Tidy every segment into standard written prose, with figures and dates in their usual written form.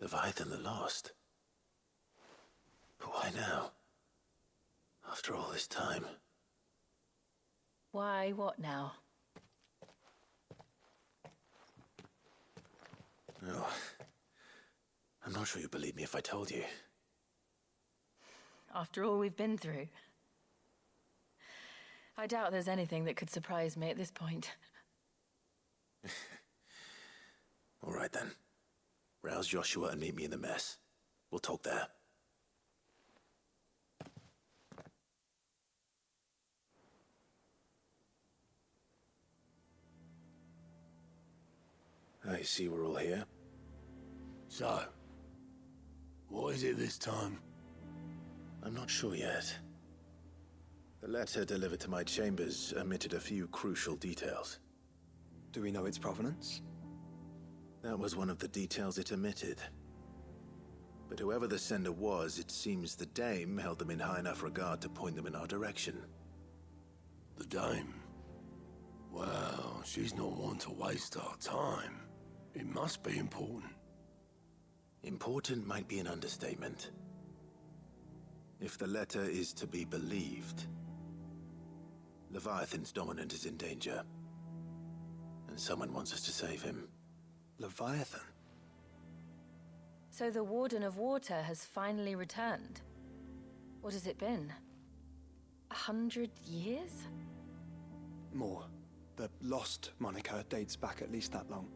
Leviathan the Lost. But why now? After all this time. Why, what now? Oh, I'm not sure you'd believe me if I told you. After all we've been through. I doubt there's anything that could surprise me at this point. All right then. Rouse Joshua and meet me in the mess. We'll talk there. I see we're all here. So, what is it this time? I'm not sure yet. The letter delivered to my chambers omitted a few crucial details. Do we know its provenance? That was one of the details it omitted. But whoever the sender was, it seems the Dame held them in high enough regard to point them in our direction. The Dame? Well, she's not one to waste our time. It must be important. Important might be an understatement. If the letter is to be believed, Leviathan's dominant is in danger. And someone wants us to save him. Leviathan? So the Warden of Water has finally returned. What has it been? 100 years? More. The Lost moniker dates back at least that long.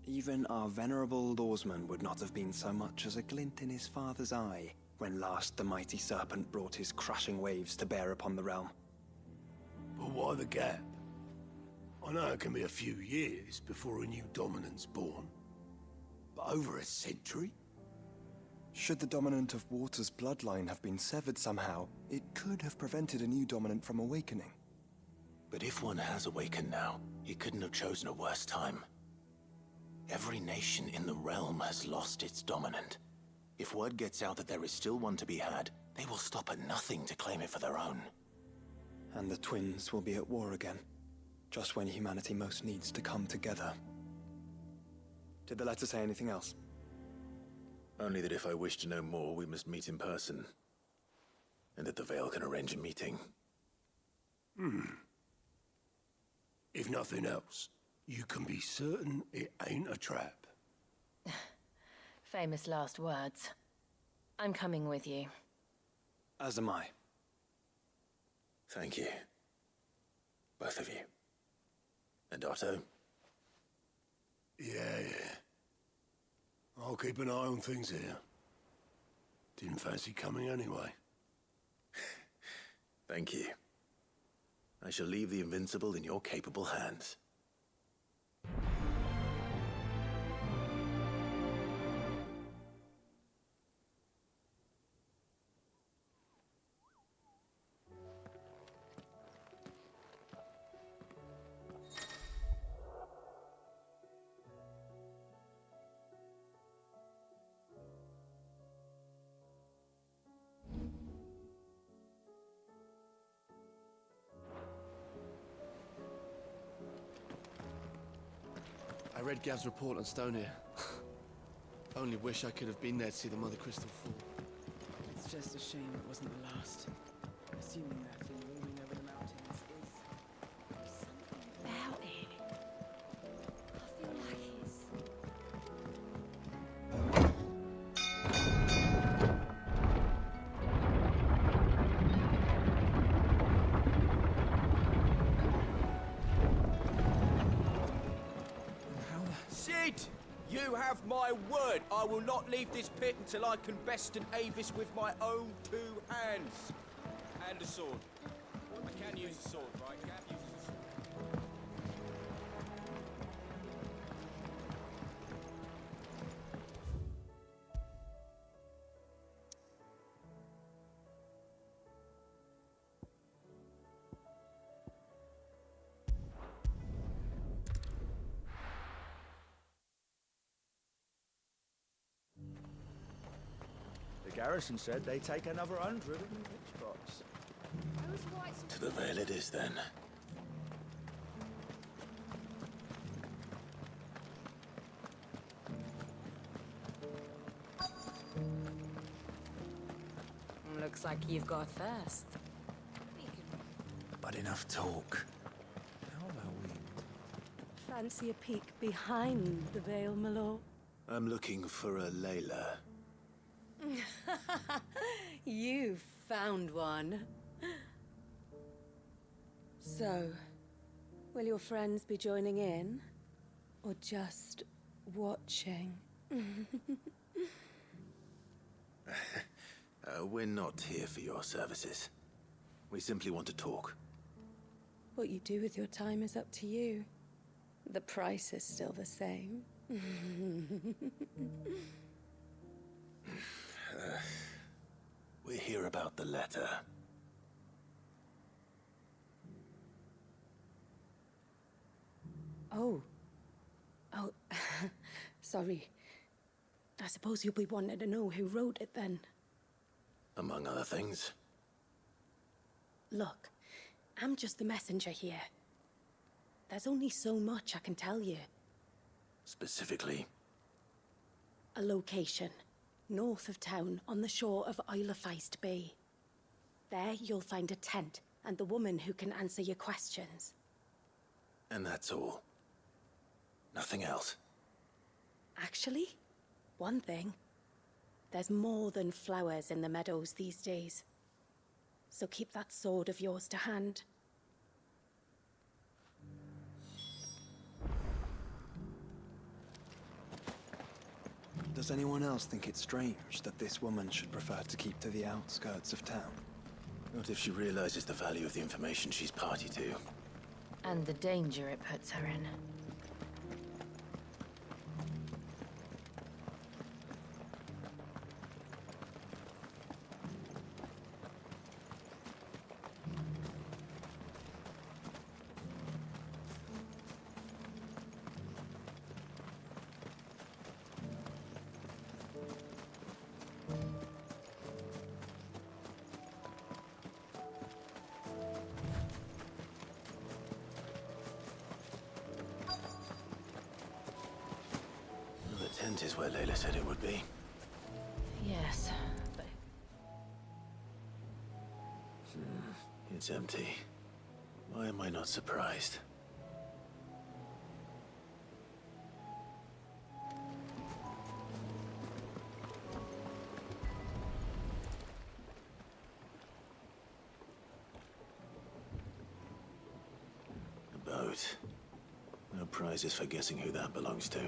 Even our venerable lawsman would not have been so much as a glint in his father's eye when last the mighty serpent brought his crushing waves to bear upon the realm. But why the gap? I know it can be a few years before a new dominant's born. But over a century? Should the dominant of Water's bloodline have been severed somehow, it could have prevented a new dominant from awakening. But if one has awakened now, he couldn't have chosen a worse time. Every nation in the realm has lost its dominant. If word gets out that there is still one to be had, they will stop at nothing to claim it for their own. And the twins will be at war again, just when humanity most needs to come together. Did the letter say anything else? Only that if I wish to know more, we must meet in person. And that the Veil can arrange a meeting. If nothing else, you can be certain it ain't a trap. Famous last words. I'm coming with you. As am I. Thank you. Both of you. And Otto? Yeah. I'll keep an eye on things here. Didn't fancy coming anyway. Thank you. I shall leave the Invincible in your capable hands. I read Gav's report on Stone here. Only wish I could have been there to see the Mother Crystal fall. It's just a shame it wasn't the last. Assuming that thing looming over the mountains is... Something about it. I feel like it's... Sid! You have my word. I will not leave this pit until I can besten Avis with my own two hands. And a sword. I can use a sword, right? Gav uses a sword. The garrison said they take another 100 in the pitch box. To the Veil it is, then. You've got thirst. But enough talk. How about we... Fancy a peek behind the veil, my lord? I'm looking for a Layla. You found one. So, will your friends be joining in? Or just watching? We're not here for your services. We simply want to talk. What you do with your time is up to you. The price is still the same. We're here about the letter. Oh. Sorry. I suppose you'll be wanting to know who wrote it then. Among other things. Look, I'm just the messenger here. There's only so much I can tell you. Specifically? A location, north of town, on the shore of Isle of Feist Bay. There you'll find a tent, and the woman who can answer your questions. And that's all? Nothing else? Actually, one thing. There's more than flowers in the meadows these days. So keep that sword of yours to hand. Does anyone else think it's strange that this woman should prefer to keep to the outskirts of town? Not if she realizes the value of the information she's party to. And the danger it puts her in. The tent is where Layla said it would be. Yes, but... It's empty. Why am I not surprised? A boat. No prizes for guessing who that belongs to.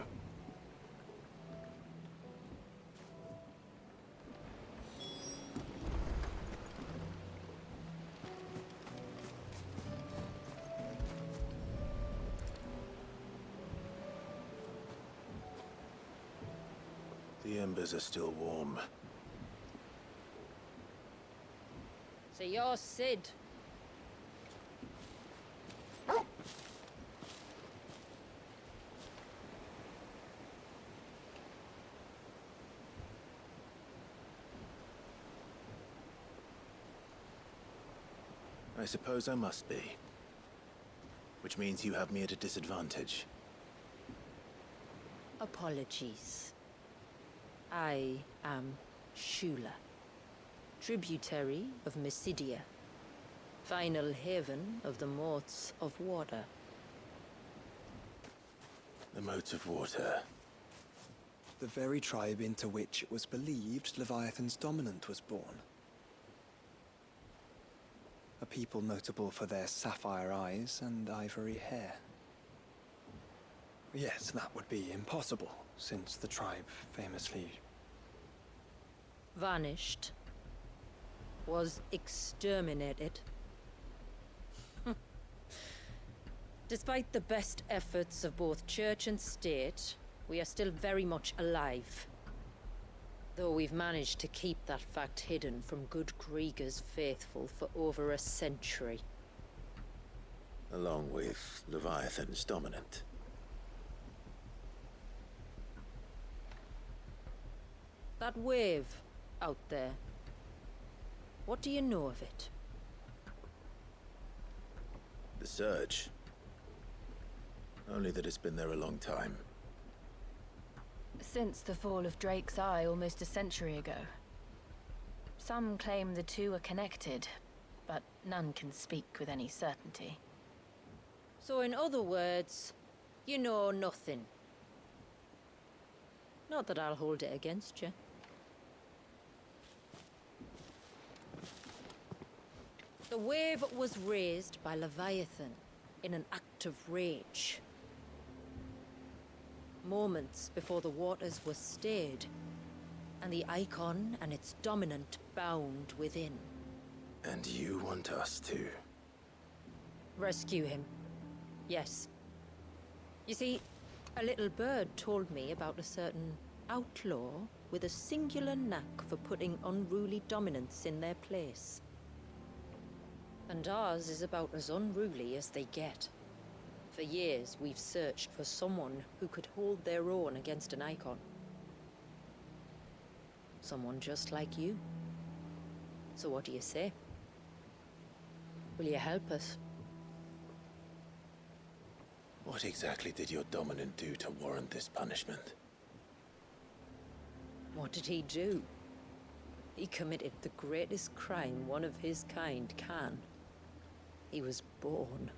The embers are still warm. So you're Sid. I suppose I must be. Which means you have me at a disadvantage. Apologies. I am Shula, tributary of Mysidia, final haven of the Moats of Water. The Moats of Water. The very tribe into which it was believed Leviathan's dominant was born. A people notable for their sapphire eyes and ivory hair. Yes, that would be impossible, since the tribe famously... Vanished. Was exterminated. Despite the best efforts of both church and state, we are still very much alive. Though we've managed to keep that fact hidden from good Krieger's faithful for over a century. Along with Leviathan's dominant. That wave out there. What do you know of it? The Surge. Only that it's been there a long time. Since the fall of Drake's Eye almost a century ago. Some claim the two are connected, but none can speak with any certainty. So in other words, you know nothing. Not that I'll hold it against you. The wave was raised by Leviathan in an act of rage. Moments before the waters were stayed, and the icon and its dominant bound within. And you want us to? Rescue him. Yes. You see, a little bird told me about a certain outlaw with a singular knack for putting unruly dominants in their place. And ours is about as unruly as they get. For years, we've searched for someone who could hold their own against an icon. Someone just like you. So what do you say? Will you help us? What exactly did your dominant do to warrant this punishment? What did he do? He committed the greatest crime one of his kind can. He was born.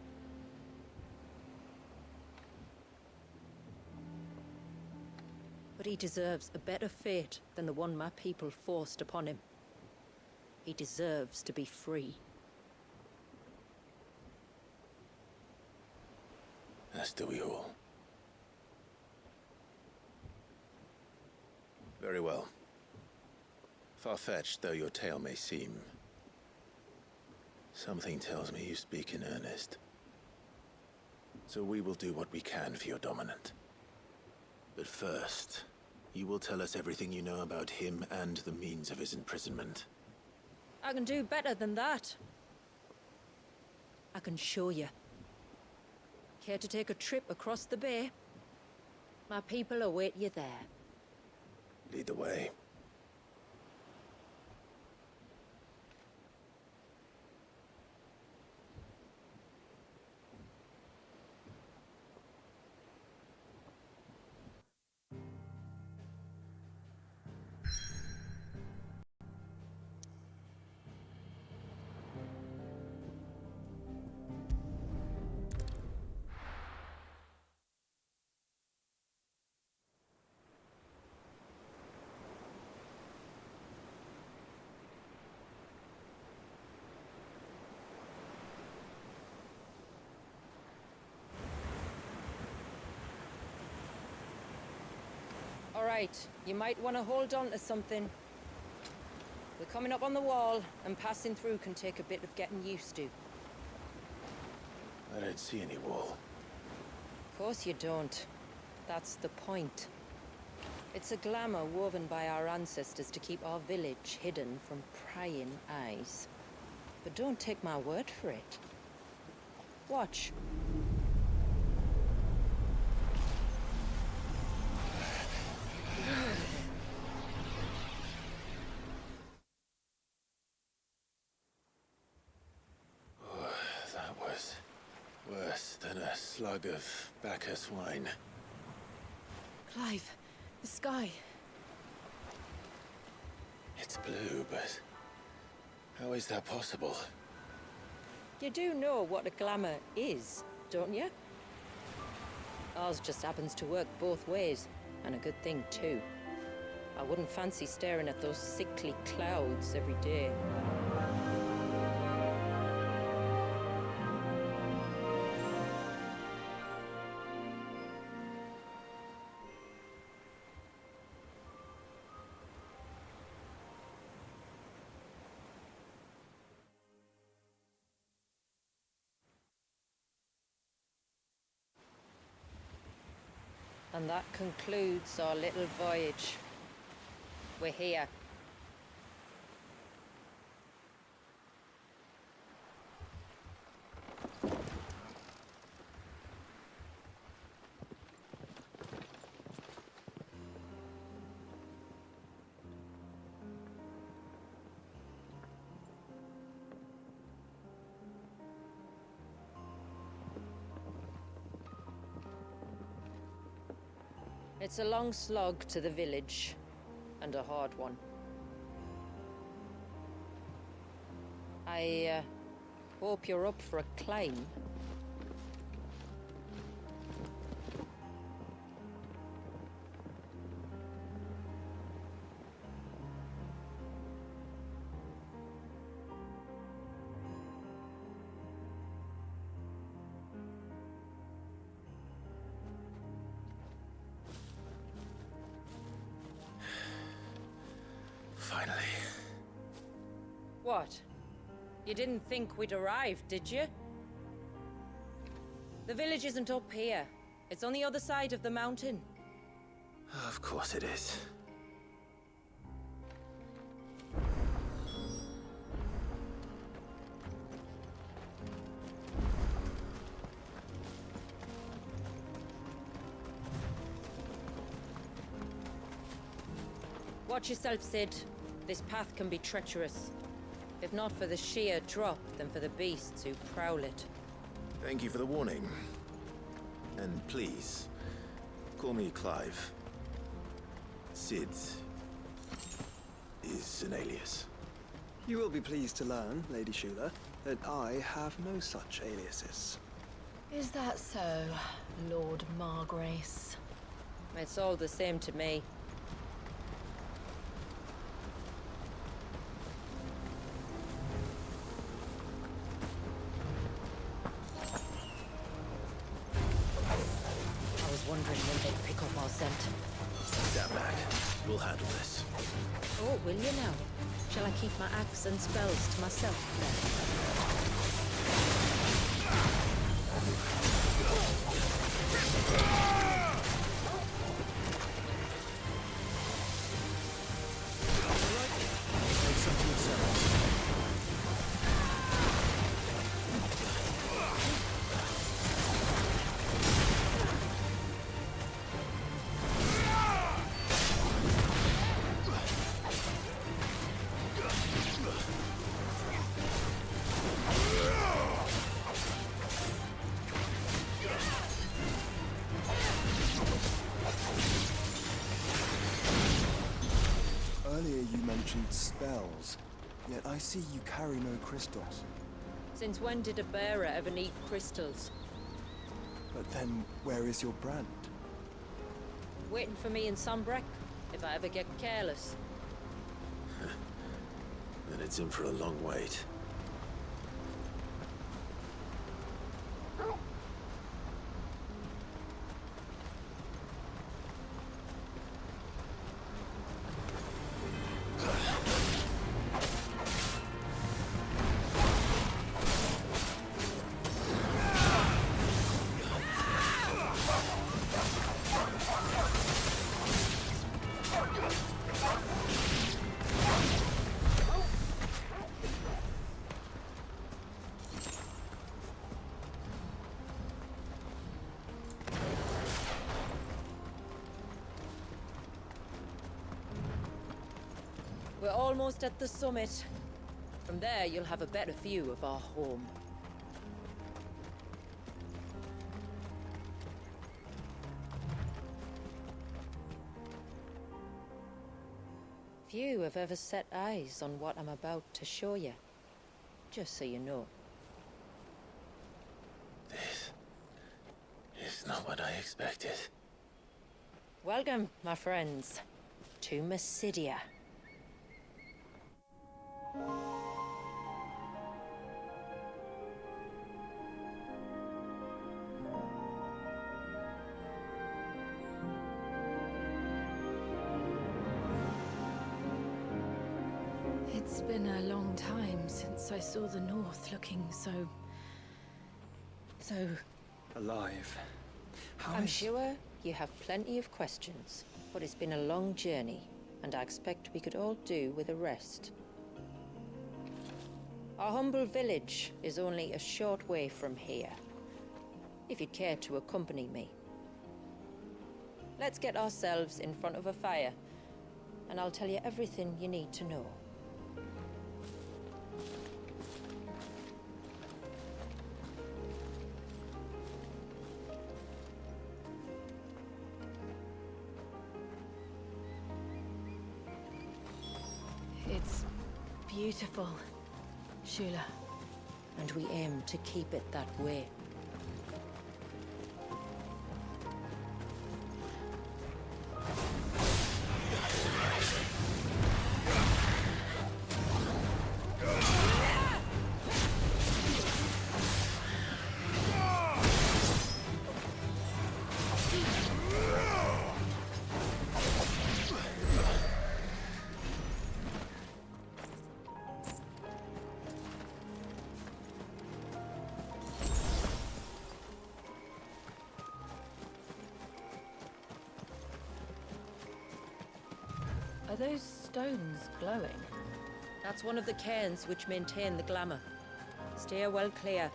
But he deserves a better fate than the one my people forced upon him. He deserves to be free. As do we all. Very well. Far-fetched though your tale may seem, something tells me you speak in earnest. So we will do what we can for your dominant. But first, you will tell us everything you know about him and the means of his imprisonment. I can do better than that. I can show you. Care to take a trip across the bay? My people await you there. Lead the way. All right, you might want to hold on to something. We're coming up on the wall, and passing through can take a bit of getting used to. I don't see any wall. Of course you don't. That's the point. It's a glamour woven by our ancestors to keep our village hidden from prying eyes. But don't take my word for it. Watch. That was worse than a slug of Bacchus wine. Clive, the sky. It's blue, but how is that possible? You do know what a glamour is, don't you? Ours just happens to work both ways, and a good thing too. I wouldn't fancy staring at those sickly clouds every day. And that concludes our little voyage. We're here. It's a long slog to the village, and a hard one. I hope you're up for a climb. Finally. What? You didn't think we'd arrived, did you? The village isn't up here. It's on the other side of the mountain. Of course it is. Watch yourself, Sid. This path can be treacherous. If not for the sheer drop, then for the beasts who prowl it. Thank you for the warning. And please, call me Clive. Sid is an alias. You will be pleased to learn, Lady Shula, that I have no such aliases. Is that so, Lord Margrace? It's all the same to me. I was wondering when they'd pick up our scent. Stand back. We'll handle this. Oh, will you now? Shall I keep my axe and spells to myself Earlier you mentioned spells, yet I see you carry no crystals. Since when did a bearer ever need crystals? But then, where is your brand? Waiting for me in Sombrek, if I ever get careless. Then it's in for a long wait. We're almost at the summit. From there, you'll have a better view of our home. Few have ever set eyes on what I'm about to show you. Just so you know. This is not what I expected. Welcome, my friends, to Mysidia. It's been a long time since I saw the North looking so Alive. I'm sure you have plenty of questions, but it's been a long journey, and I expect we could all do with a rest. Our humble village is only a short way from here, if you'd care to accompany me. Let's get ourselves in front of a fire, and I'll tell you everything you need to know. It's beautiful. Shula. And we aim to keep it that way. Are those stones glowing? That's one of the cairns which maintain the glamour. Steer well clear.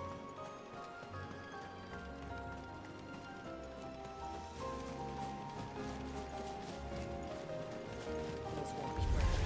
Those won't be friendly.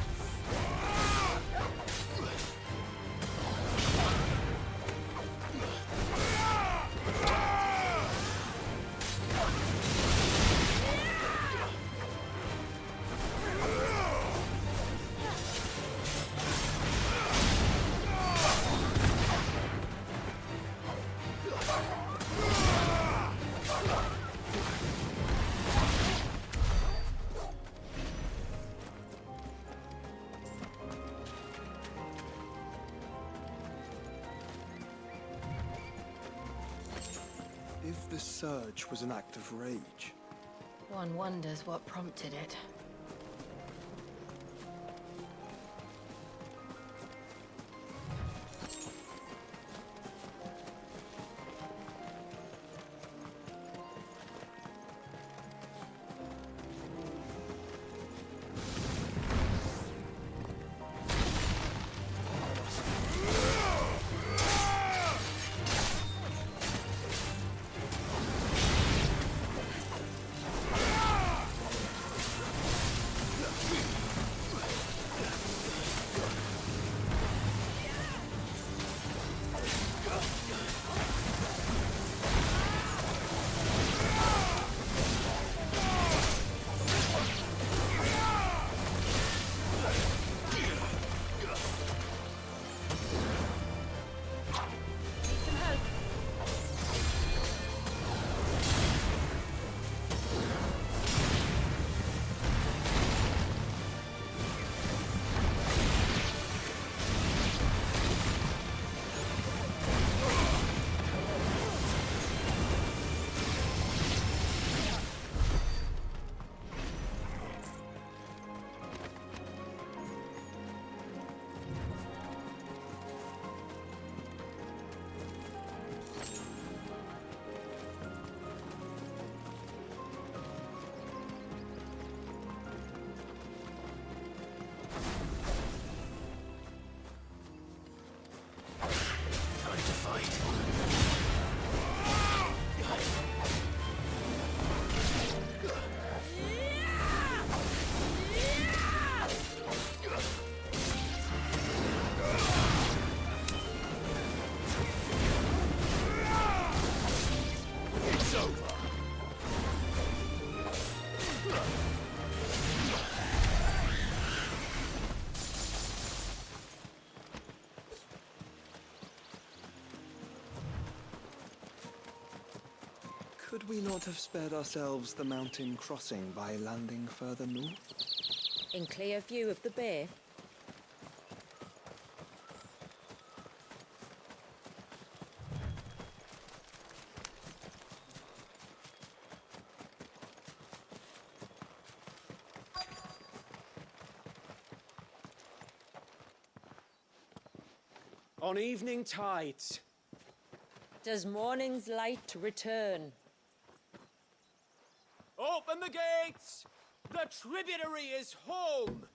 If the surge was an act of rage, One wonders what prompted it. could we not have spared ourselves the mountain crossing by landing further north? In clear view of the bay, On evening tides. does morning's light return? Open the gates! The tributary is home!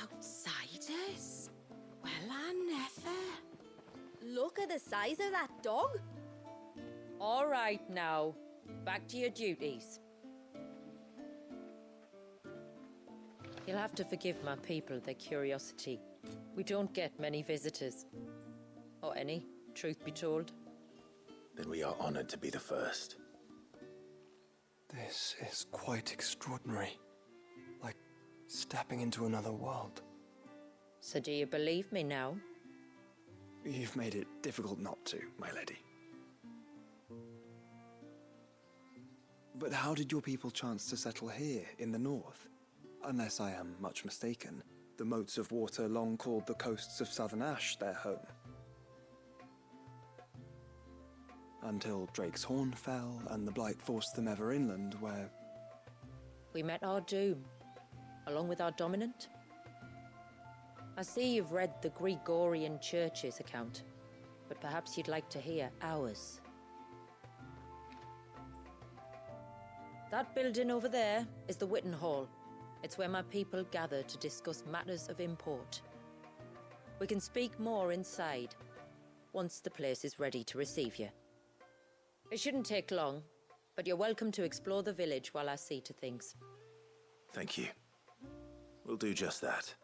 Outsiders? Well, I never. Look look at the size of that dog. All right now, back to your duties. You'll have to forgive my people their curiosity. We don't get many visitors. Or any, truth be told. Then we are honored to be the first. This is quite extraordinary. Like stepping into another world. So do you believe me now? You've made it difficult not to, my lady. But how did your people chance to settle here in the north? Unless I am much mistaken, the moats of water long called the coasts of southern Ash their home. Until Drake's Horn fell and the Blight forced them ever inland, where... We met our doom, along with our dominant. I see you've read the Gregorian Church's account, but perhaps you'd like to hear ours. That building over there is the Witten Hall. It's where my people gather to discuss matters of import. We can speak more inside, once the place is ready to receive you. It shouldn't take long, but you're welcome to explore the village while I see to things. Thank you. We'll do just that.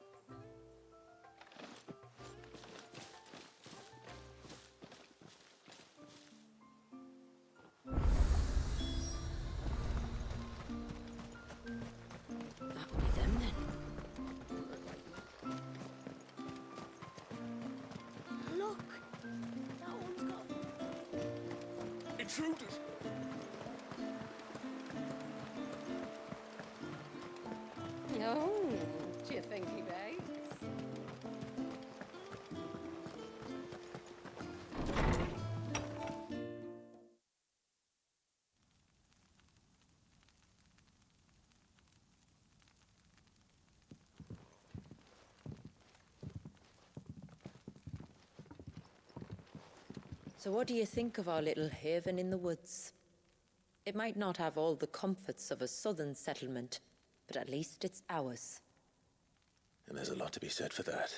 That'll be them then. Look! That one's got... Intruders! Oh, do you think he bakes? So what do you think of our little haven in the woods? It might not have all the comforts of a southern settlement, but at least it's ours. And there's a lot to be said for that.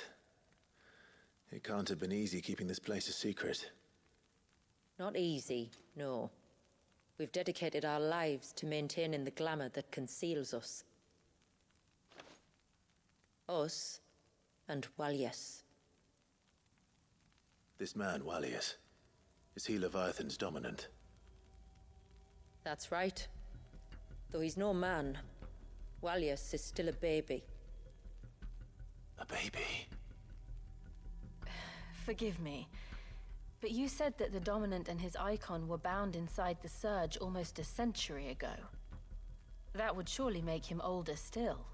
It can't have been easy keeping this place a secret. Not easy, no. We've dedicated our lives to maintaining the glamour that conceals us. Us and Walias. This man, Walias, is he Leviathan's dominant? That's right. Though he's no man, Walias is still a baby. A baby? Forgive me, but you said that the Dominant and his icon were bound inside the Surge almost a century ago. That would surely make him older still.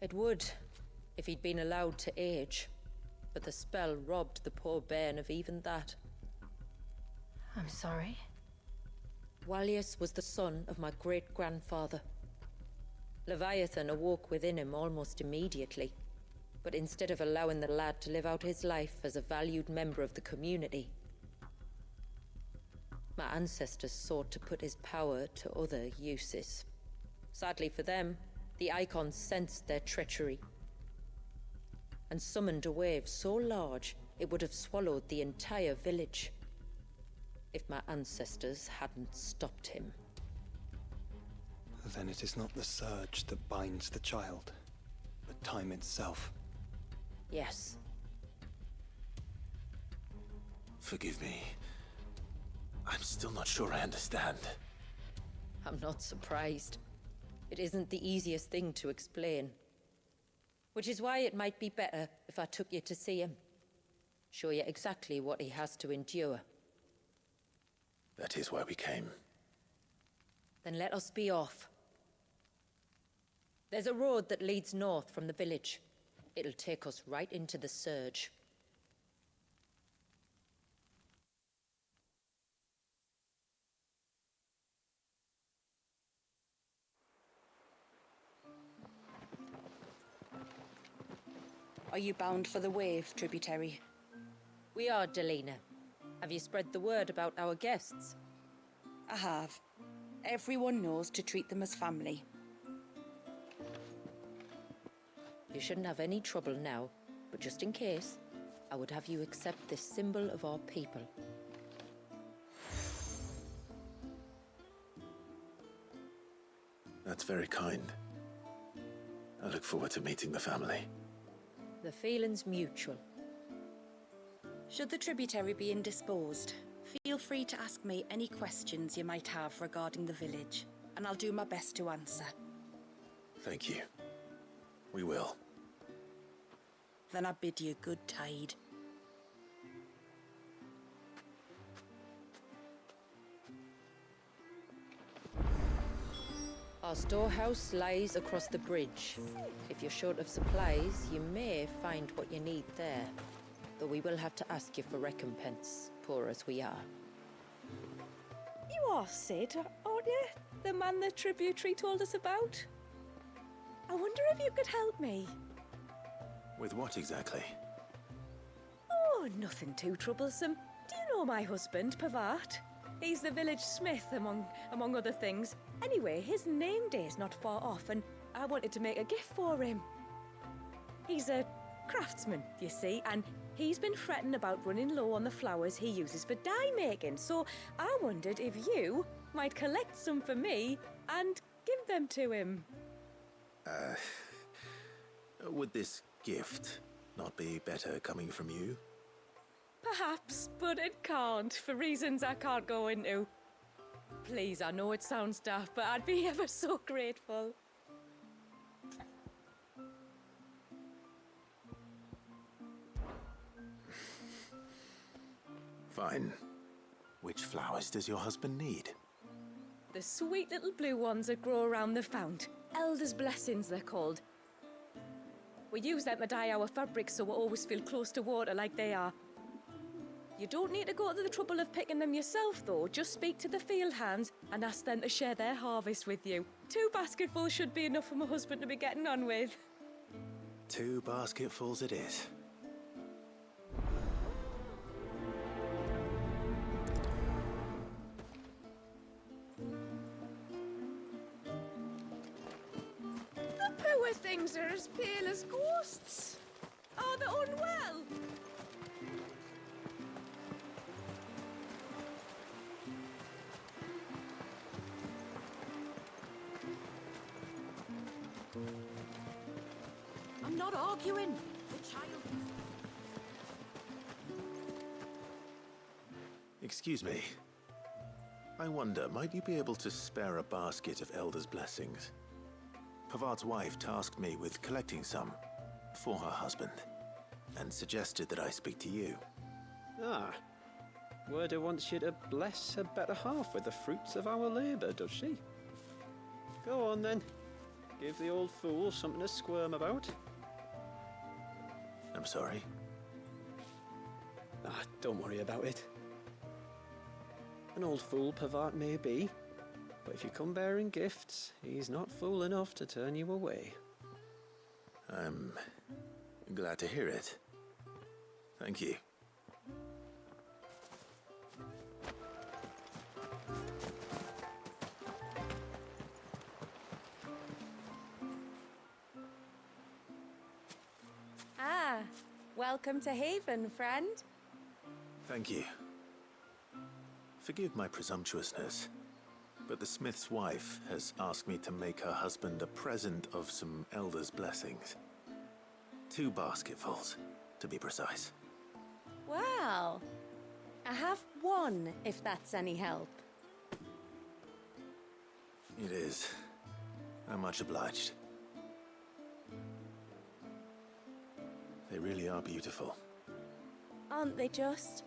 It would, if he'd been allowed to age. But the spell robbed the poor bairn of even that. I'm sorry? Walias was the son of my great-grandfather. Leviathan awoke within him almost immediately. But instead of allowing the lad to live out his life as a valued member of the community, my ancestors sought to put his power to other uses. Sadly for them, the icons sensed their treachery and summoned a wave so large it would have swallowed the entire village if my ancestors hadn't stopped him. Then it is not the surge that binds the child, but time itself. Yes. Forgive me. I'm still not sure I understand. I'm not surprised. It isn't the easiest thing to explain. Which is why it might be better if I took you to see him. Show you exactly what he has to endure. That is why we came. Then let us be off. There's a road that leads north from the village. It'll take us right into the Surge. Are you bound for the Wave, tributary? We are, Delina. Have you spread the word about our guests? I have. Everyone knows to treat them as family. You shouldn't have any trouble now, but just in case, I would have you accept this symbol of our people. That's very kind. I look forward to meeting the family. The feeling's mutual. Should the tributary be indisposed, feel free to ask me any questions you might have regarding the village, and I'll do my best to answer. Thank you. We will. Then I bid you good tide. Our storehouse lies across the bridge. If you're short of supplies, you may find what you need there. Though we will have to ask you for recompense, poor as we are. You are Sid, aren't you? The man the tributary told us about? I wonder if you could help me. With what exactly? Oh, nothing too troublesome. Do you know my husband, Pavat? He's the village smith, among other things. Anyway, his name day's not far off, and I wanted to make a gift for him. He's a craftsman, you see, and he's been fretting about running low on the flowers he uses for dye making, so I wondered if you might collect some for me and give them to him. Would this gift not be better coming from you? Perhaps, but it can't, for reasons I can't go into. Please, I know it sounds daft, but I'd be ever so grateful. Fine. Which flowers does your husband need? The sweet little blue ones that grow around the fount. Elders' blessings, they're called. We use them to dye our fabrics so we always feel close to water like they are. You don't need to go to the trouble of picking them yourself, though. Just speak to the field hands and ask them to share their harvest with you. 2 basketfuls should be enough for my husband to be getting on with. 2 basketfuls it is. The poor things are as pale as ghosts. Are they unwell? I'm not arguing. The child... Excuse me. I wonder, might you be able to spare a basket of Elder's blessings? Pavart's wife tasked me with collecting some for her husband, and suggested that I speak to you. Ah. Werda wants you to bless her better half with the fruits of our labour, does she? Go on then. Give the old fool something to squirm about. I'm sorry. Ah, don't worry about it. An old fool Pavart may be, but if you come bearing gifts, he's not fool enough to turn you away. I'm glad to hear it. Thank you. Ah, welcome to Haven, friend. Thank you. Forgive my presumptuousness, but the smith's wife has asked me to make her husband a present of some Elder's blessings. 2 basketfuls, to be precise. Well, I have 1, if that's any help. It is. I'm much obliged. They really are beautiful. Aren't they just?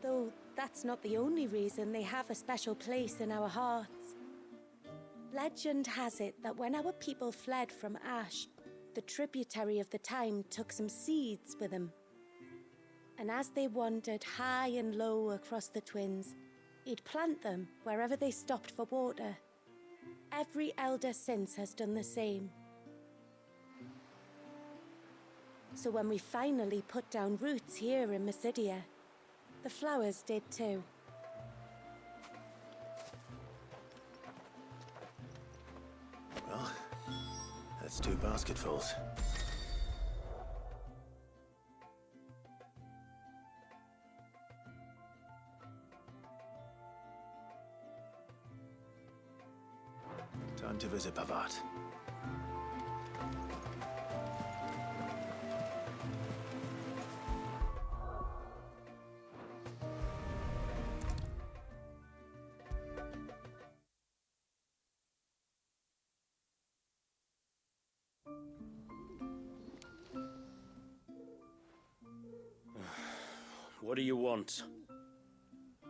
Though that's not the only reason they have a special place in our hearts. Legend has it that when our people fled from Ash, the tributary of the time took some seeds with them. And as they wandered high and low across the Twins, he'd plant them wherever they stopped for water. Every elder since has done the same. So when we finally put down roots here in Mysidia, the flowers did too. Well, that's 2 basketfuls. Time to visit Pavat. What do you want?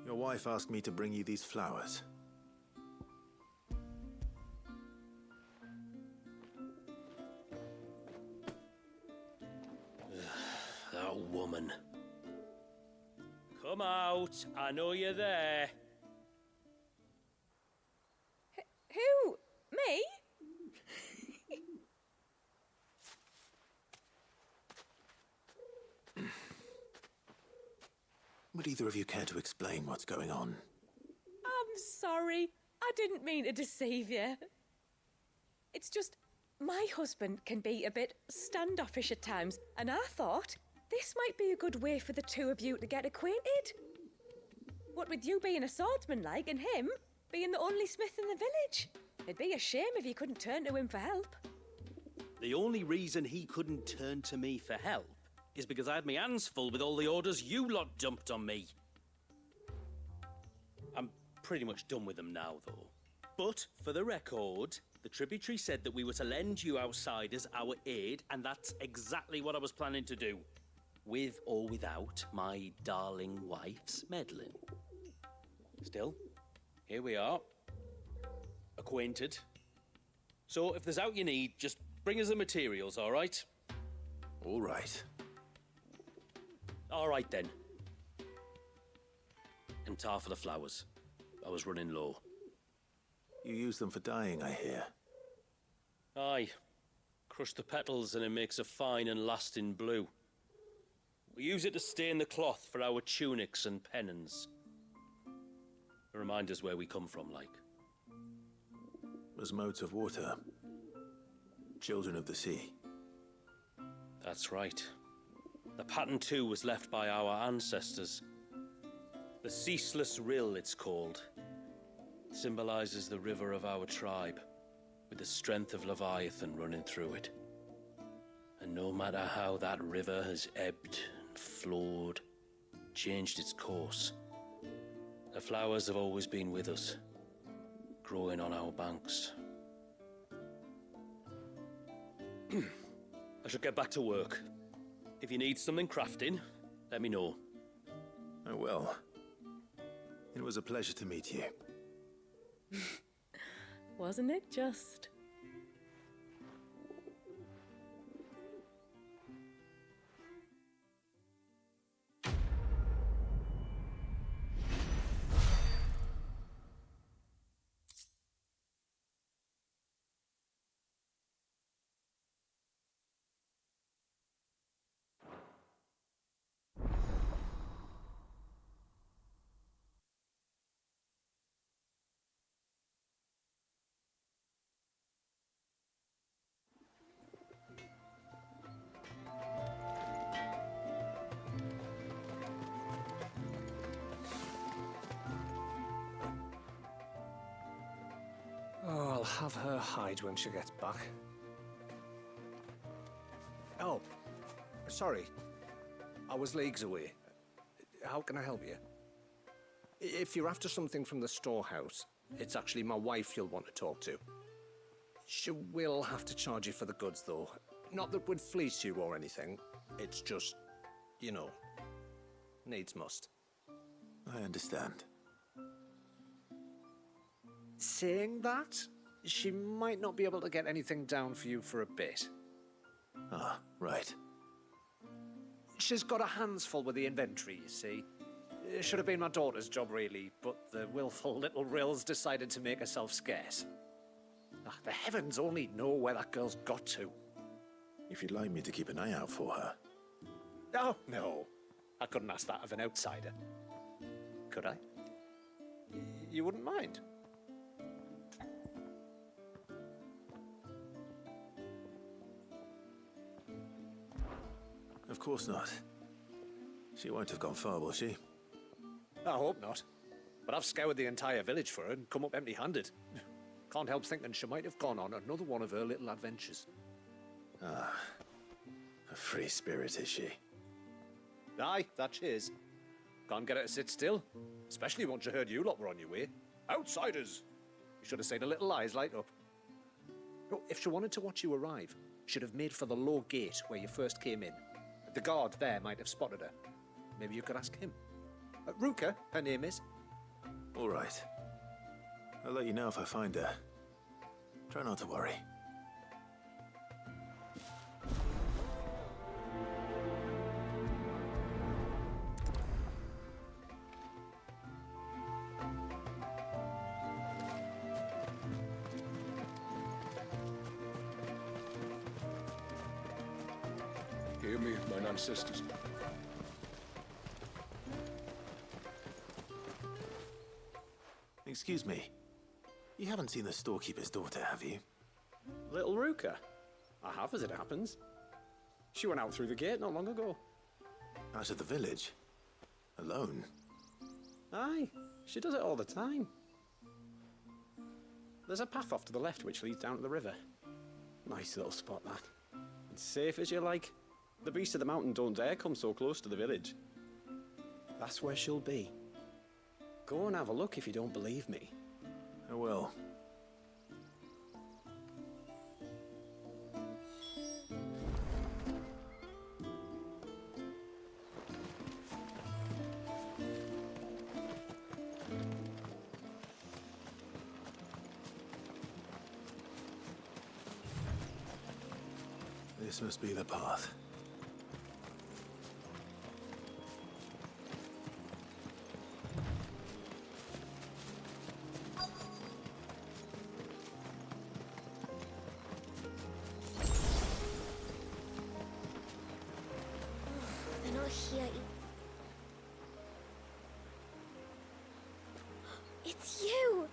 Your wife asked me to bring you these flowers. That woman. Come out. I know you're there. Who? Me? Would either of you care to explain what's going on? I'm sorry. I didn't mean to deceive you. It's just, my husband can be a bit standoffish at times, and I thought this might be a good way for the two of you to get acquainted. What with you being a swordsman like, and him being the only smith in the village. It'd be a shame if you couldn't turn to him for help. The only reason he couldn't turn to me for help is because I had my hands full with all the orders you lot dumped on me. I'm pretty much done with them now, though. But, for the record, the tributary said that we were to lend you outsiders our aid, and that's exactly what I was planning to do. With or without my darling wife's meddling. Still, here we are. Acquainted. So, if there's out you need, just bring us the materials, all right? All right. All right, then. And tar for the flowers. I was running low. You use them for dyeing, I hear. Aye. Crush the petals and it makes a fine and lasting blue. We use it to stain the cloth for our tunics and pennons. To remind us where we come from, like. As modes of water. Children of the sea. That's right. The pattern, too, was left by our ancestors. The Ceaseless Rill, it's called. It symbolizes the river of our tribe, with the strength of Leviathan running through it. And no matter how that river has ebbed and flowed, changed its course, the flowers have always been with us, growing on our banks. I should get back to work. If you need something crafting, let me know. I will. It was a pleasure to meet you. Wasn't it just? Oh, I'll have her hide when she gets back. Oh, sorry. I was leagues away. How can I help you? If you're after something from the storehouse, it's actually my wife you'll want to talk to. She will have to charge you for the goods, though. Not that we'd fleece you or anything. It's just, you know, needs must. I understand. Saying that, she might not be able to get anything down for you for a bit. Ah, right. She's got her hands full with the inventory, you see. It should have been my daughter's job, really, but the willful little Rills decided to make herself scarce. Ah, the heavens only know where that girl's got to. If you'd like me to keep an eye out for her. Oh, no. I couldn't ask that of an outsider. Could I? You wouldn't mind? Of course not. She won't have gone far, will she? I hope not. But I've scoured the entire village for her and come up empty-handed. Can't help thinking she might have gone on another one of her little adventures. Ah, a free spirit, is she? Aye, that she is. Can't get her to sit still, especially once she heard you lot were on your way. Outsiders! You should have seen her little eyes light up. Oh, if she wanted to watch you arrive, she'd have made for the low gate where you first came in. The guard there might have spotted her. Maybe you could ask him. Ruka, her name is. All right. I'll let you know if I find her. Try not to worry. Hear me, mine ancestors. Excuse me. You haven't seen the storekeeper's daughter, have you? Little Ruka? I have, as it happens. She went out through the gate not long ago. Out of the village? Alone? Aye, she does it all the time. There's a path off to the left which leads down to the river. Nice little spot, that. And safe as you like. The beasts of the mountain don't dare come so close to the village. That's where she'll be. Go and have a look if you don't believe me. I will. This must be the path. They're not here. It's you!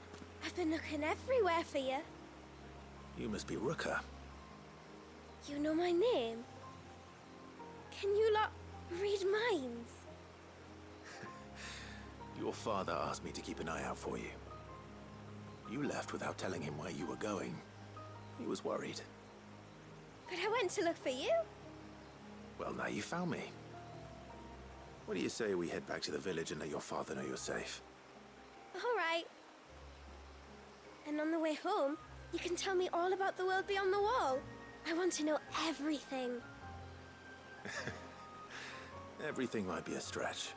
I've been looking everywhere for you. You must be Ruka. You know my name? Can you lot read minds? Your father asked me to keep an eye out for you. You left without telling him where you were going. He was worried. But I went to look for you. Well, now you found me. What do you say we head back to the village and let your father know you're safe? All right. And on the way home, you can tell me all about the world beyond the wall. I want to know everything. Everything might be a stretch.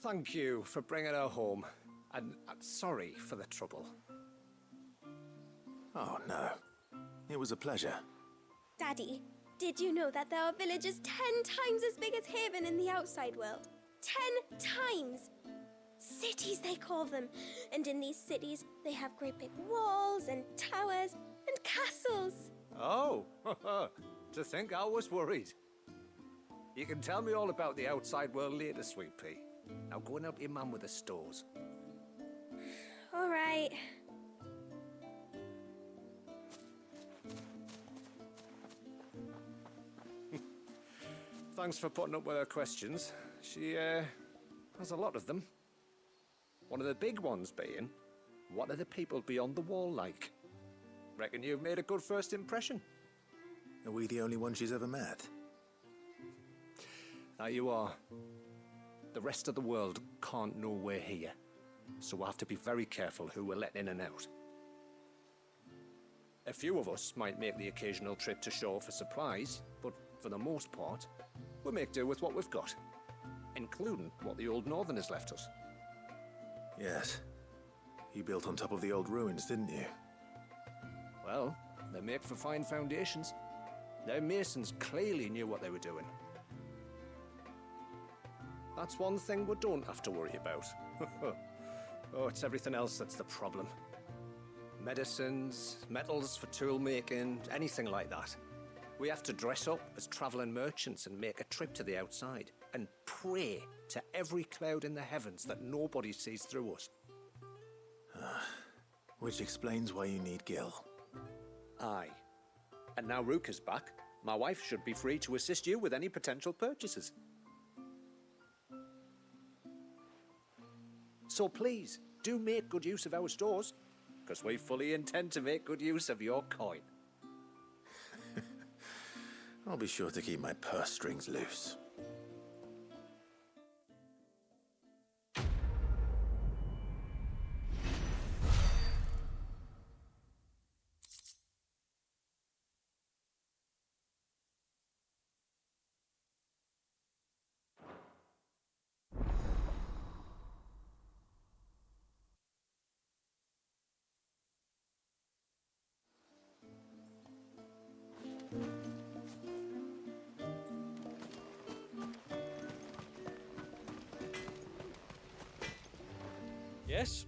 Thank you for bringing her home. And sorry for the trouble. Oh, no. It was a pleasure. Daddy, did you know that there are villages 10 times as big as Haven in the outside world? 10 times! Cities, they call them. And in these cities, they have great big walls and towers and castles. Oh, to think I was worried. You can tell me all about the outside world later, Sweet Pea. Now go and help your mum with the stores. All right. Thanks for putting up with her questions. She, has a lot of them. One of the big ones being, what are the people beyond the wall like? Reckon you've made a good first impression? Are we the only ones she's ever met? Now you are. The rest of the world can't know we're here, so we'll have to be very careful who we're letting in and out. A few of us might make the occasional trip to shore for supplies, but for the most part, we'll make do with what we've got, including what the old Northerners left us. Yes. You built on top of the old ruins, didn't you? Well, they make for fine foundations. Their masons clearly knew what they were doing. That's one thing we don't have to worry about. Oh, it's everything else that's the problem. Medicines, metals for tool making, anything like that. We have to dress up as traveling merchants and make a trip to the outside and pray to every cloud in the heavens that nobody sees through us. Which explains why you need Gil. Aye. And now Ruka's back, my wife should be free to assist you with any potential purchases. So please, do make good use of our stores, because we fully intend to make good use of your coin. I'll be sure to keep my purse strings loose. Yes?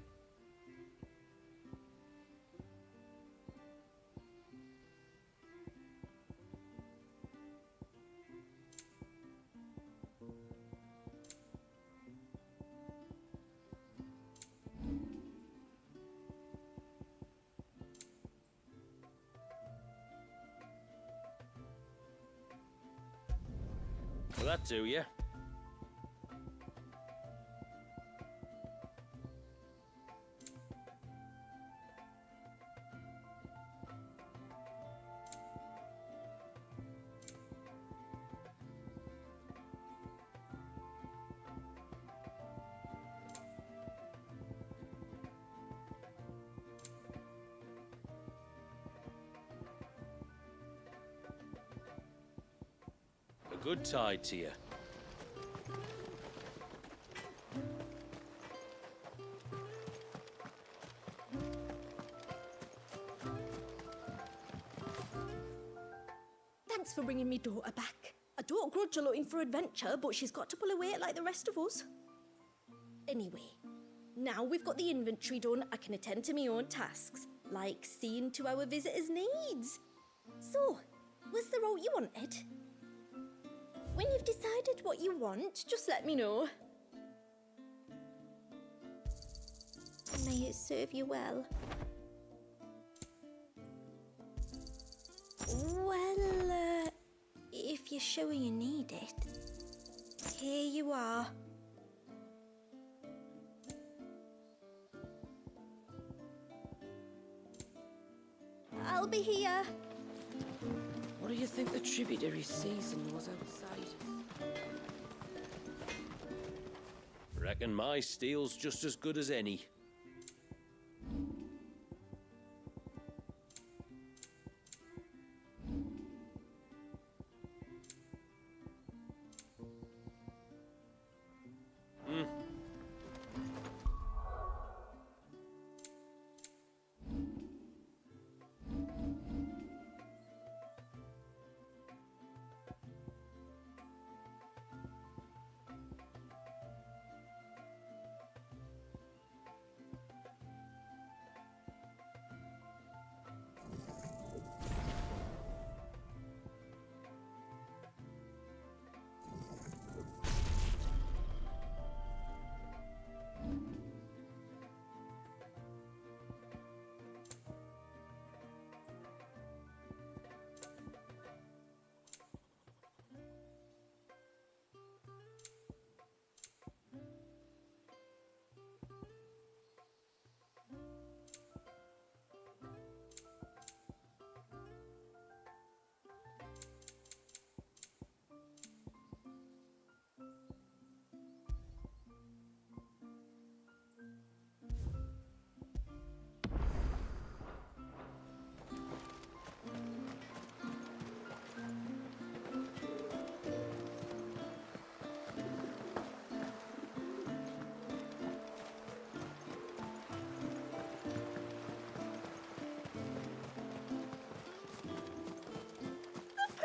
Will that do, yeah? A good tide to you. Thanks for bringing me daughter back. I don't grudge her looking for adventure, but she's got to pull her weight like the rest of us. Anyway, now we've got the inventory done, I can attend to my own tasks, like seeing to our visitors' needs. So, what's the route you wanted? When you've decided what you want, just let me know. May it serve you well. Well, if you're sure you need it, here you are. I'll be here. What do you think the tributary season was outside? Reckon my steel's just as good as any.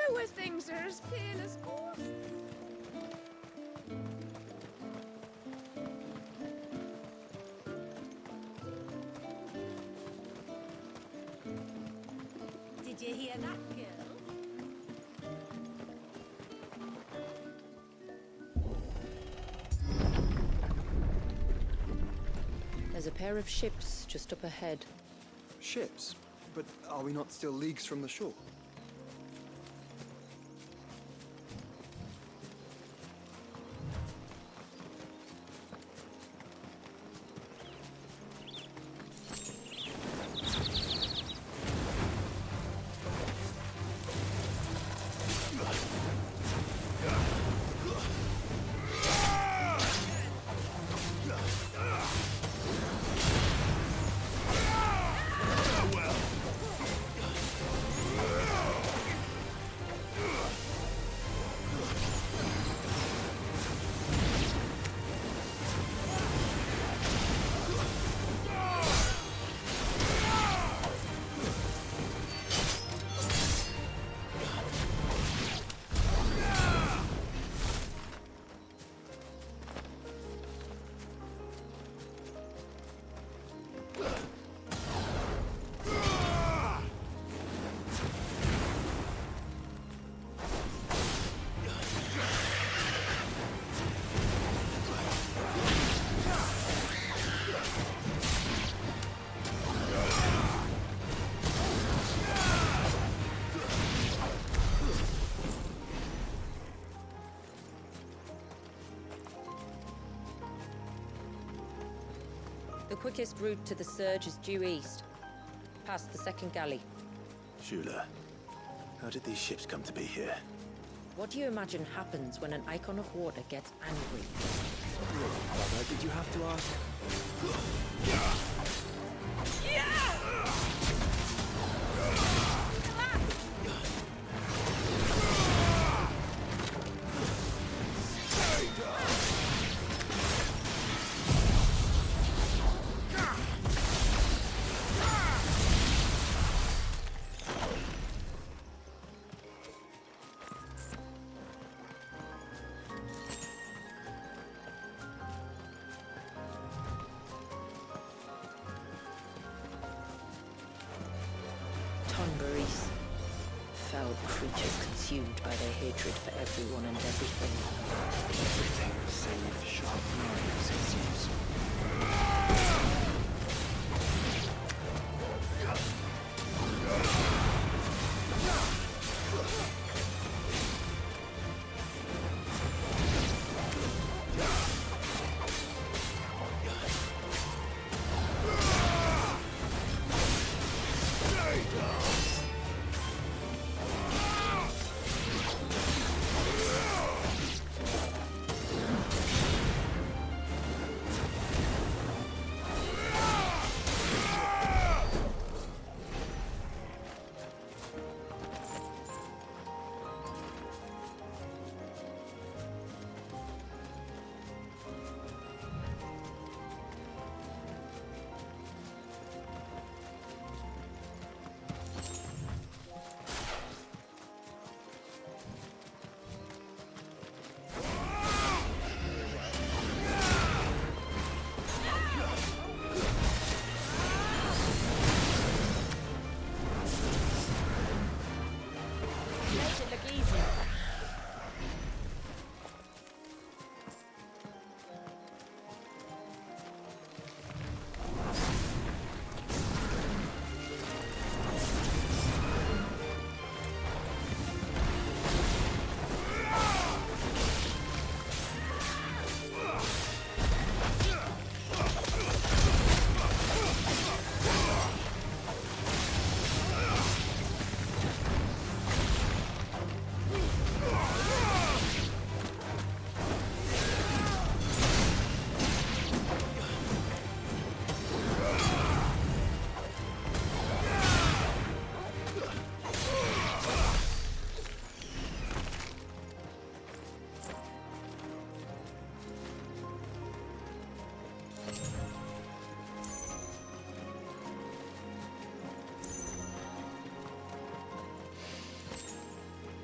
Poor things are as pale as ghosts. Did you hear that, girl? There's a pair of ships just up ahead. Ships? But are we not still leagues from the shore? quickest route to the surge is due east, past the second galley. Shula, how did these ships come to be here? What do you imagine happens when an icon of water gets angry? Brother, did you have to ask? Tonberries. Foul creatures consumed by their hatred for everyone and everything. Everything save sharp knives, it seems.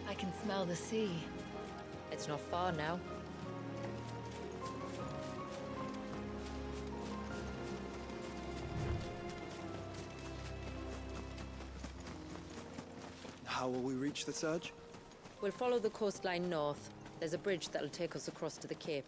I can smell the sea. It's not far now. How will we reach the surge? We'll follow the coastline north. There's a bridge that'll take us across to the cape.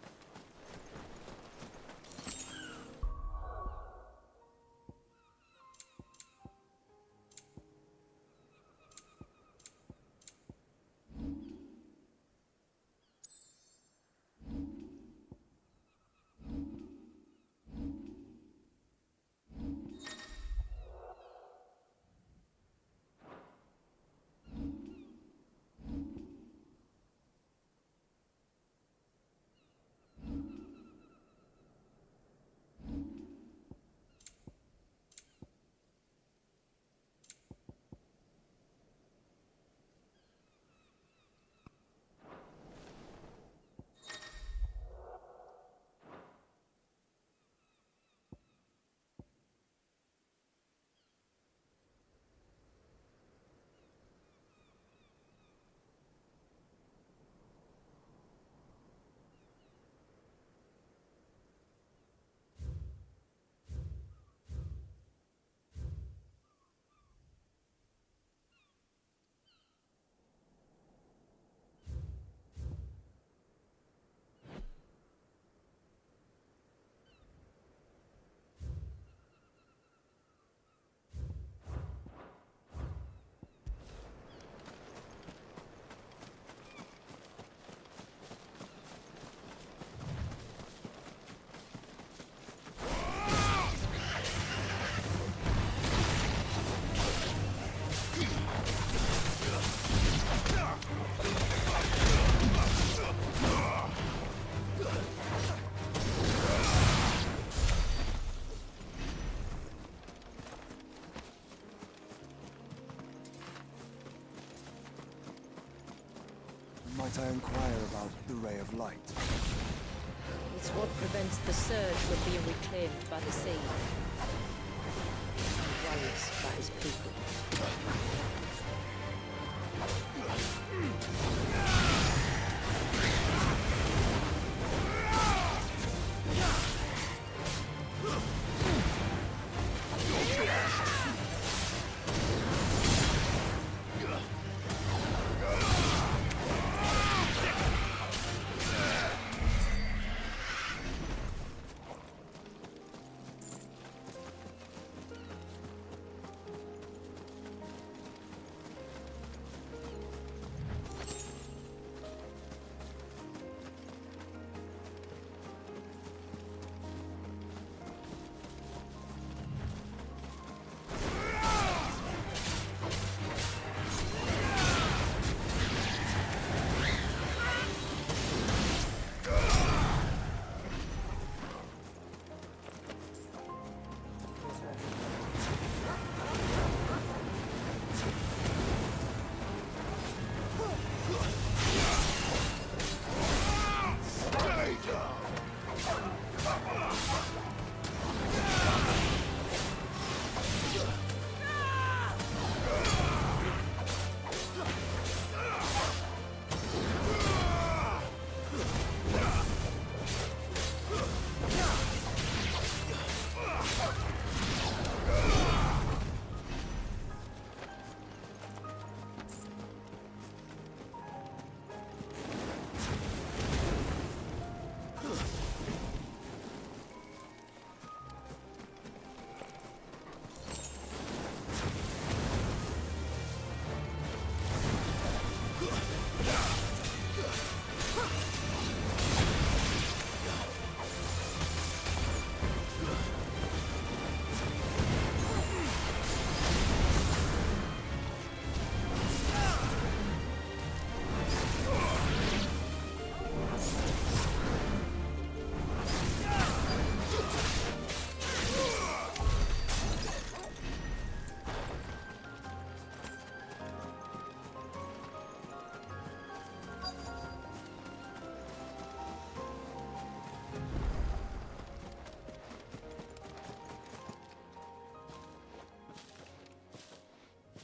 Might I inquire about the ray of light? It's what prevents the surge from being reclaimed by the sea. And Wallace by his people.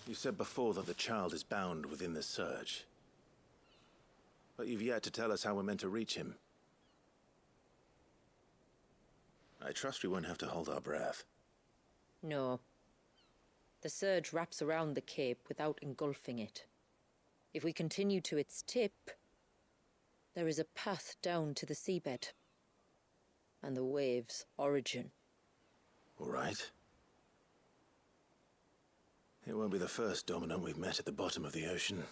You said before that the child is bound within the surge. But you've yet to tell us how we're meant to reach him. I trust we won't have to hold our breath. No. The surge wraps around the cape without engulfing it. If we continue to its tip, there is a path down to the seabed. And the wave's origin. All right. It won't be the first dominant we've met at the bottom of the ocean.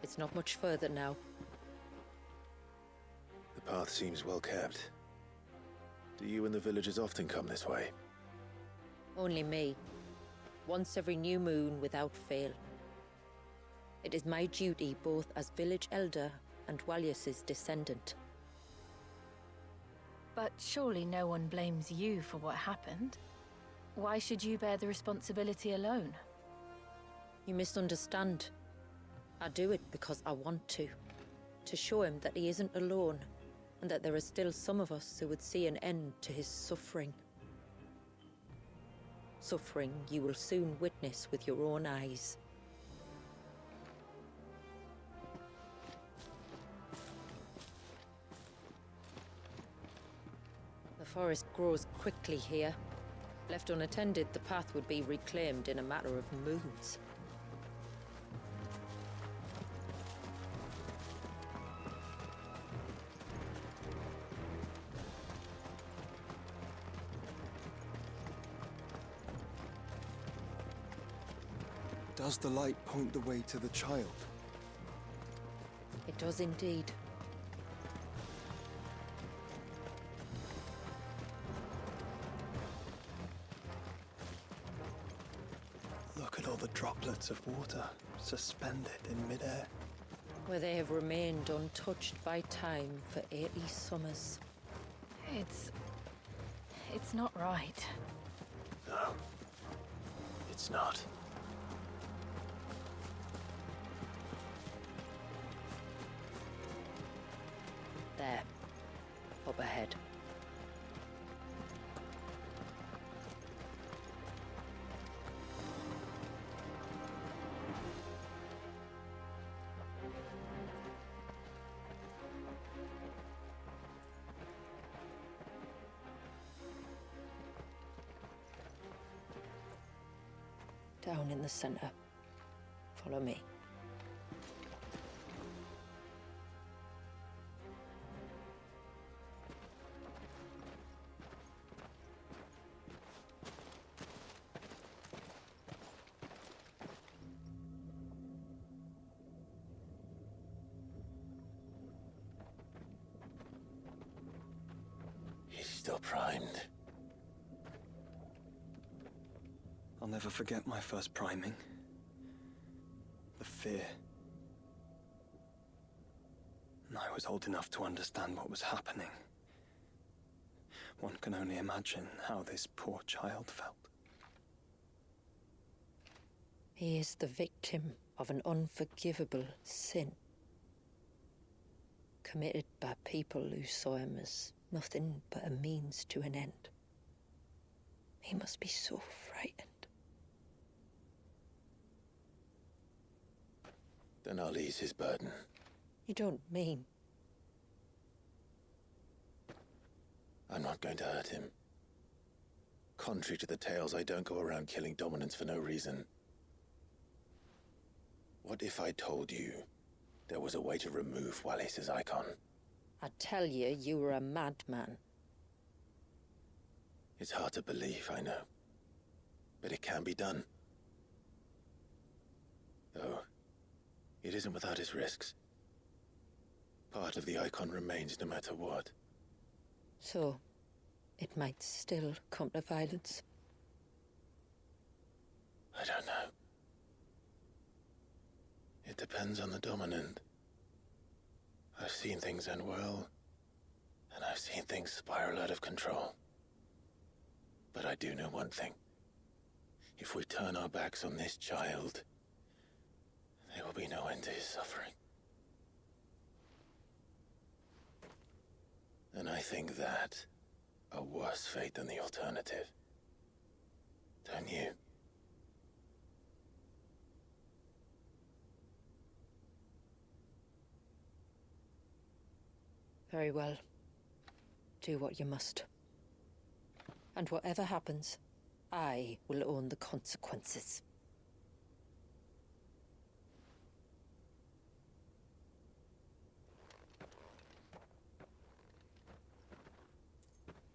It's not much further now. The path seems well kept. Do you and the villagers often come this way? Only me. Once every new moon without fail. It is my duty both as village elder and Wallace's descendant. But surely no one blames you for what happened. Why should you bear the responsibility alone? You misunderstand. I do it because I want to show him that he isn't alone, and that there are still some of us who would see an end to his suffering. Suffering you will soon witness with your own eyes. The forest grows quickly here. Left unattended, the path would be reclaimed in a matter of moons. Does the light point the way to the child? It does indeed. Look at all the droplets of water suspended in midair. Where they have remained untouched by time for 80 summers. It's not right. No. It's not. There. Up ahead. Down in the center. Follow me. He's still primed. I'll never forget my first priming. The fear. And I was old enough to understand what was happening. One can only imagine how this poor child felt. He is the victim of an unforgivable sin. Committed by people who saw him as nothing but a means to an end. He must be so frightened. Then I'll ease his burden. You don't mean? I'm not going to hurt him. Contrary to the tales, I don't go around killing dominants for no reason. What if I told you there was a way to remove Wallis's icon? I'd tell you you were a madman. It's hard to believe, I know. But it can be done. Though, it isn't without its risks. Part of the icon remains no matter what. So, it might still come to violence. I don't know. It depends on the dominant. I've seen things end well, and I've seen things spiral out of control. But I do know one thing. If we turn our backs on this child, there will be no end to his suffering. And I think that a worse fate than the alternative. Don't you? Very well. Do what you must. And whatever happens, I will own the consequences.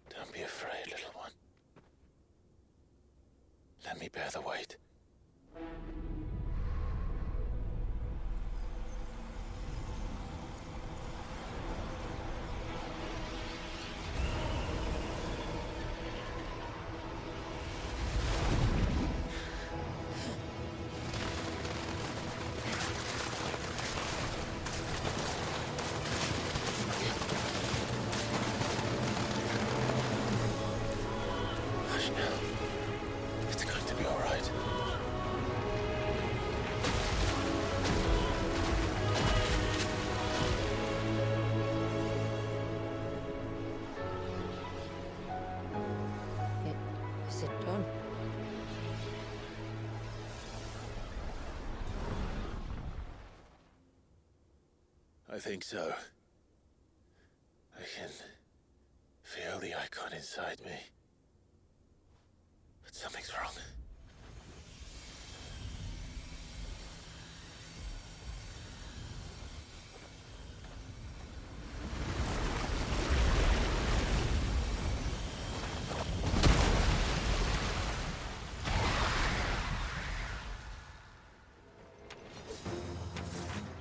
Don't be afraid, little one. Let me bear the weight. It's going to be all right. Is it done? I think so. I can Feel the icon inside me. But something's wrong.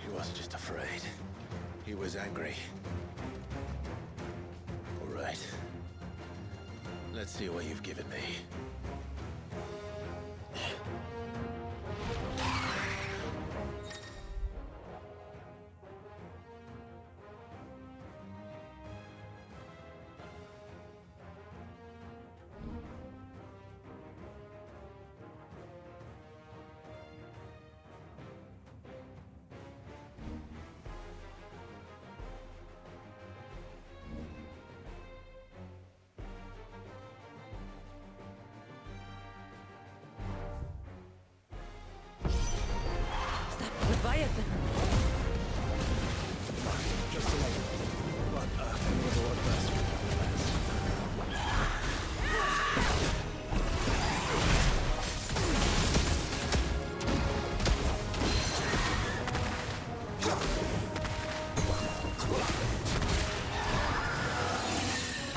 He wasn't just afraid. He was angry. All right. Let's see what you've given me. Leviathan! Just a moment. But a favorable adversary nonetheless.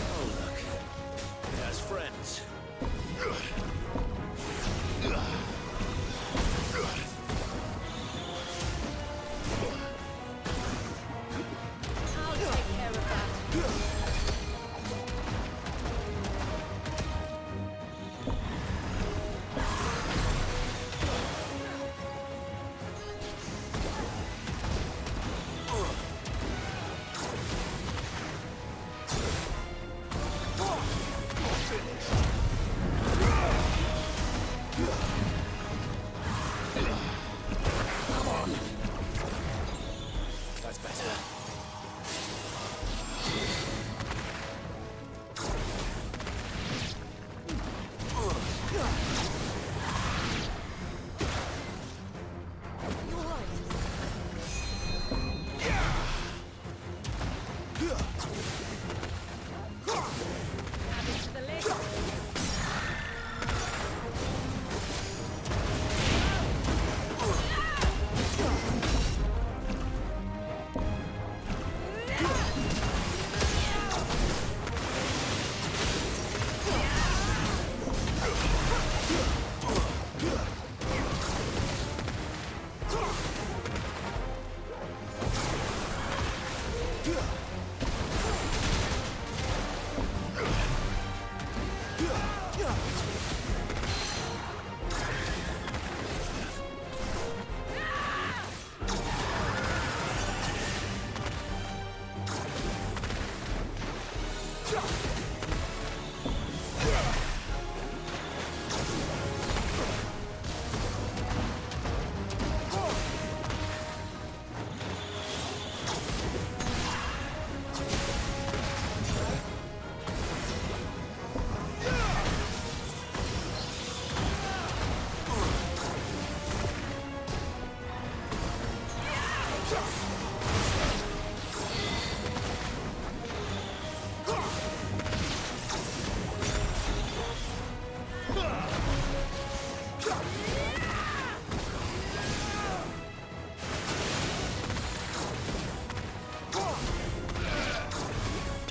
Oh, look. He has friends. I'll take care of that. Come on. That's better. You all right? Add it to the list.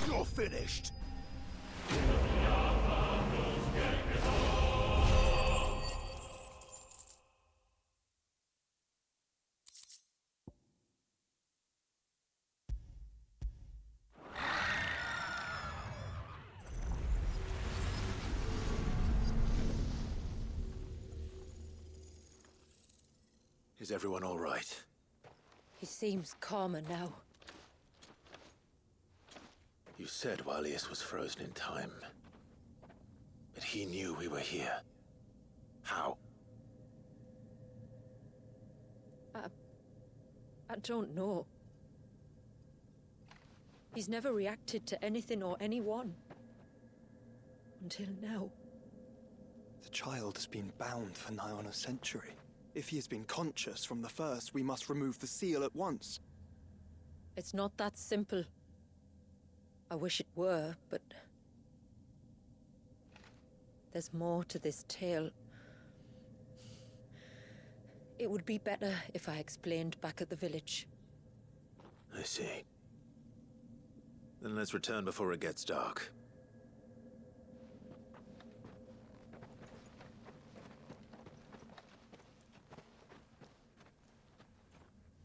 You're finished. Is everyone all right? He seems calmer now. You said Walius was frozen in time. But he knew we were here. How? I don't know. He's never reacted to anything or anyone. Until now. The child has been bound for nigh on a century. If he has been conscious from the first, we must remove the seal at once. It's not that simple. I wish it were, but There's more to this tale. It would be better if I explained back at the village. I see. Then let's return before it gets dark.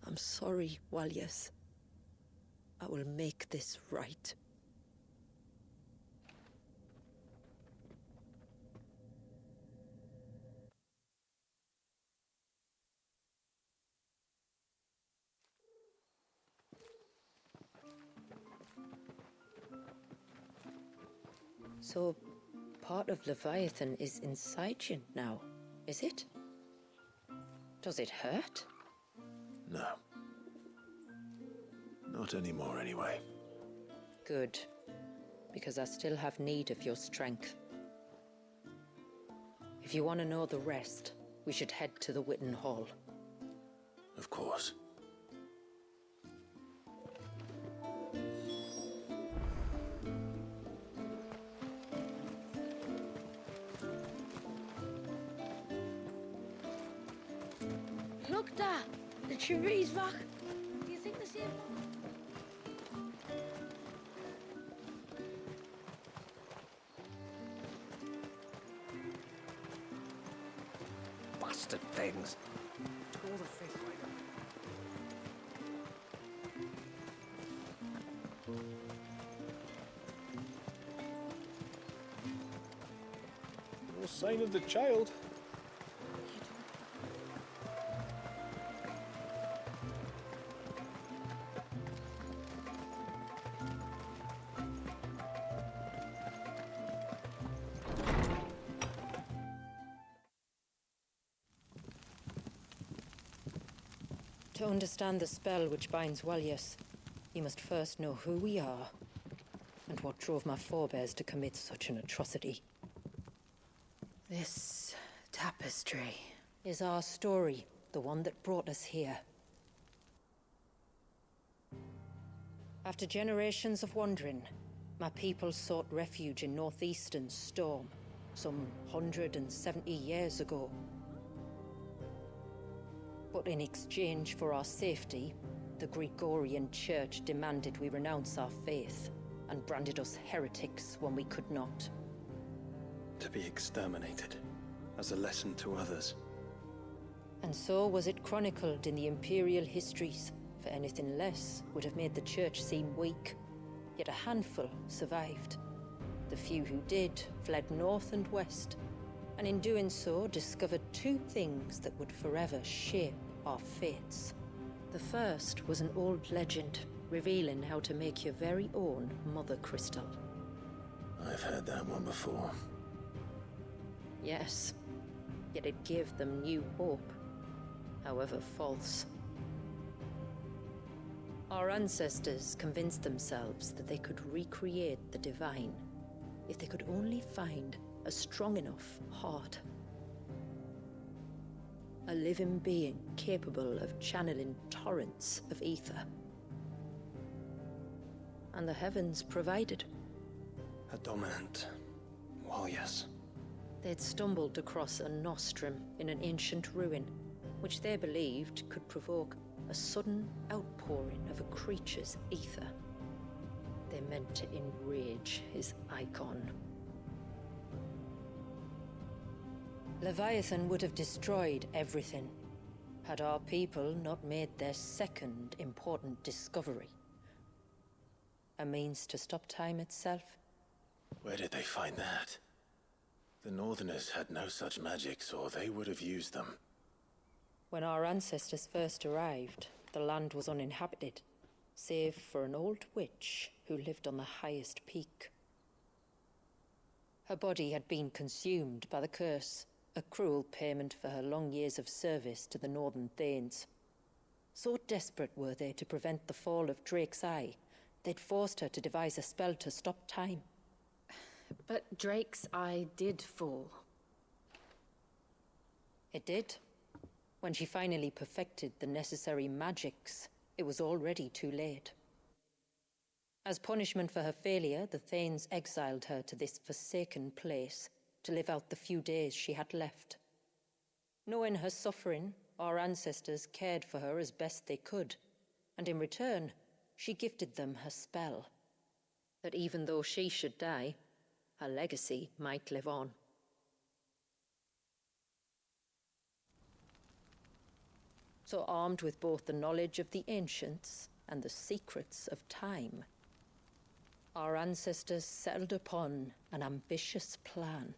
I'm sorry, Walyas. I will make this right. So, part of Leviathan is inside you now, is it? Does it hurt? No. Not anymore, anyway. Good. Because I still have need of your strength. If you want to know the rest, we should head to the Witten Hall. Of course. Look, Dad! The tree's back. Do you think the same? Bastard things. All the fish right No sign of the child. To understand the spell which binds Walyas, you must first know who we are, and what drove my forebears to commit such an atrocity. This tapestry is our story, the one that brought us here. After generations of wandering, my people sought refuge in northeastern Storm, some 170 years ago. But in exchange for our safety, the Gregorian Church demanded we renounce our faith, and branded us heretics when we could not. To be exterminated, as a lesson to others. And so was it chronicled in the imperial histories, for anything less would have made the Church seem weak. Yet a handful survived. The few who did fled north and west, and in doing so discovered two things that would forever shape our fates. The first was an old legend, revealing how to make your very own Mother Crystal. I've heard that one before. Yes, yet it gave them new hope, however false. Our ancestors convinced themselves that they could recreate the divine if they could only find a strong enough heart. A living being capable of channeling torrents of ether. And the heavens provided. A dominant. Well, yes. They'd stumbled across a nostrum in an ancient ruin, which they believed could provoke a sudden outpouring of a creature's ether. They meant to enrage his icon. Leviathan would have destroyed everything, had our people not made their second important discovery. A means to stop time itself. Where did they find that? The Northerners had no such magics, or they would have used them. When our ancestors first arrived, the land was uninhabited, save for an old witch who lived on the highest peak. Her body had been consumed by the curse, a cruel payment for her long years of service to the Northern Thanes. So desperate were they to prevent the fall of Drake's Eye, they'd forced her to devise a spell to stop time. But Drake's Eye did fall. It did. When she finally perfected the necessary magics, it was already too late. As punishment for her failure, the Thanes exiled her to this forsaken place, to live out the few days she had left. Knowing her suffering, our ancestors cared for her as best they could, and in return, she gifted them her spell. That even though she should die, her legacy might live on. So armed with both the knowledge of the ancients and the secrets of time, our ancestors settled upon an ambitious plan.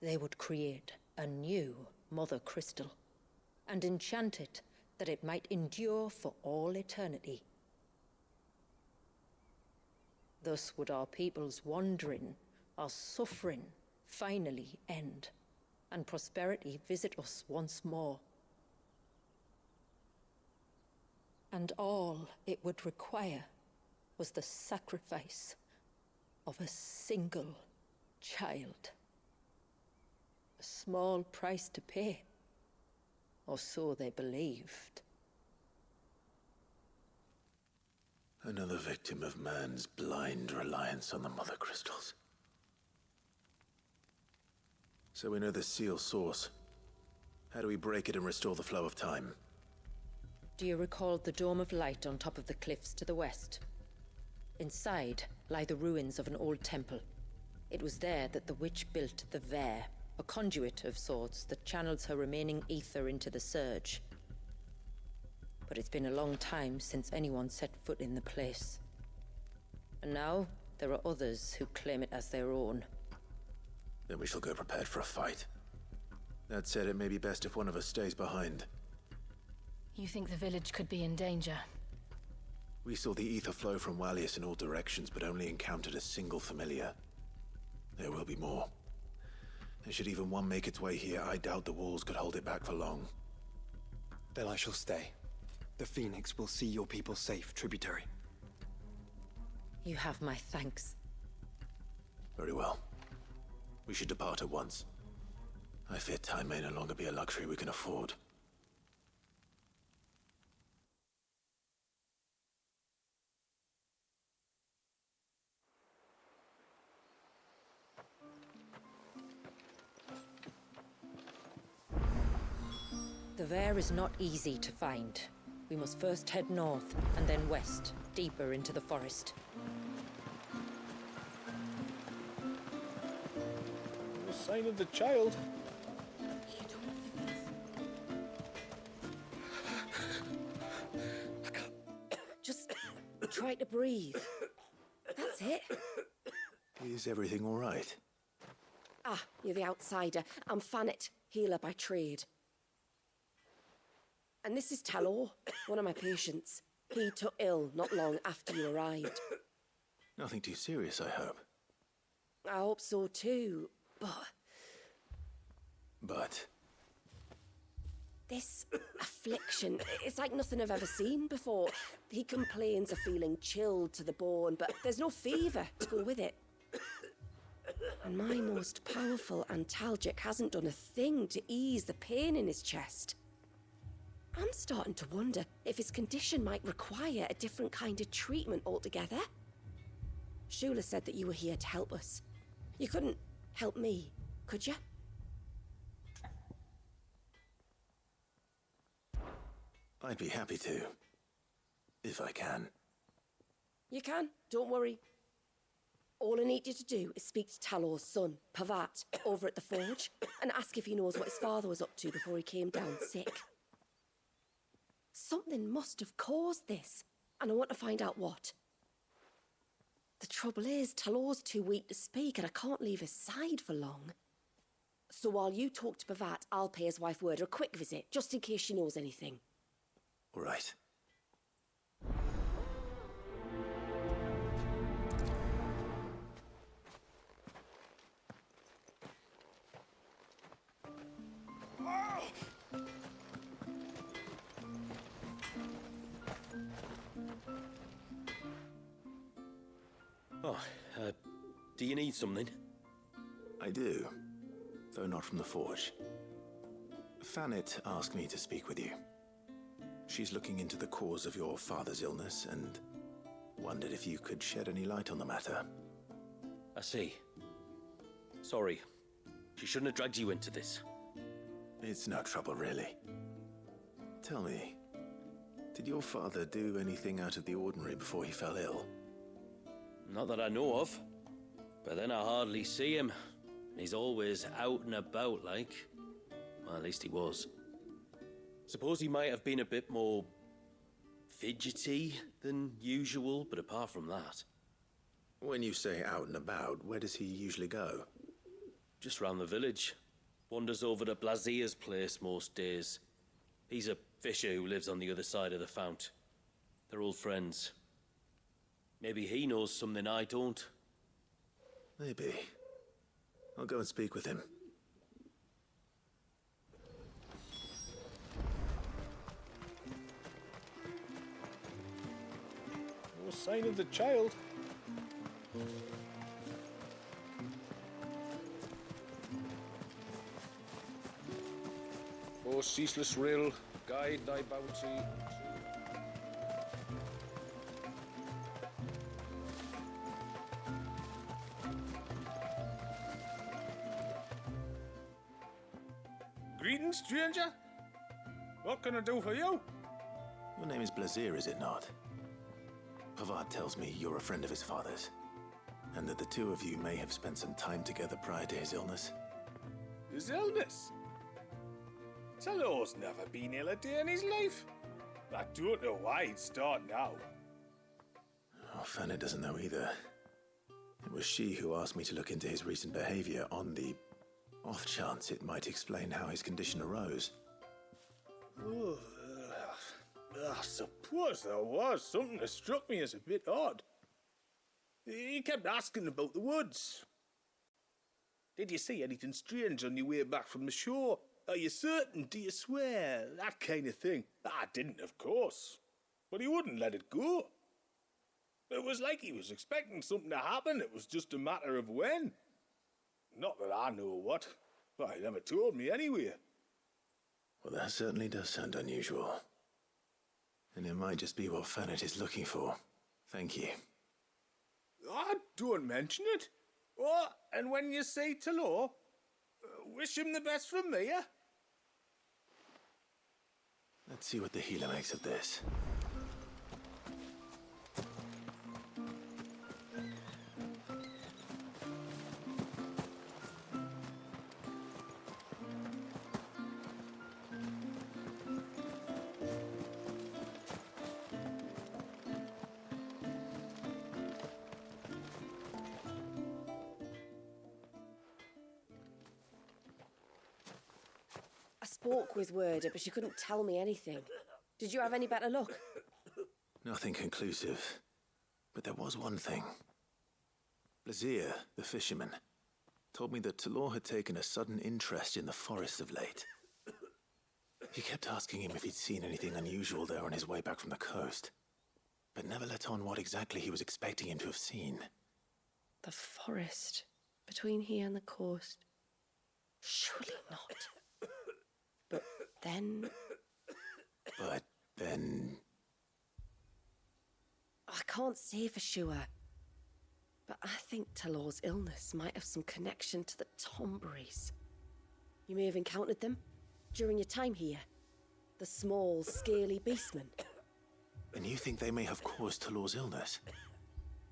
They would create a new Mother Crystal and enchant it that it might endure for all eternity. Thus would our people's wandering, our suffering, finally end, and prosperity visit us once more. And all it would require was the sacrifice of a single child. A small price to pay, or so they believed. Another victim of man's blind reliance on the Mother Crystals. So we know the seal source. How do we break it and restore the flow of time? Do you recall the dome of light on top of the cliffs to the west? Inside lie the ruins of an old temple. It was there that the witch built the Vare, a conduit of sorts that channels her remaining ether into the surge. But it's been a long time since anyone set foot in the place. And now, there are others who claim it as their own. Then we shall go prepared for a fight. That said, it may be best if one of us stays behind. You think the village could be in danger? We saw the ether flow from Wallius in all directions, but only encountered a single familiar. There will be more. And should even one make its way here, I doubt the walls could hold it back for long. Then I shall stay. The Phoenix will see your people safe, tributary. You have my thanks. Very well. We should depart at once. I fear time may no longer be a luxury we can afford. The Vare is not easy to find. We must first head north, and then west, deeper into the forest. No sign of the child. Just try to breathe. That's it. Is everything all right? Ah, you're the outsider. I'm Fannet, healer by trade. And this is Thalaos, one of my patients. He took ill not long after you arrived. Nothing too serious, I hope. I hope so too, But? This affliction, it's like nothing I've ever seen before. He complains of feeling chilled to the bone, but there's no fever to go with it. And my most powerful antalgic hasn't done a thing to ease the pain in his chest. I'm starting to wonder if his condition might require a different kind of treatment altogether. Shula said that you were here to help us. You couldn't help me, could you? I'd be happy to. If I can. You can, don't worry. All I need you to do is speak to Thalaos' son, Pavat, over at the forge, and ask if he knows what his father was up to before he came down sick. Something must have caused this, and I want to find out what. The trouble is, Thalaos' too weak to speak, and I can't leave his side for long. So while you talk to Pavat, I'll pay his wife word a quick visit, just in case she knows anything. All right. Oh, do you need something? I do, though not from the forge. Fannet asked me to speak with you. She's looking into the cause of your father's illness and wondered if you could shed any light on the matter. I see. Sorry. She shouldn't have dragged you into this. It's no trouble, really. Tell me, did your father do anything out of the ordinary before he fell ill? Not that I know of. But then I hardly see him. He's always out and about, like. Well, at least he was. Suppose he might have been a bit more fidgety than usual, but apart from that... When you say out and about, where does he usually go? Just round the village. Wanders over to Blazier's place most days. He's a fisher who lives on the other side of the fount. They're old friends. Maybe he knows something I don't. Maybe. I'll go and speak with him. No sign of the child. O ceaseless rill, guide thy bounty. Greetings, stranger. What can I do for you? Your name is Blazier, is it not? Pavard tells me you're a friend of his father's, and that the two of you may have spent some time together prior to his illness. His illness? Thalaos never been ill a day in his life. I don't know why he'd start now. Oh, Fanny doesn't know either. It was she who asked me to look into his recent behavior on the off chance it might explain how his condition arose. Oh, I suppose there was something that struck me as a bit odd. He kept asking about the woods. Did you see anything strange on your way back from the shore? Are you certain? Do you swear? That kind of thing. I didn't, of course. But he wouldn't let it go. It was like he was expecting something to happen. It was just a matter of when. Not that I know what. But he never told me anyway. Well, that certainly does sound unusual. And it might just be what Fanet is looking for. Thank you. I don't mention it. Oh, and when you say Thalaos, wish him the best from me, eh? Let's see what the healer makes of this. I spoke with Werder, but she couldn't tell me anything. Did you have any better luck? Nothing conclusive. But there was one thing. Blazier, the fisherman, told me that Thalaos had taken a sudden interest in the forest of late. He kept asking him if he'd seen anything unusual there on his way back from the coast, but never let on what exactly he was expecting him to have seen. The forest between here and the coast. Surely not. But then... I can't say for sure. But I think Thalaos' illness might have some connection to the Tonberries. You may have encountered them during your time here. The small, scaly beastmen. And you think they may have caused Thalaos' illness?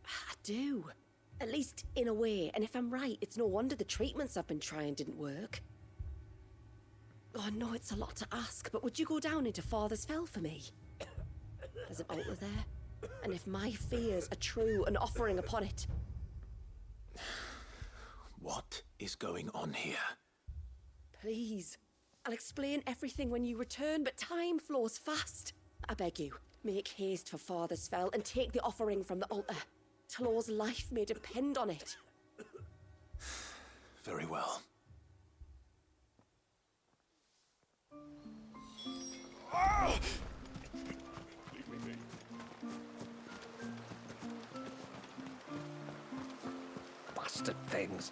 I do. At least in a way. And if I'm right, it's no wonder the treatments I've been trying didn't work. Oh, I know it's a lot to ask, but would you go down into Father's Fell for me? There's an altar there, and if my fears are true, an offering upon it. What is going on here? Please. I'll explain everything when you return, but time flows fast. I beg you, make haste for Father's Fell and take the offering from the altar. Thalaos' life may depend on it. Very well. Oh! Bastard things.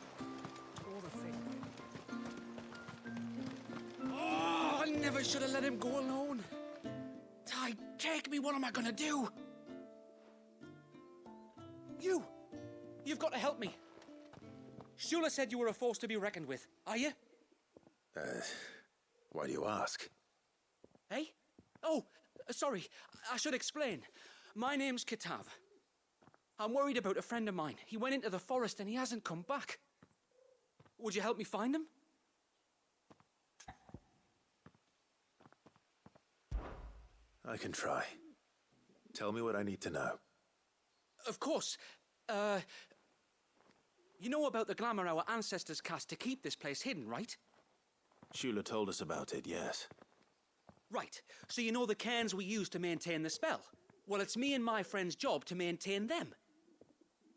Oh, I never should have let him go alone. Ty, take me. What am I gonna do? You've got to help me. Shula said you were a force to be reckoned with. Are you? Why do you ask? Eh? Oh, sorry. I should explain. My name's Kitav. I'm worried about a friend of mine. He went into the forest and he hasn't come back. Would you help me find him? I can try. Tell me what I need to know. Of course. You know about the glamour our ancestors cast to keep this place hidden, right? Shula told us about it, yes. Right. So you know the cairns we use to maintain the spell? Well, it's me and my friend's job to maintain them.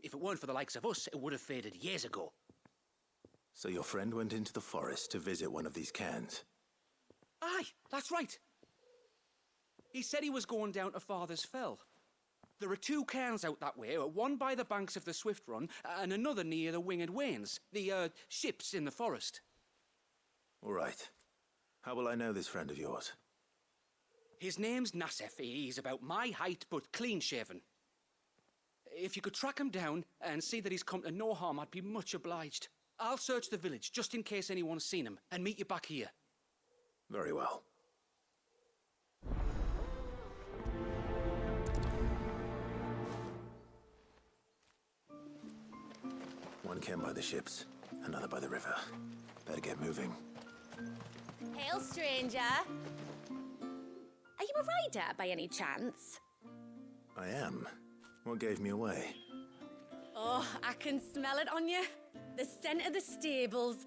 If it weren't for the likes of us, it would have faded years ago. So your friend went into the forest to visit one of these cairns? Aye, that's right. He said he was going down to Father's Fell. There are 2 cairns out that way, one by the banks of the Swift Run, and another near the Winged Wains, the ships in the forest. All right. How will I know this friend of yours? His name's Nassef. He's about my height, but clean-shaven. If you could track him down and see that he's come to no harm, I'd be much obliged. I'll search the village, just in case anyone's seen him, and meet you back here. Very well. One cairn by the ships, another by the river. Better get moving. Hail, stranger. Are you a rider by any chance? I am. What gave me away? Oh, I can smell it on you. The scent of the stables.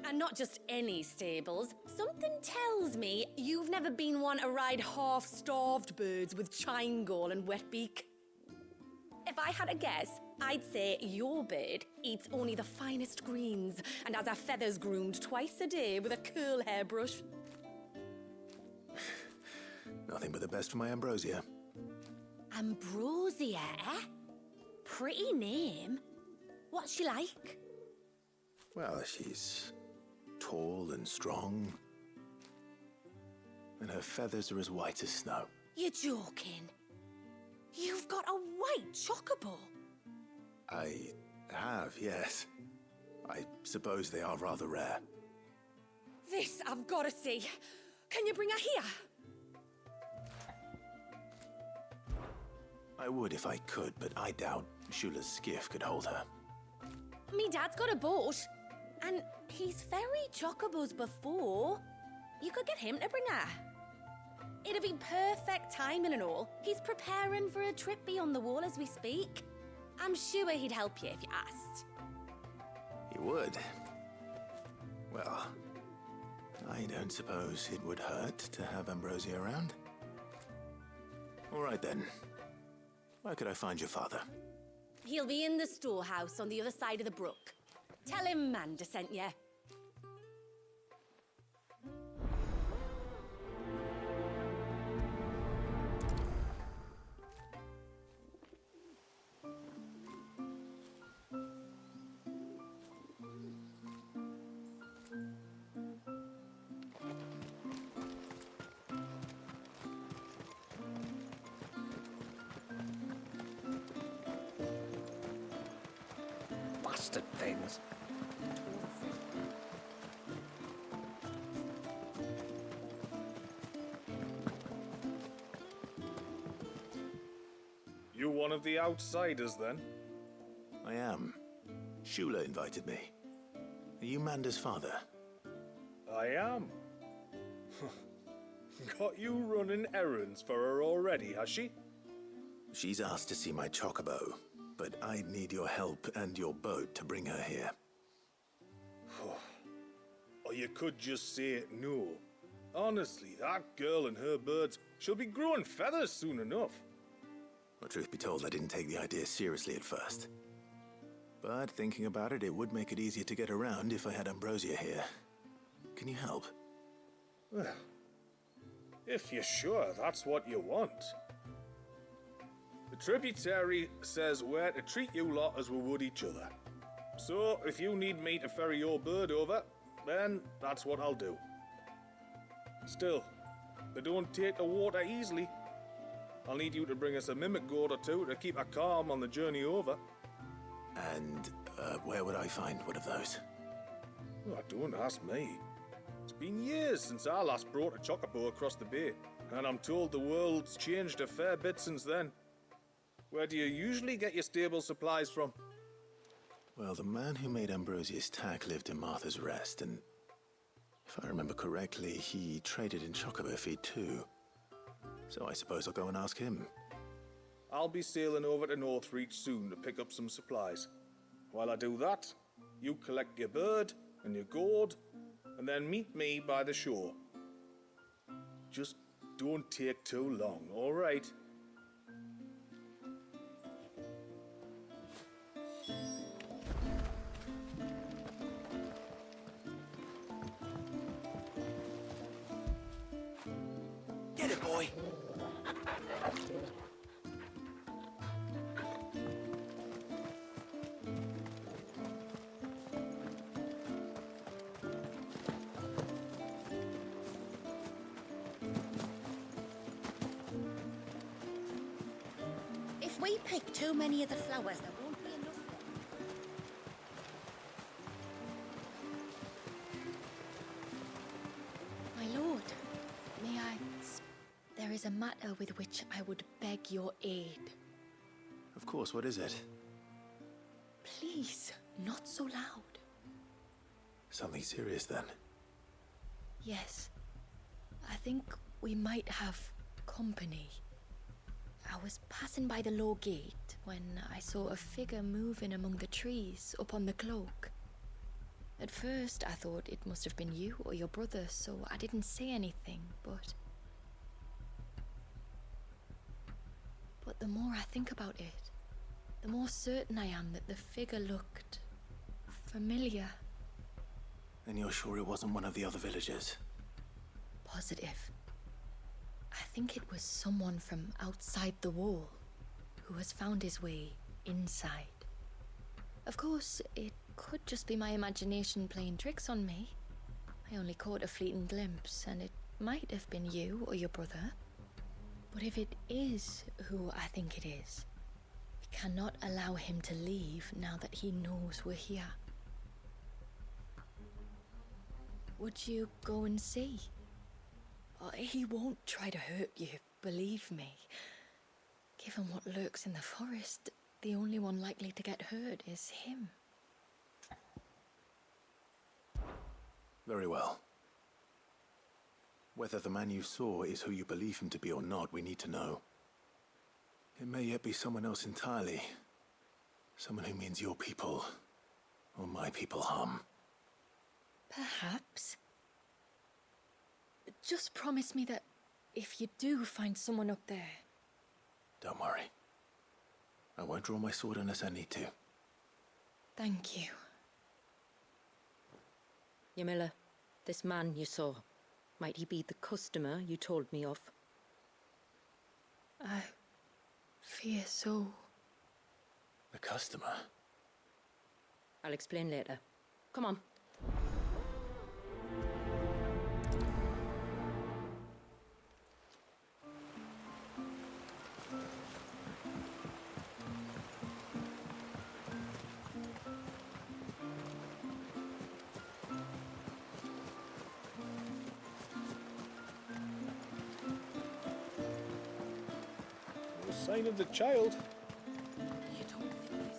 And not just any stables. Something tells me you've never been one to ride half-starved birds with chine-gall and wet beak. If I had a guess, I'd say your bird eats only the finest greens and has her feathers groomed twice a day with a curl hairbrush. Nothing but the best for my ambrosia. Ambrosia, eh? Pretty name. What's she like? Well, she's tall and strong. And her feathers are as white as snow. You're joking. You've got a white chocobo. I have, yes. I suppose they are rather rare. This I've got to see. Can you bring her here? I would if I could, but I doubt Shula's skiff could hold her. Me dad's got a boat. And he's ferried chocobos before. You could get him to bring her. It'd be perfect timing and all. He's preparing for a trip beyond the wall as we speak. I'm sure he'd help you if you asked. He would. Well, I don't suppose it would hurt to have Ambrosia around. All right then. Where could I find your father? He'll be in the storehouse on the other side of the brook. Tell him Manda sent you. Bastard things. You one of the outsiders, then? I am. Shula invited me. Are you Manda's father? I am. Got you running errands for her already, has she? She's asked to see my chocobo, but I'd need your help and your boat to bring her here. Or you could just say no. Honestly, that girl and her birds, she'll be growing feathers soon enough. Well, truth be told, I didn't take the idea seriously at first. But thinking about it, it would make it easier to get around if I had Ambrosia here. Can you help? Well, if you're sure that's what you want. The tributary says we're to treat you lot as we would each other. So, if you need me to ferry your bird over, then that's what I'll do. Still, they don't take the water easily. I'll need you to bring us a mimic goat or two to keep her calm on the journey over. And where would I find one of those? Oh, don't ask me. It's been years since I last brought a chocobo across the bay, and I'm told the world's changed a fair bit since then. Where do you usually get your stable supplies from? Well, the man who made Ambrosius tack lived in Martha's Rest, and if I remember correctly, he traded in chocobo feed too. So I suppose I'll go and ask him. I'll be sailing over to Northreach soon to pick up some supplies. While I do that, you collect your bird and your gourd, and then meet me by the shore. Just don't take too long, all right? Get it, boy. If we pick too many of the flowers, there won't be enough. My lord, may I... There is a matter with which I would beg your aid. Of course, what is it? Please, not so loud. Something serious then? Yes. I think we might have company. I was passing by the low gate when I saw a figure moving among the trees up on the cloak. At first, I thought it must have been you or your brother, so I didn't say anything, but the more I think about it, the more certain I am that the figure looked familiar. And you're sure it wasn't one of the other villagers? Positive. I think it was someone from outside the wall who has found his way inside. Of course, it could just be my imagination playing tricks on me. I only caught a fleeting glimpse, and it might have been you or your brother. But if it is who I think it is, we cannot allow him to leave now that he knows we're here. Would you go and see? He won't try to hurt you, believe me. Given what lurks in the forest, the only one likely to get hurt is him. Very well. Whether the man you saw is who you believe him to be or not, we need to know. It may yet be someone else entirely. Someone who means your people, or my people, harm. Perhaps. Just promise me that if you do find someone up there... Don't worry. I won't draw my sword unless I need to. Thank you. Yamila, this man you saw, might he be the customer you told me of? I fear so. The customer? I'll explain later. Come on. No sign of the child. You don't think this?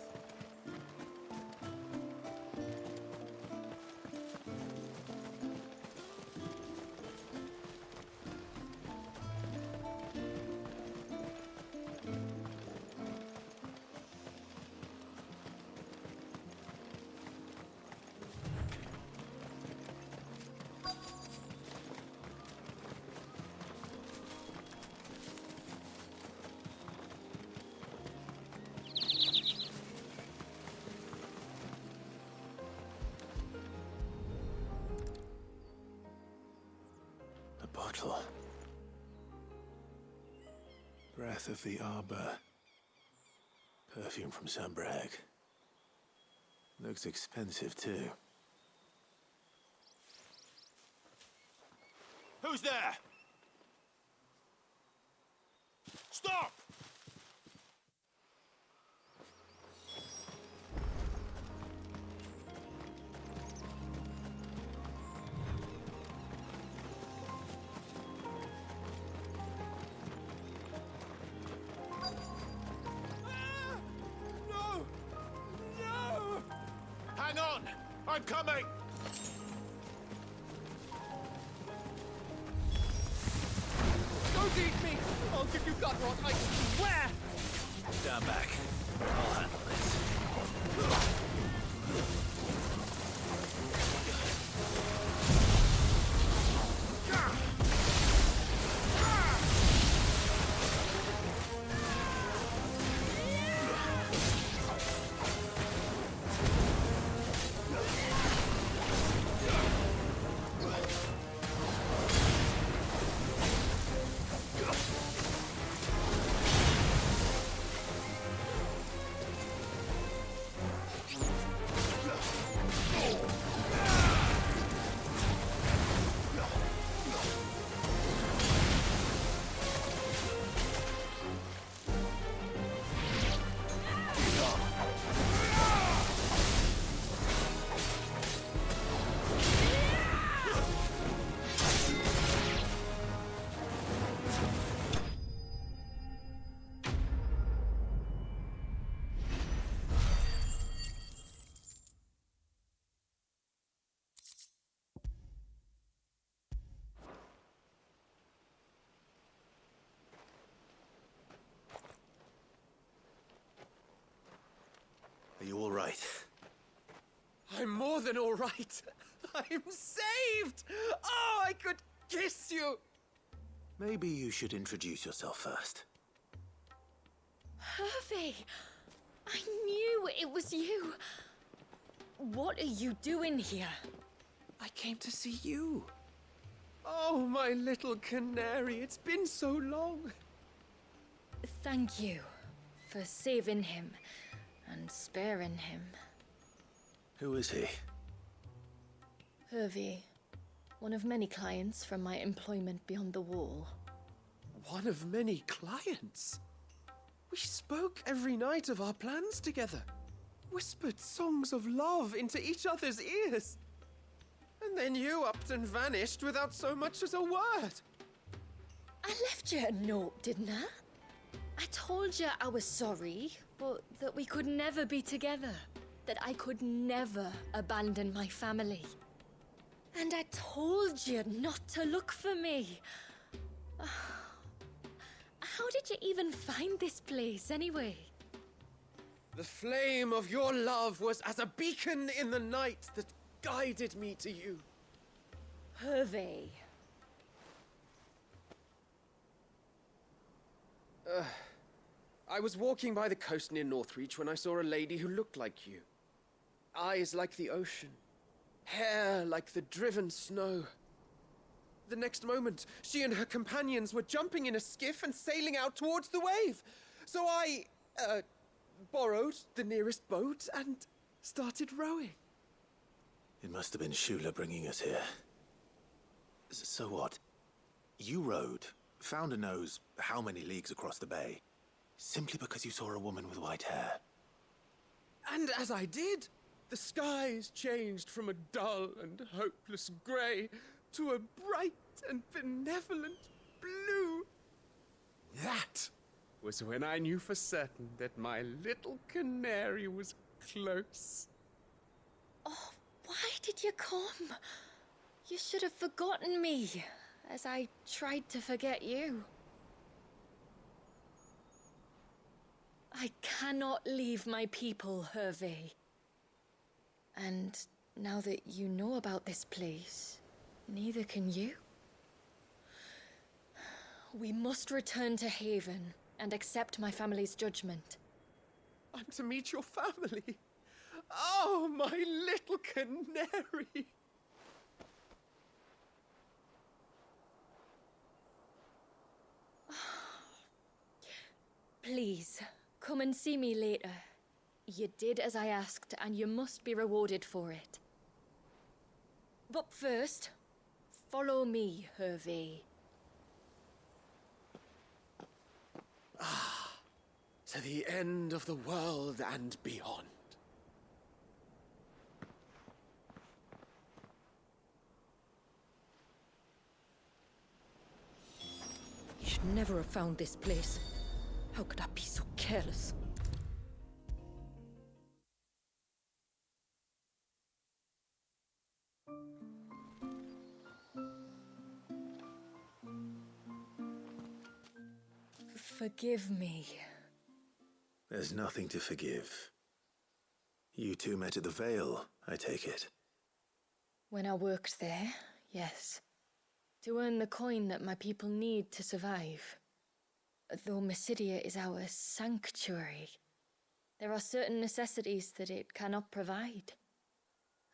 A bottle. Breath of the Arbor. Perfume from Sunbrag. Looks expensive, too. Who's there? Stop! I'm coming! Don't eat me! I'll give you gut rot, I swear! Stand back. I'll handle this. Are you all right? I'm more than all right. I'm saved! Oh, I could kiss you! Maybe you should introduce yourself first. Hervey! I knew it was you. What are you doing here? I came to see you. Oh, my little canary, it's been so long. Thank you for saving him and sparing him. Who is he? Hervey, one of many clients from my employment beyond the wall. One of many clients? We spoke every night of our plans together. Whispered songs of love into each other's ears. And then you upped and vanished without so much as a word. I left you a note, didn't I? I told you I was sorry, but that we could never be together. That I could never abandon my family. And I told you not to look for me. How did you even find this place, anyway? The flame of your love was as a beacon in the night that guided me to you. Hervey. I was walking by the coast near Northreach when I saw a lady who looked like you. Eyes like the ocean. Hair like the driven snow. The next moment, she and her companions were jumping in a skiff and sailing out towards the wave. So I, borrowed the nearest boat and started rowing. It must have been Shula bringing us here. So what? You rowed, found a nose how many leagues across the bay, simply because you saw a woman with white hair. And as I did, the skies changed from a dull and hopeless grey to a bright and benevolent blue. That was when I knew for certain that my little canary was close. Oh, why did you come? You should have forgotten me, as I tried to forget you. I cannot leave my people, Hervey. And now that you know about this place, neither can you. We must return to Haven and accept my family's judgment. I'm to meet your family. Oh, my little canary. Please, come and see me later. You did as I asked, and you must be rewarded for it. But first, follow me, Hervey. To the end of the world and beyond. You should never have found this place. How could I be so careless? Forgive me. There's nothing to forgive. You two met at the Vale, I take it. When I worked there, yes. To earn the coin that my people need to survive. Though Mysidia is our sanctuary, there are certain necessities that it cannot provide.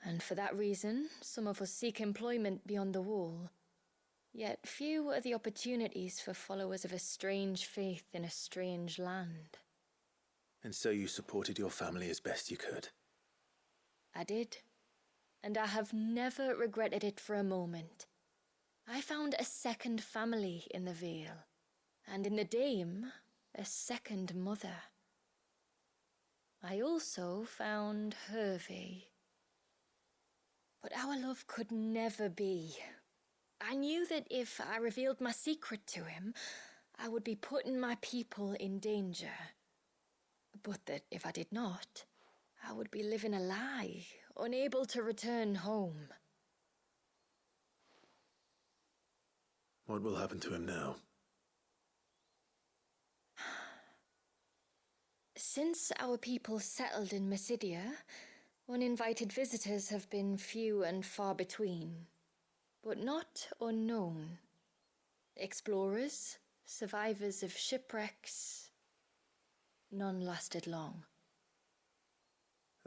And for that reason, some of us seek employment beyond the wall. Yet few are the opportunities for followers of a strange faith in a strange land. And so you supported your family as best you could? I did. And I have never regretted it for a moment. I found a second family in the Vale, and in the Dame, a second mother. I also found Hervé. But our love could never be. I knew that if I revealed my secret to him, I would be putting my people in danger. But that if I did not, I would be living a lie, unable to return home. What will happen to him now? Since our people settled in Mysidia, uninvited visitors have been few and far between, but not unknown. Explorers, survivors of shipwrecks, none lasted long.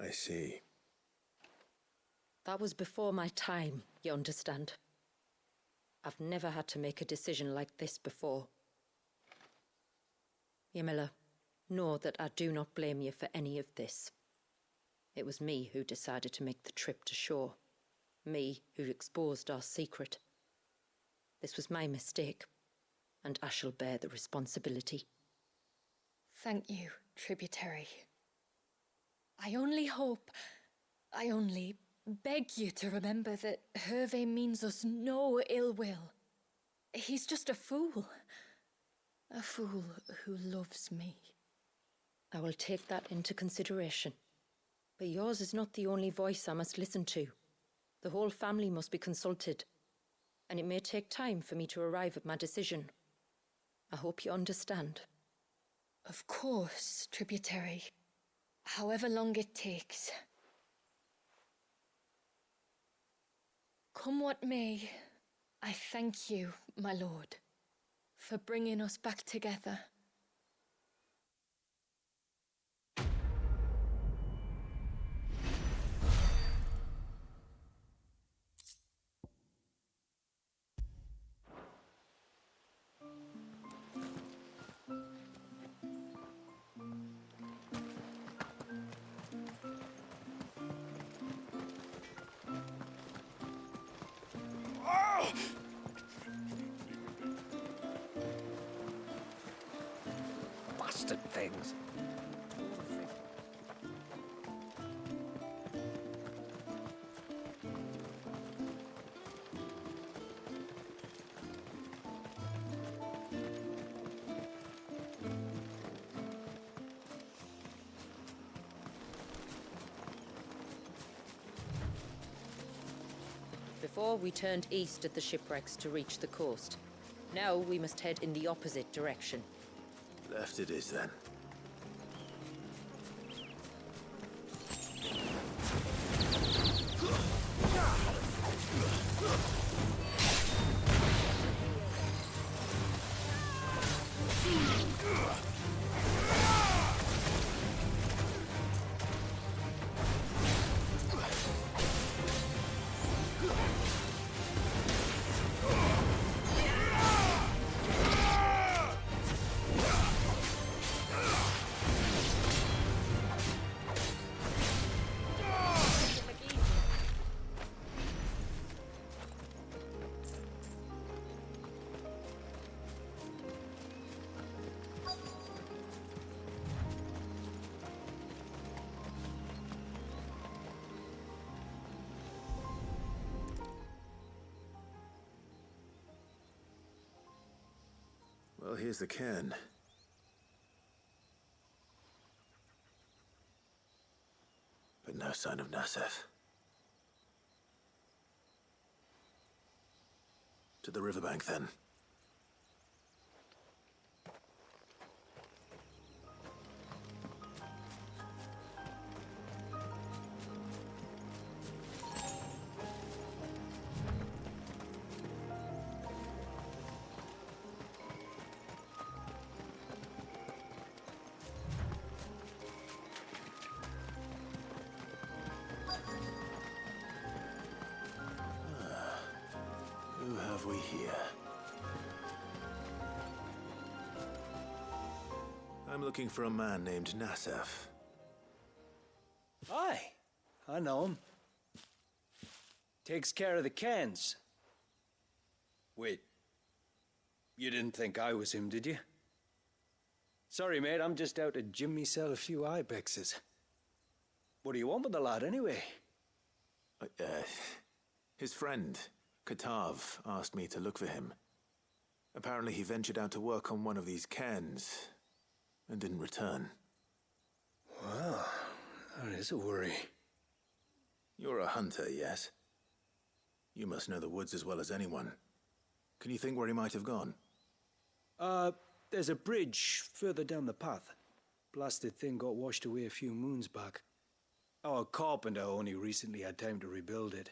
I see. That was before my time, you understand? I've never had to make a decision like this before. Yamila, know that I do not blame you for any of this. It was me who decided to make the trip to shore. Me who exposed our secret. This was my mistake, and I shall bear the responsibility. Thank you, tributary. I only beg you to remember that Hervé means us no ill will. He's just a fool. A fool who loves me. I will take that into consideration. But yours is not the only voice I must listen to. The whole family must be consulted, and it may take time for me to arrive at my decision. I hope you understand. Of course, tributary. However long it takes. Come what may, I thank you, my lord, for bringing us back together. Bastard things. Before we turned east at the shipwrecks to reach the coast. Now we must head in the opposite direction. Left it is then. Well, here's the cairn. But no sign of Nassef. To the riverbank, then. here? I'm looking for a man named Nassef. Aye, I know him. Takes care of the cans. Wait, you didn't think I was him, did you? Sorry, mate, I'm just out to gym myself a few ibexes. What do you want with the lad, anyway? His friend, Katav, asked me to look for him. Apparently he ventured out to work on one of these cairns and didn't return. Well, that is a worry. You're a hunter, yes? You must know the woods as well as anyone. Can you think where he might have gone? There's a bridge further down the path. Blasted thing got washed away a few moons back. Our carpenter only recently had time to rebuild it.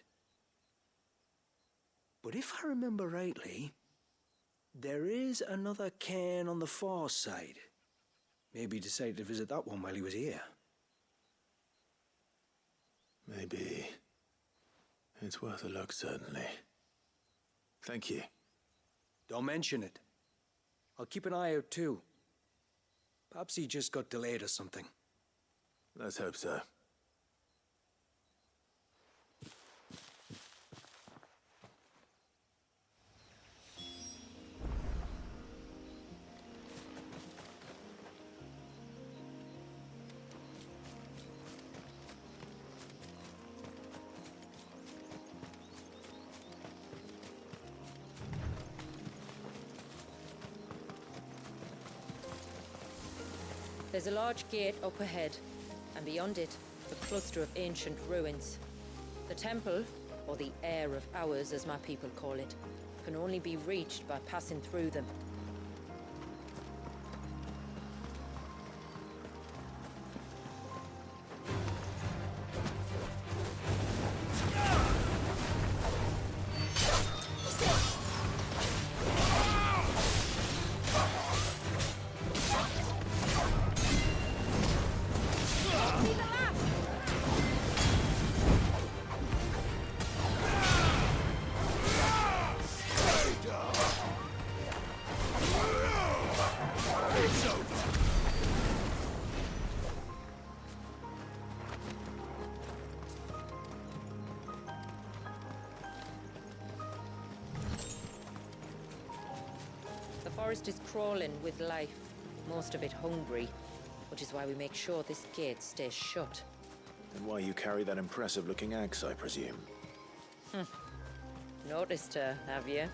But if I remember rightly, there is another cairn on the far side. Maybe he decided to visit that one while he was here. Maybe. It's worth a look, certainly. Thank you. Don't mention it. I'll keep an eye out too. Perhaps he just got delayed or something. Let's hope so. There's a large gate up ahead, and beyond it, a cluster of ancient ruins. The temple, or the Heir of Hours as my people call it, can only be reached by passing through them. The forest is crawling with life, most of it hungry, which is why we make sure this gate stays shut. And why you carry that impressive-looking axe, I presume? Noticed her, have you?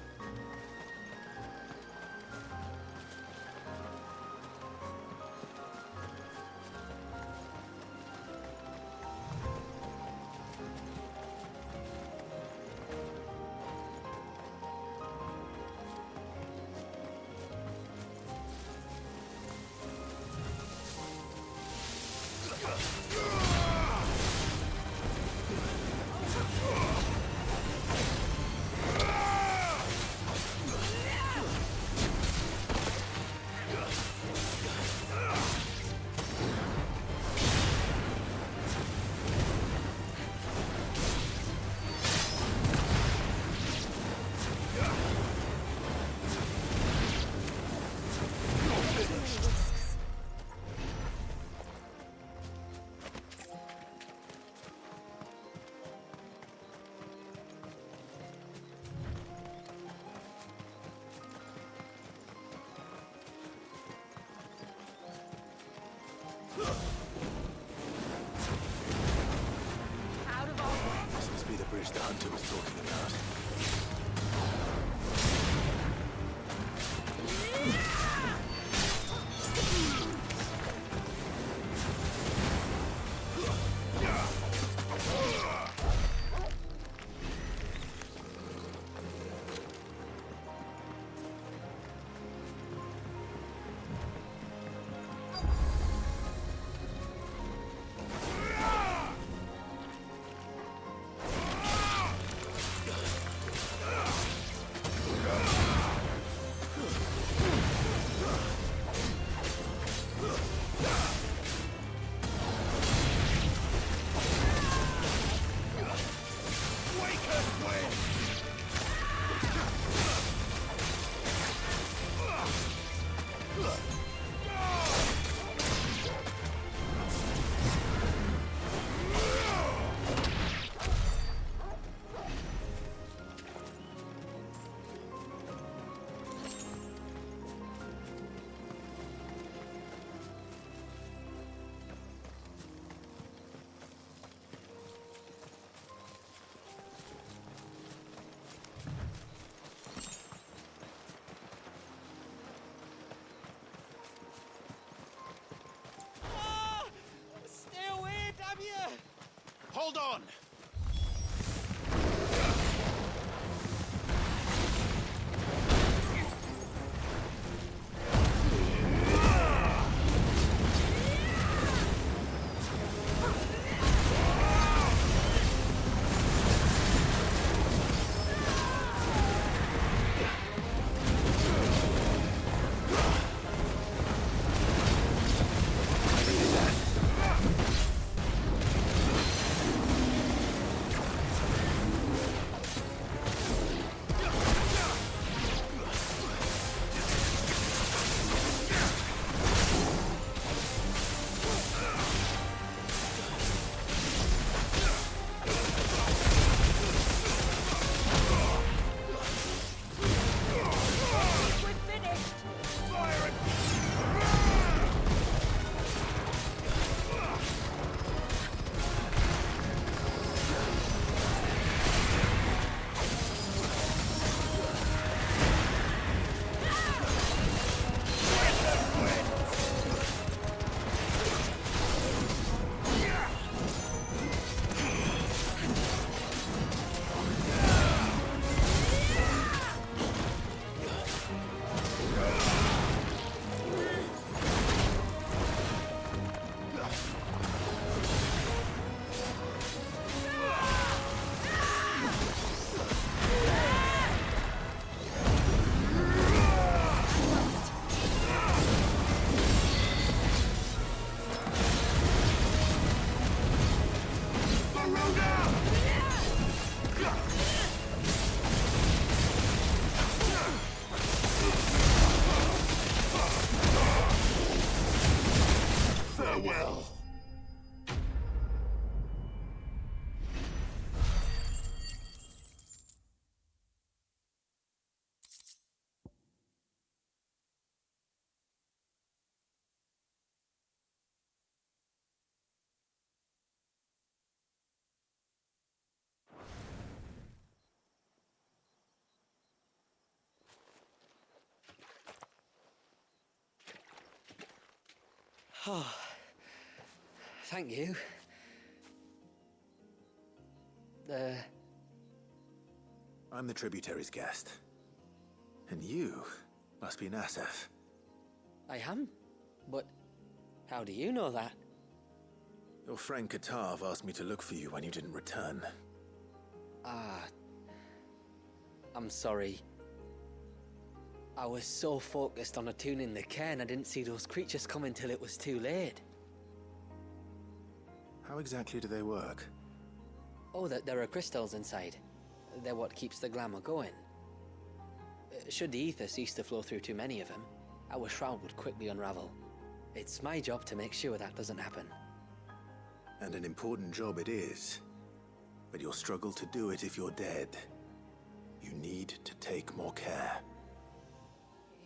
This must be the bridge the hunter was talking about. Hold on! Oh, thank you. I'm the tributary's guest. And you must be Nasef. I am? But how do you know that? Your friend Katav asked me to look for you when you didn't return. Ah, I'm sorry. I was so focused on attuning the cairn, I didn't see those creatures coming till it was too late. How exactly do they work? Oh, there are crystals inside. They're what keeps the glamour going. Should the ether cease to flow through too many of them, our shroud would quickly unravel. It's my job to make sure that doesn't happen. And an important job it is. But you'll struggle to do it if you're dead. You need to take more care.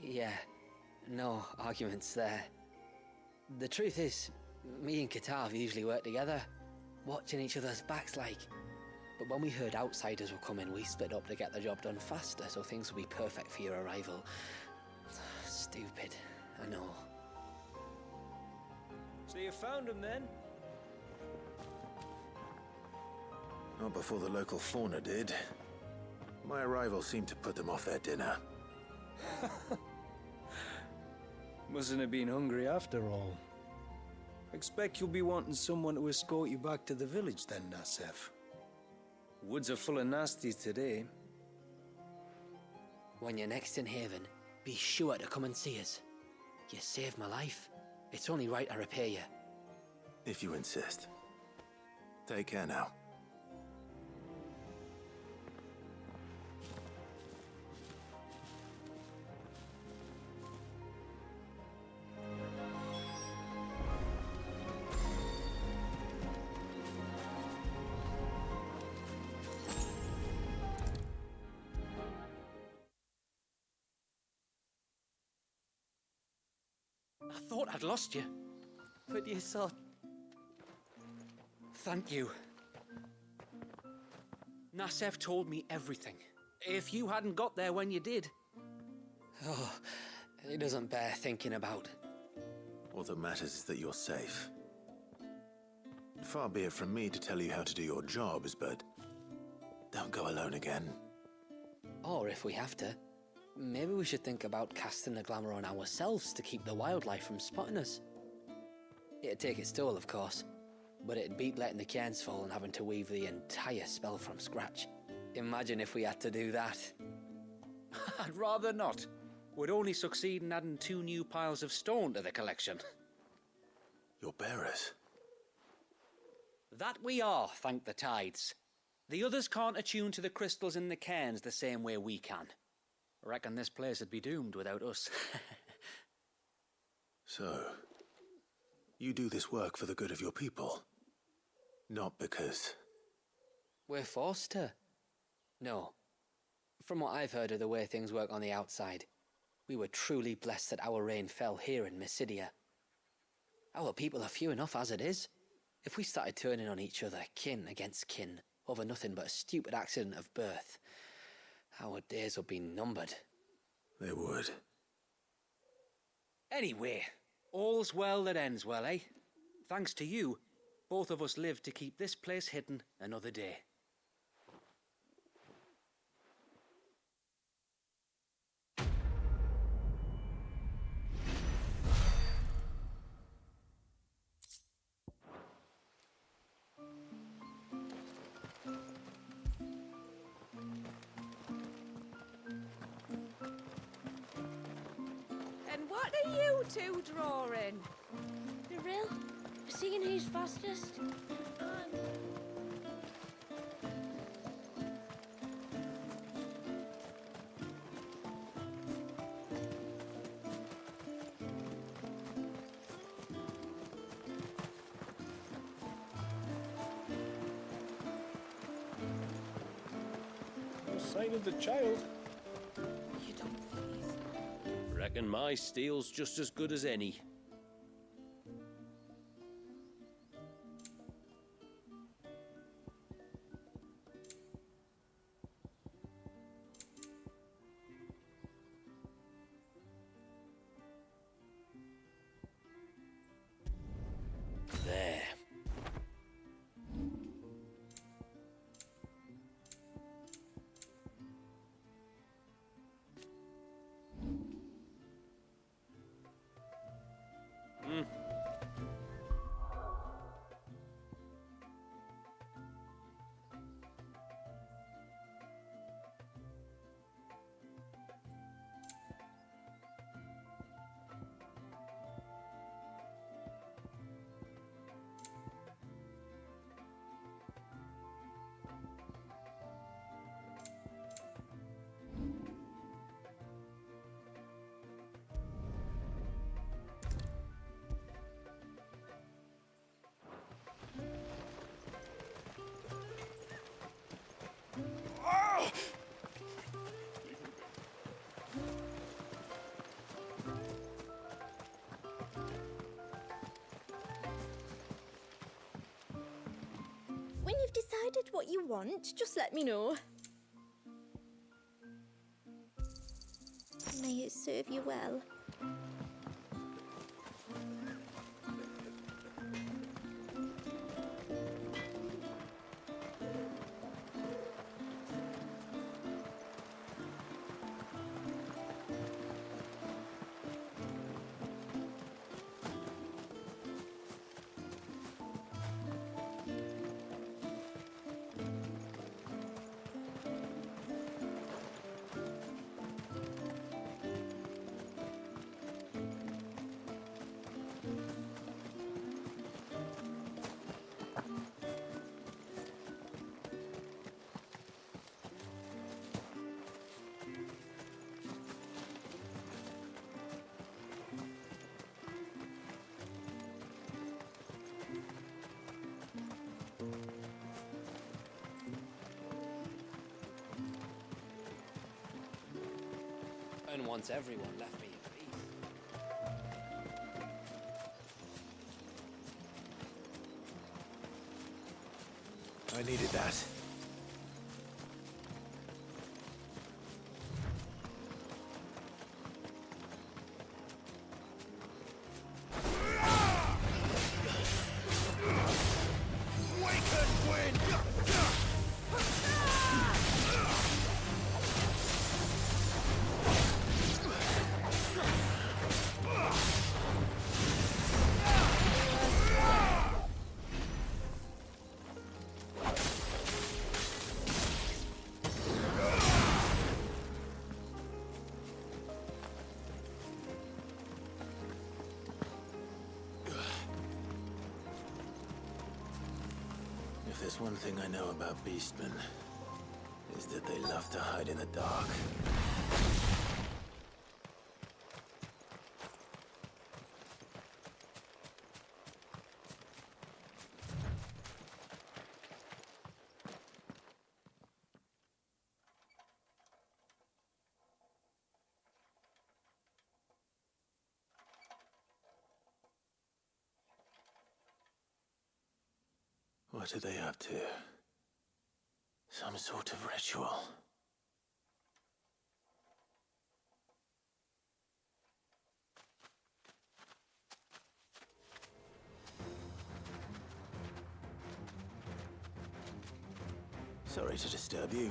Yeah, no arguments there. The truth is, me and Katav usually work together, watching each other's backs like. But when we heard outsiders were coming, we split up to get the job done faster, so things will be perfect for your arrival. Stupid, I know. So you found him then? Not before the local fauna did. My arrival seemed to put them off their dinner. Mustn't have been hungry after all. Expect you'll be wanting someone to escort you back to the village then, Nasef. Woods are full of nasties today. When you're next in Haven, be sure to come and see us. You saved my life. It's only right I repay you. If you insist. Take care now. I thought I'd lost you. But you saw... Thank you. Nasef told me everything. If you hadn't got there when you did... Oh, it doesn't bear thinking about. All that matters is that you're safe. Far be it from me to tell you how to do your jobs, but don't go alone again. Or if we have to, maybe we should think about casting the glamour on ourselves to keep the wildlife from spotting us. It'd take its toll, of course, but it'd beat letting the cairns fall and having to weave the entire spell from scratch. Imagine if we had to do that. I'd rather not. We'd only succeed in adding 2 new piles of stone to the collection. Your bearers? That we are, thank the tides. The others can't attune to the crystals in the cairns the same way we can. Reckon this place would be doomed without us. So, you do this work for the good of your people? Not because... We're forced to. No. From what I've heard of the way things work on the outside, we were truly blessed that our rain fell here in Mysidia. Our people are few enough as it is. If we started turning on each other, kin against kin, over nothing but a stupid accident of birth, our days would be numbered. They would. Anyway, all's well that ends well, eh? Thanks to you, both of us lived to keep this place hidden another day. And what are you two drawing? The rill. We're seeing who's fastest. No sign of the child. You don't think Reckon my steel's just as good as any. There. When you've decided what you want, just let me know. May it serve you well. And once everyone left me in peace. I needed that. If there's one thing I know about beastmen, is that they love to hide in the dark. What are they up to? Some sort of ritual. Sorry to disturb you.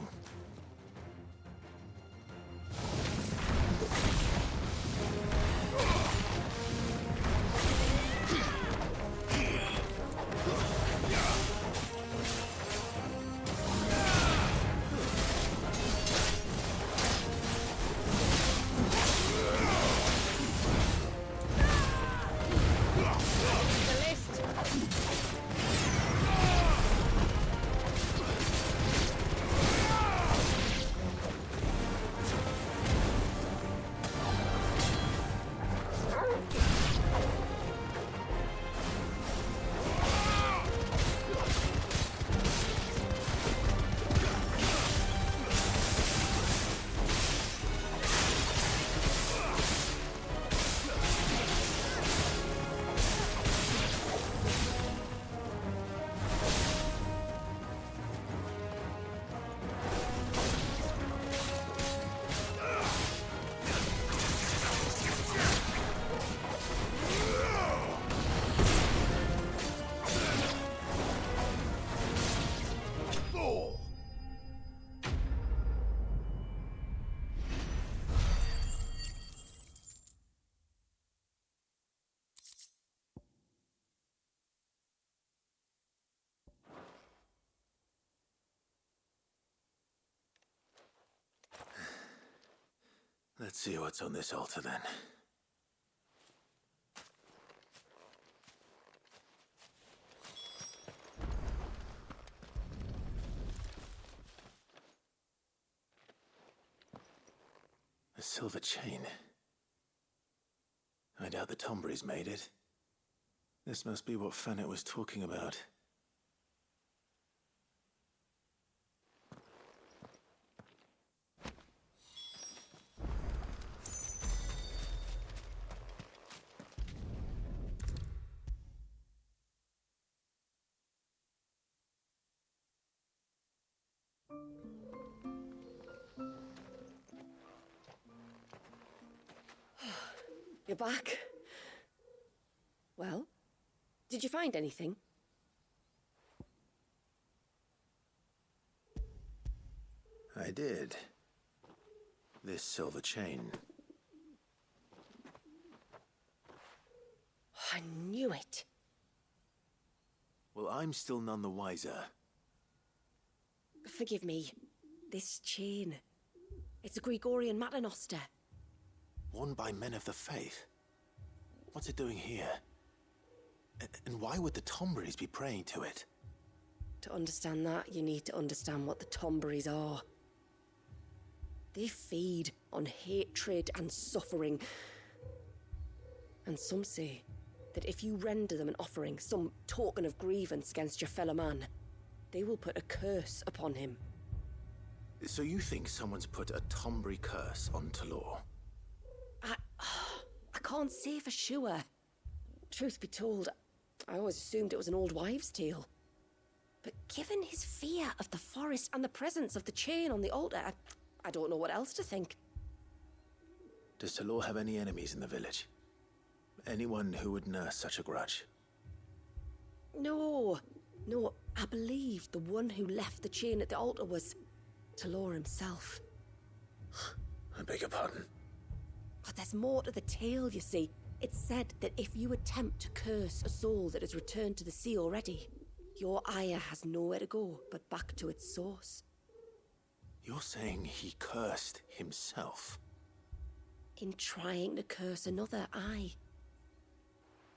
Let's see what's on this altar then. A silver chain. I doubt the Tonberry's made it. This must be what Fennec was talking about. You're back. Well, did you find anything? I did. This silver chain. I knew it. Well, I'm still none the wiser. Forgive me. This chain. It's a Gregorian Maternoster. Worn by men of the faith. What's it doing here? And why would the Tonberries be praying to it? To understand that, you need to understand what the Tonberries are. They feed on hatred and suffering. And some say that if you render them an offering, some token of grievance against your fellow man, they will put a curse upon him. So you think someone's put a Tonberry curse on Thalaos? I can't say for sure. Truth be told, I always assumed it was an old wives' tale. But given his fear of the forest and the presence of the chain on the altar, I don't know what else to think. Does Thalaos have any enemies in the village? Anyone who would nurse such a grudge? No, I believe the one who left the chain at the altar was Thalaos himself. I beg your pardon? But there's more to the tale, you see. It's said that if you attempt to curse a soul that has returned to the sea already, your ire has nowhere to go but back to its source. You're saying he cursed himself? In trying to curse another, aye.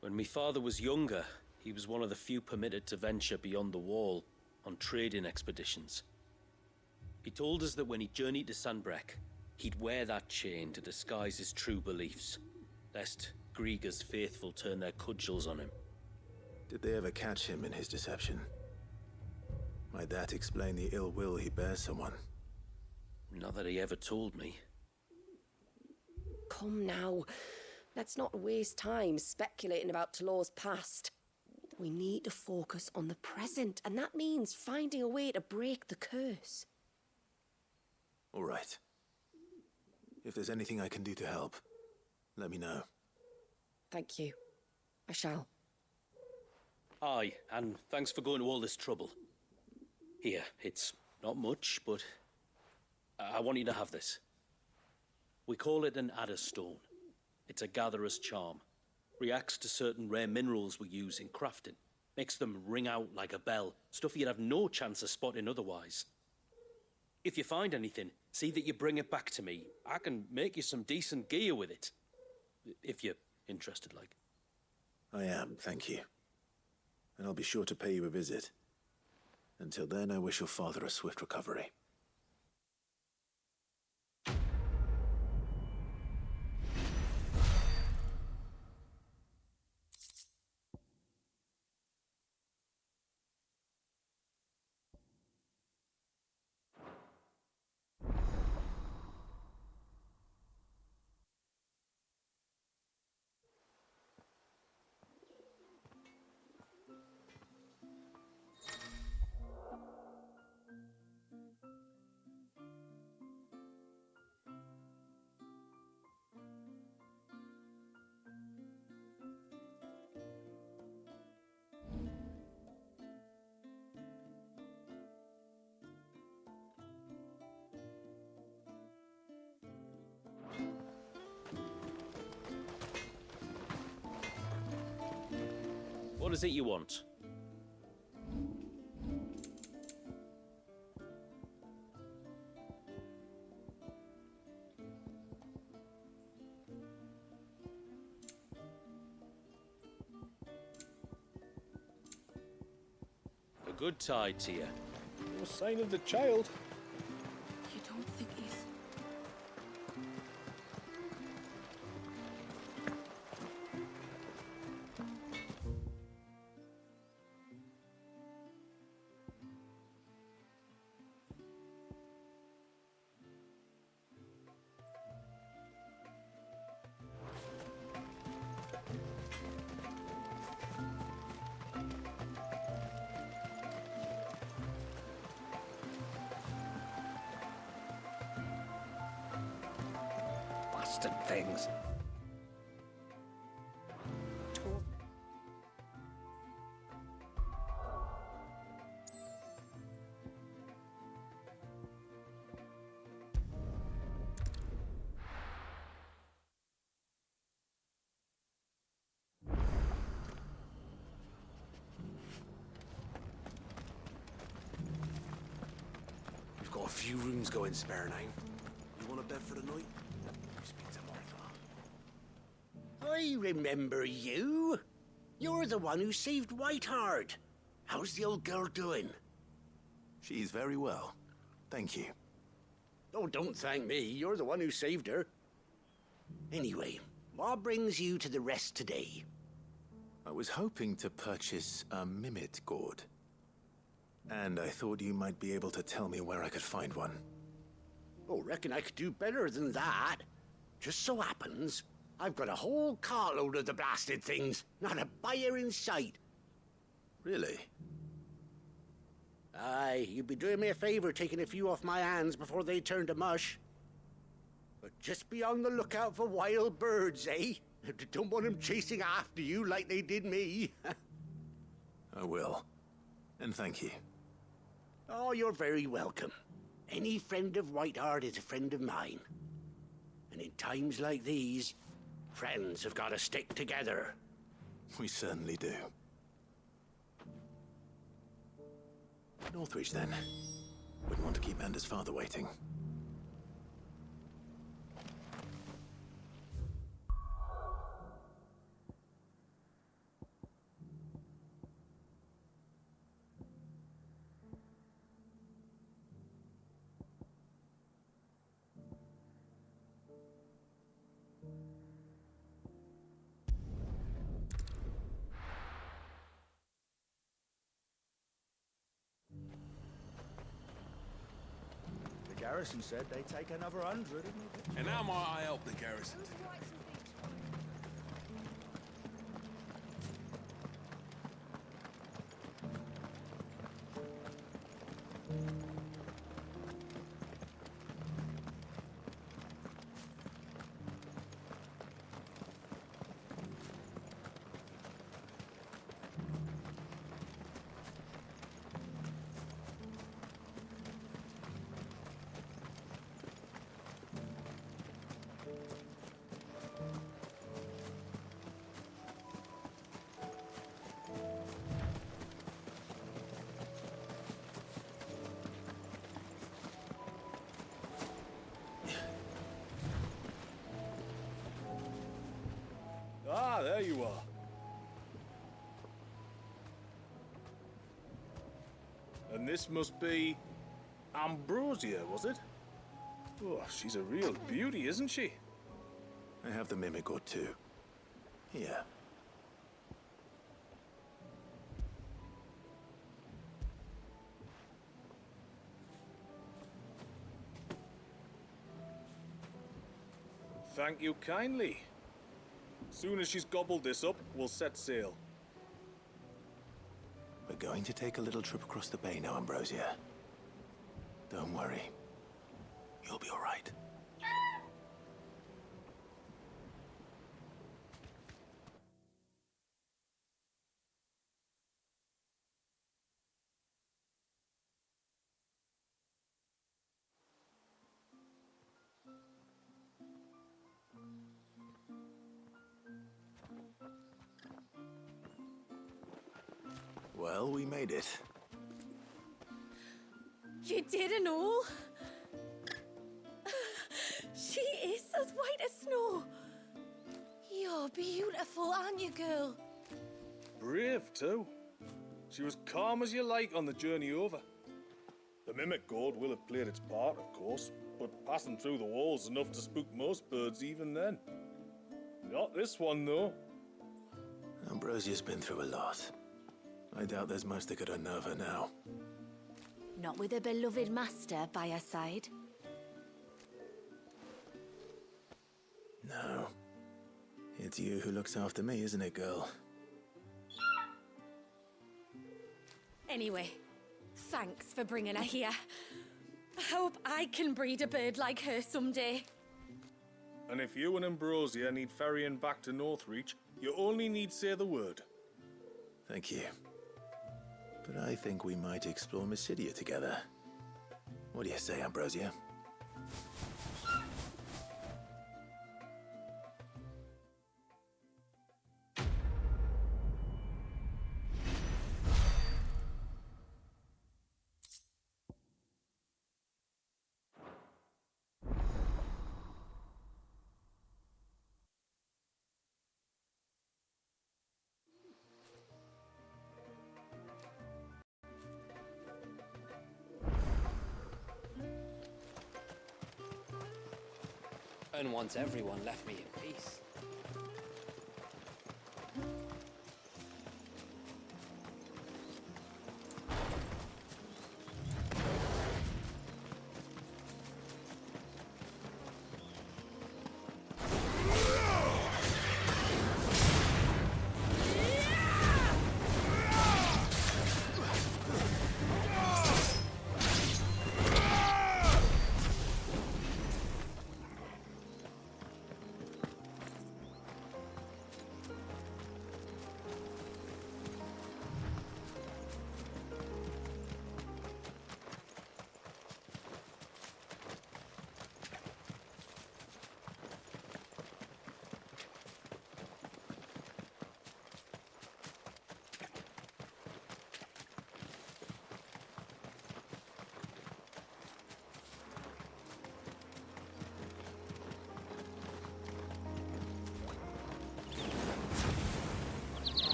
When my father was younger, he was one of the few permitted to venture beyond the wall. on trading expeditions. He told us that when he journeyed to Sanbreque, he'd wear that chain to disguise his true beliefs, lest Grieger's faithful turn their cudgels on him. Did they ever catch him in his deception? Might that explain the ill will he bears someone? Not that he ever told me. Come now. Let's not waste time speculating about Thalaos' past. We need to focus on the present, and that means finding a way to break the curse. All right. If there's anything I can do to help, let me know. Thank you. I shall. Aye, and thanks for going to all this trouble. Here, it's not much, but I want you to have this. We call it an adder stone. It's a gatherer's charm. Reacts to certain rare minerals we use in crafting. Makes them ring out like a bell, stuff you'd have no chance of spotting otherwise. If you find anything, see that you bring it back to me. I can make you some decent gear with it. If you're interested, like. I am, thank you. And I'll be sure to pay you a visit. Until then, I wish your father a swift recovery. What is it you want? A good tide to you. No sign of the child. You don't think he's... Bastard things. We've got a few rooms going spare now. You want a bed for the night? Speak to Martha. I remember you. You're the one who saved Whiteheart. How's the old girl doing? She's very well. Thank you. Oh, don't thank me. You're the one who saved her. Anyway, what brings you to the rest today? I was hoping to purchase a Mimit gourd. And I thought you might be able to tell me where I could find one. Oh, reckon I could do better than that. Just so happens, I've got a whole cartload of the blasted things. Not a buyer in sight. Really? Aye, you'd be doing me a favor taking a few off my hands before they turn to mush. But just be on the lookout for wild birds, eh? Don't want them chasing after you like they did me. I will. And thank you. Oh, you're very welcome. Any friend of Whiteheart is a friend of mine. And in times like these, friends have got to stick together. We certainly do. Northreach, then. Wouldn't want to keep Anders' father waiting. Garrison said they'd take another 100. And how might I help the garrison? Ah, there you are. And this must be Ambrosia, was it? Oh, she's a real beauty, isn't she? I have the mimic or two. Here. Thank you kindly. Soon as she's gobbled this up, we'll set sail. We're going to take a little trip across the bay now, Ambrosia. Don't worry. You'll be all right. Well, we made it. You didn't all? She is as white as snow. You're beautiful, aren't you, girl? Brave, too. She was calm as you like on the journey over. The mimic gourd will have played its part, of course, but passing through the walls enough to spook most birds even then. Not this one, though. Ambrosia's been through a lot. I doubt there's much that could unnerve her now. Not with a beloved master by her side. No. It's you who looks after me, isn't it, girl? Anyway, thanks for bringing her here. I hope I can breed a bird like her someday. And if you and Ambrosia need ferrying back to Northreach, you only need say the word. Thank you. But I think we might explore Mysidia together. What do you say, Ambrosia? And once everyone left me in peace.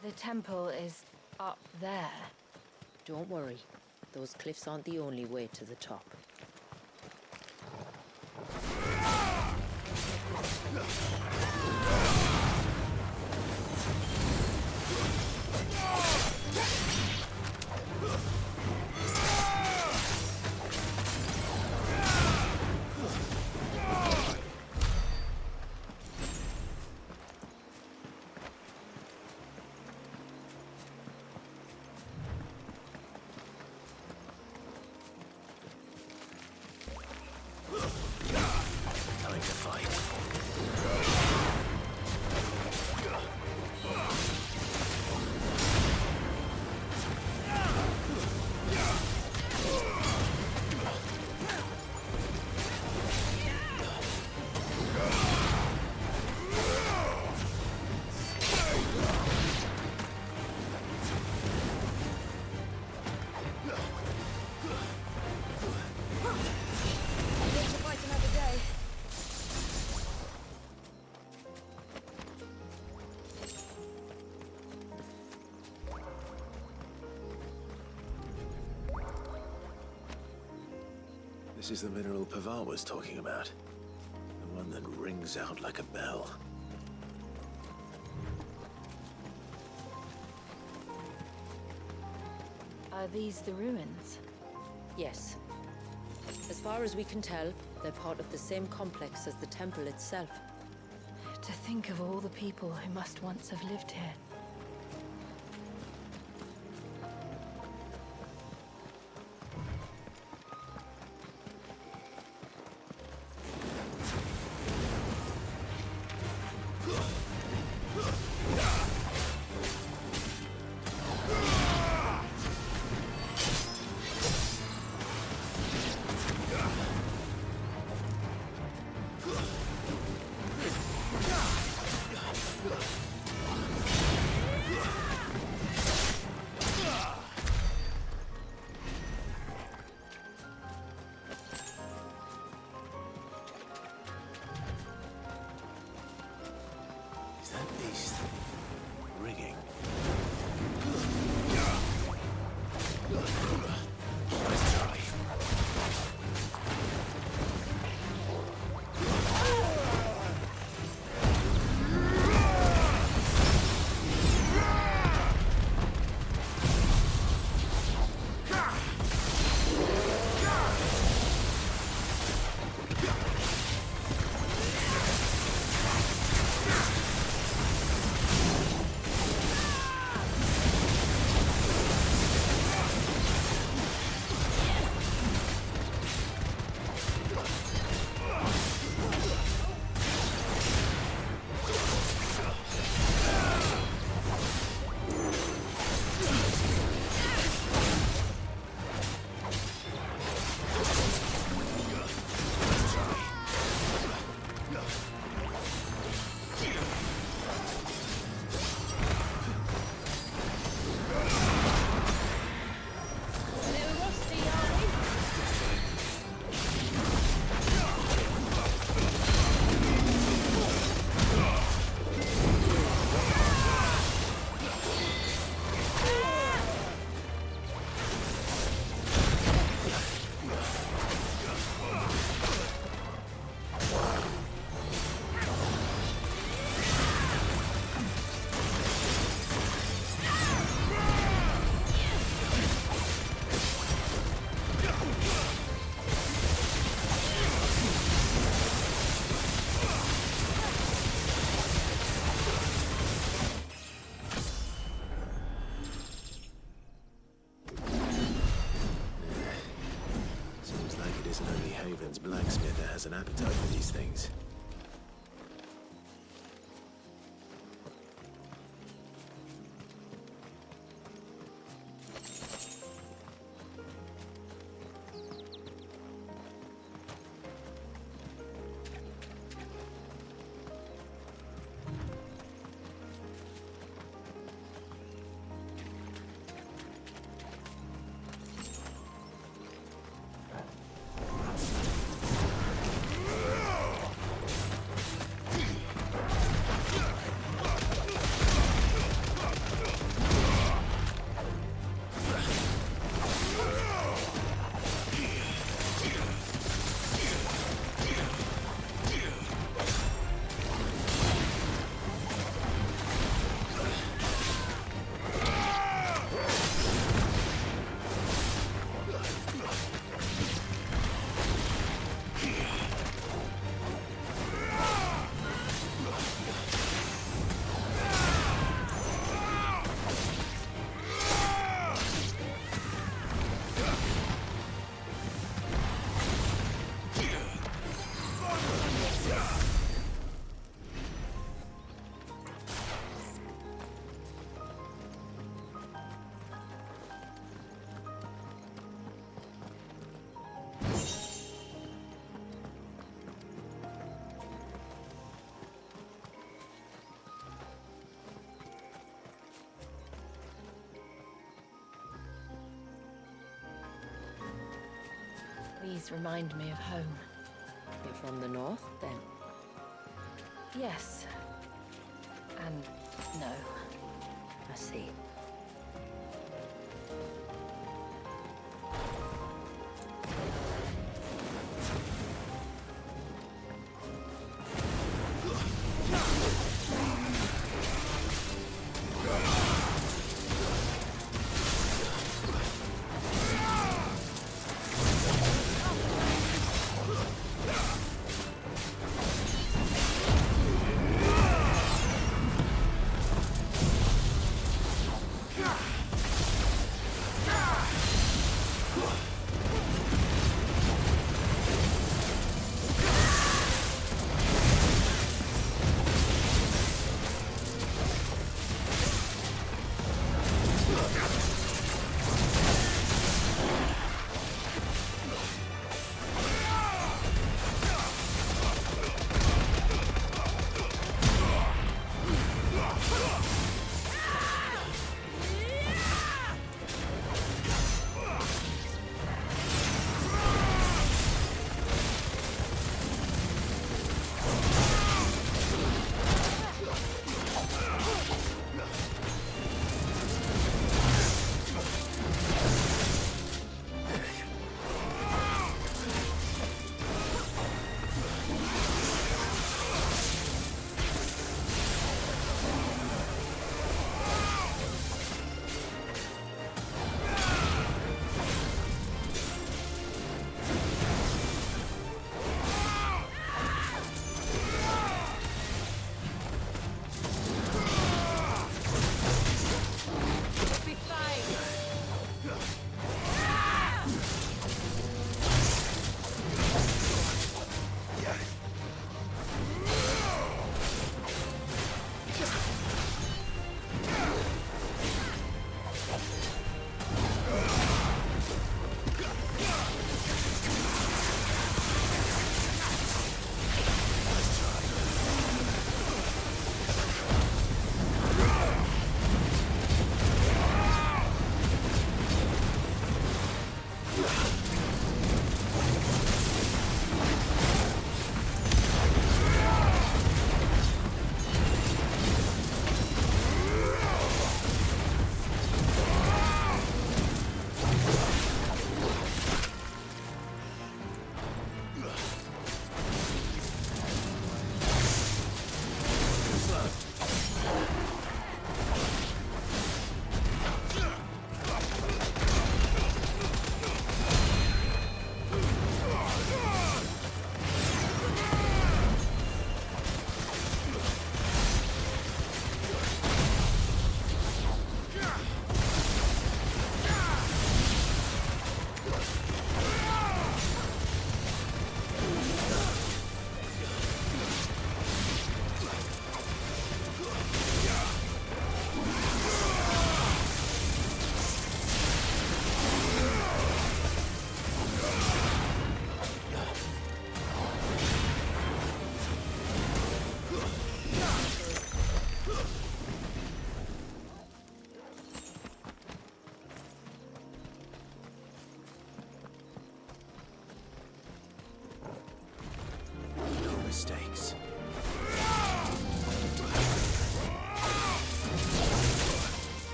The temple is up there. Don't worry. Those cliffs aren't the only way to the top. Time to fight. This is the mineral Pavar was talking about. The one that rings out like a bell. Are these the ruins? Yes. As far as we can tell, they're part of the same complex as the temple itself. To think of all the people who must once have lived here. Is that beast rigging? Let's try. Blacksmith that has an appetite for these things. These remind me of home. You're from the north, then? Yes. And no. I see.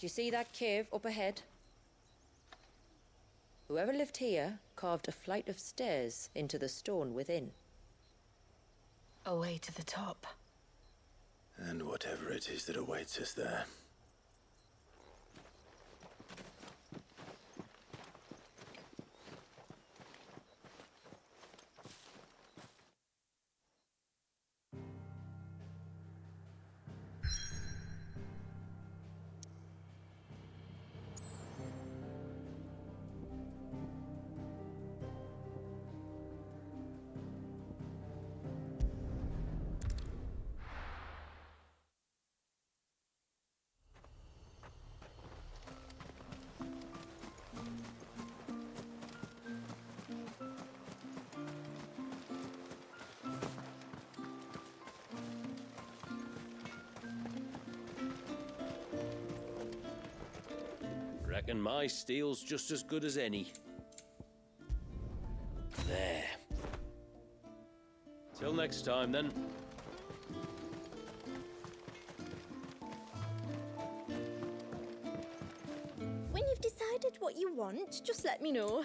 you see that cave up ahead? Whoever lived here carved a flight of stairs into the stone within. A way to the top. And whatever it is that awaits us there. Reckon my steel's just as good as any. There. Till next time, then. When you've decided what you want, just let me know.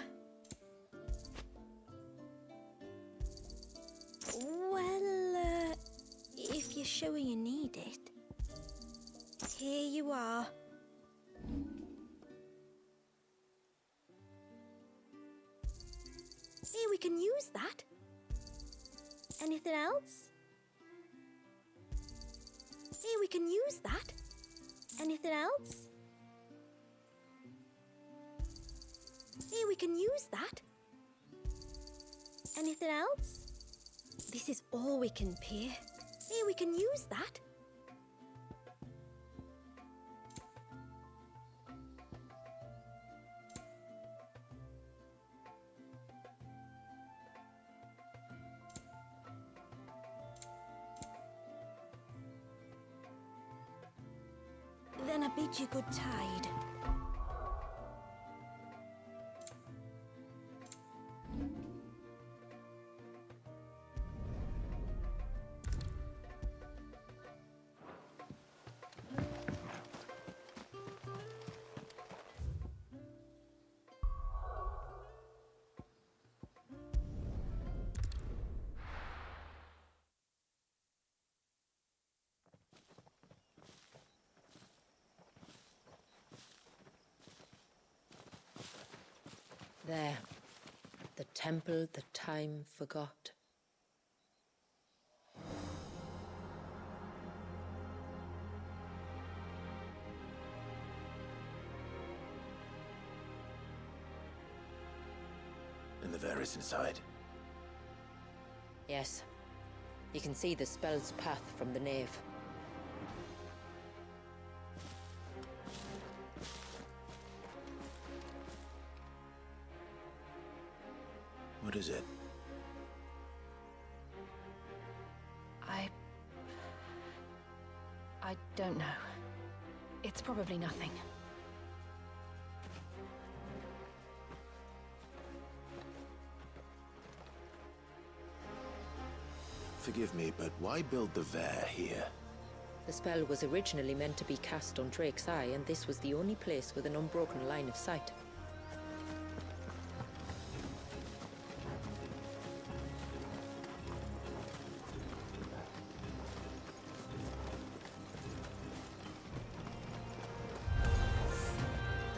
Well, if you're sure you need it, here you are. Hey, we can use that. Anything else? Hey, we can use that. Anything else? Hey, we can use that. Anything else? This is all we can pay. Hey, we can use that. Then I bid you good tide. There. The temple the time forgot. And the Varys inside? Yes. You can see the spell's path from the nave. What is it? I don't know. It's probably nothing. Forgive me, but why build the Vare here? The spell was originally meant to be cast on Drake's Eye, and this was the only place with an unbroken line of sight.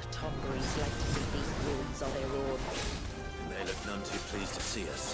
The Tonberries like to leave these ruins on their own. They look none too pleased to see us.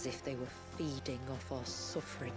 as if they were feeding off our suffering.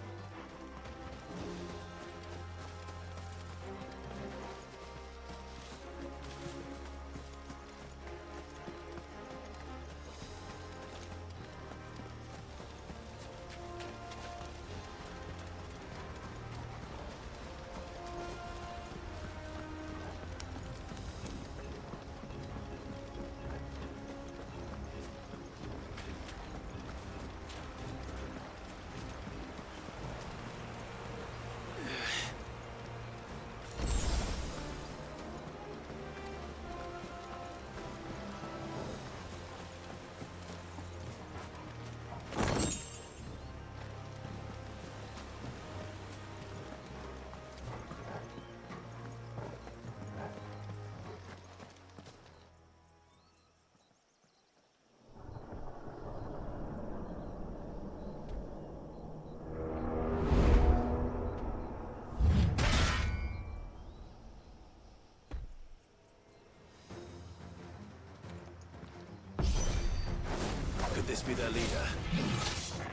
Could this be their leader?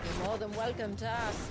You're more than welcome to ask.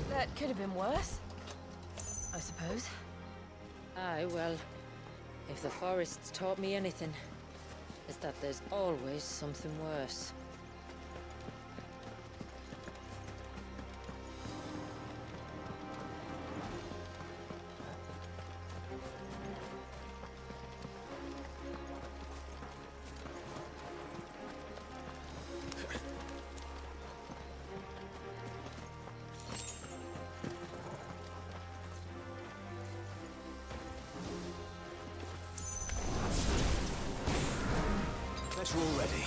That could have been worse, I suppose. Aye, well, if the forests taught me anything, is that there's always something worse. Guess we're all ready.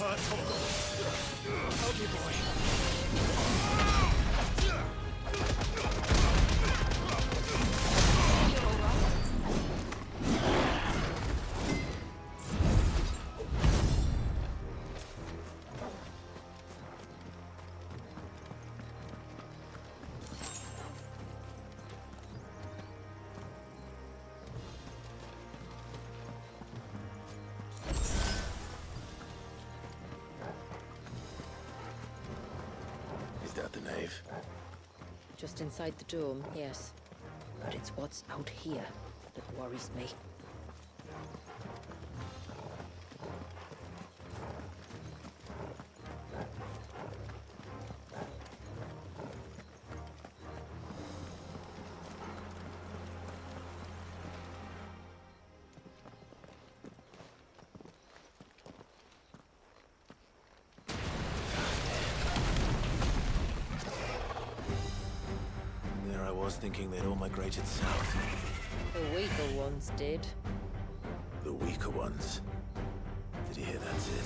hurt, Tonberry. Help me, boy. Is that the nave? Just inside the dome, yes. But it's what's out here that worries me. There I was thinking they'd all migrated south. The weaker ones did. The weaker ones. Did you hear that, Sid?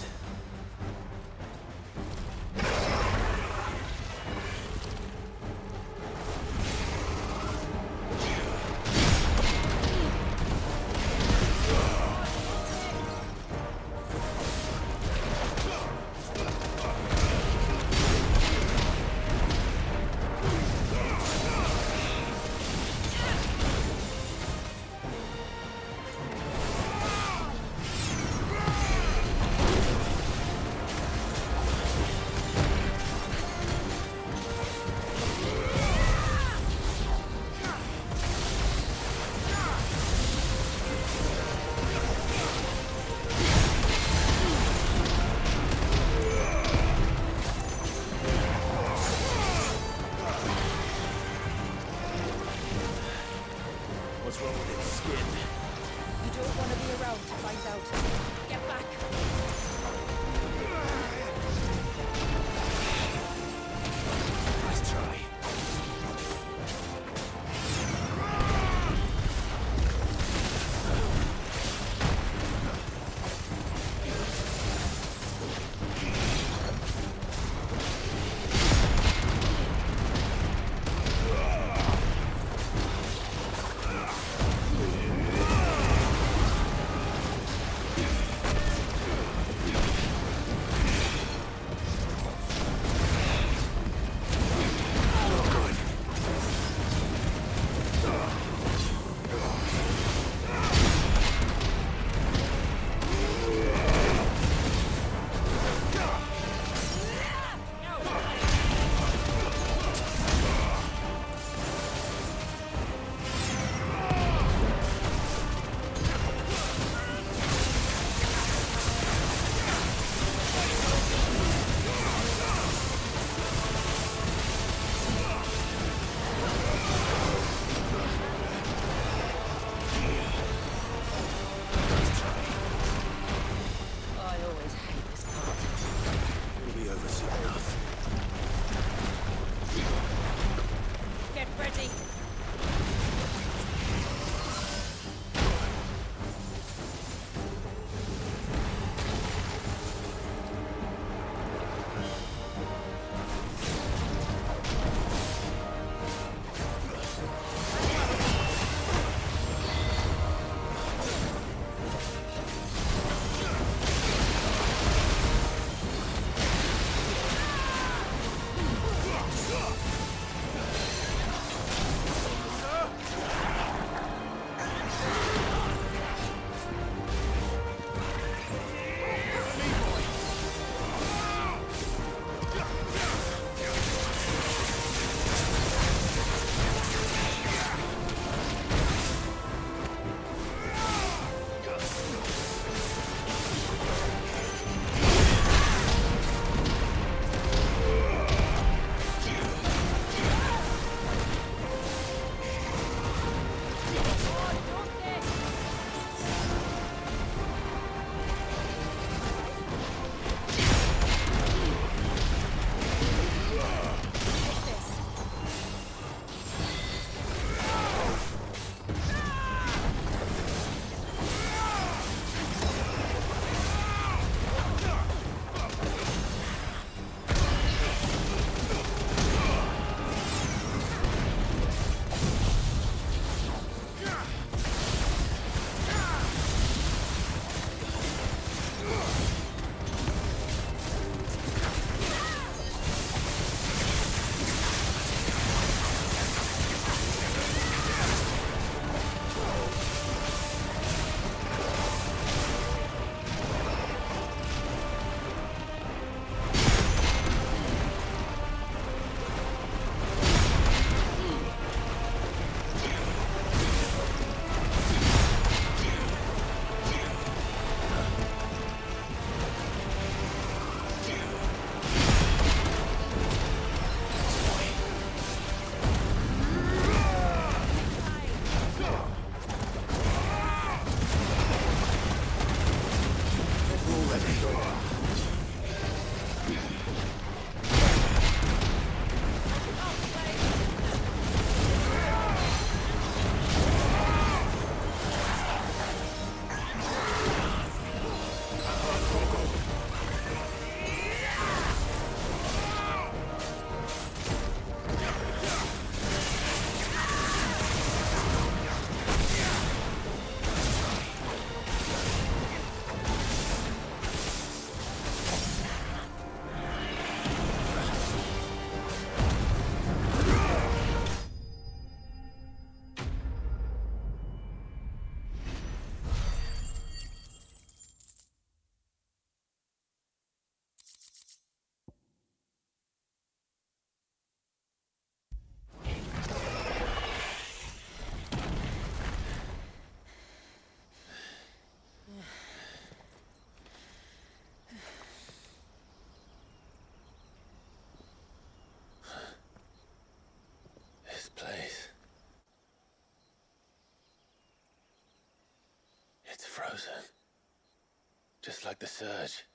like the surge.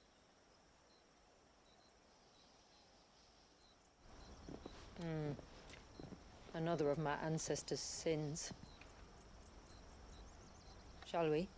Another of my ancestors' sins. Shall we?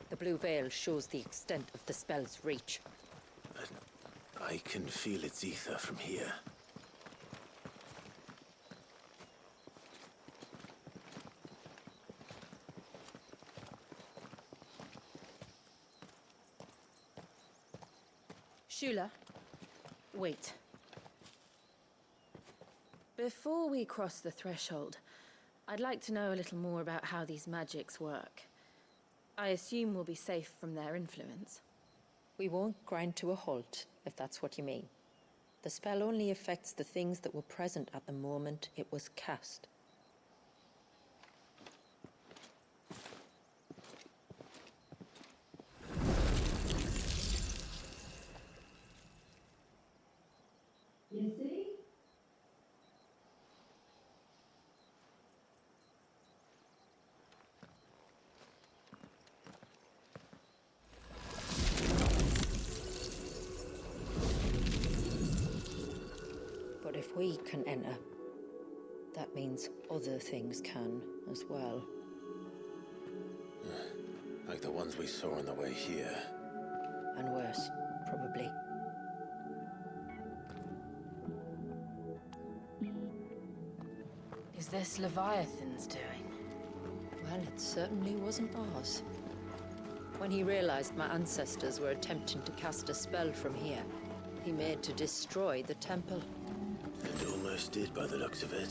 The blue veil shows the extent of the spell's reach. I can feel its ether from here. Shula, wait. Before we cross the threshold, I'd like to know a little more about how these magics work. I assume we'll be safe from their influence. We won't grind to a halt, if that's what you mean. The spell only affects the things that were present at the moment it was cast. You see? But if we can enter, that means other things can as well. Like the ones we saw on the way here. And worse, probably. Is this Leviathan's doing? Well, it certainly wasn't ours. When he realized my ancestors were attempting to cast a spell from here, he made to destroy the temple. And almost did by the looks of it.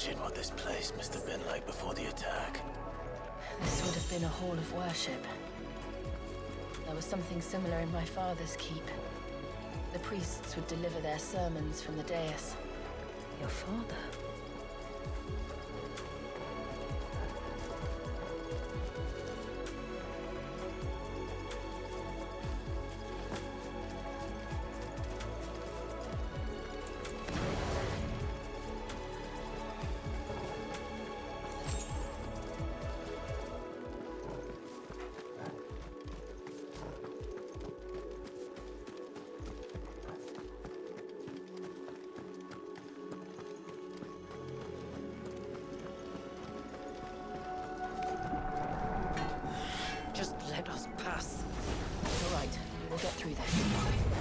imagine what this place must have been like before the attack. This would have been a hall of worship. There was something similar in my father's keep. The priests would deliver their sermons from the dais. Your father? Just let us pass. It's all right. We'll get through this.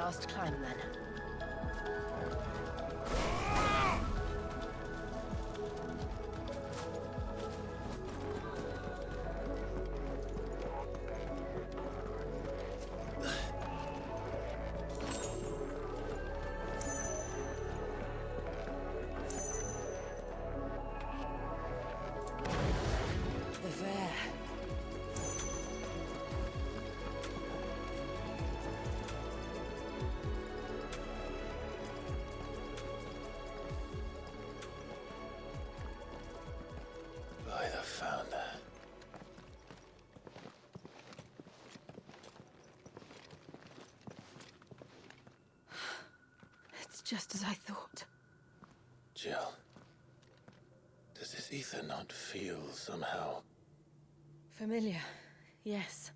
last climb, then. just as I thought. Jill, does this ether not feel somehow? Familiar, yes.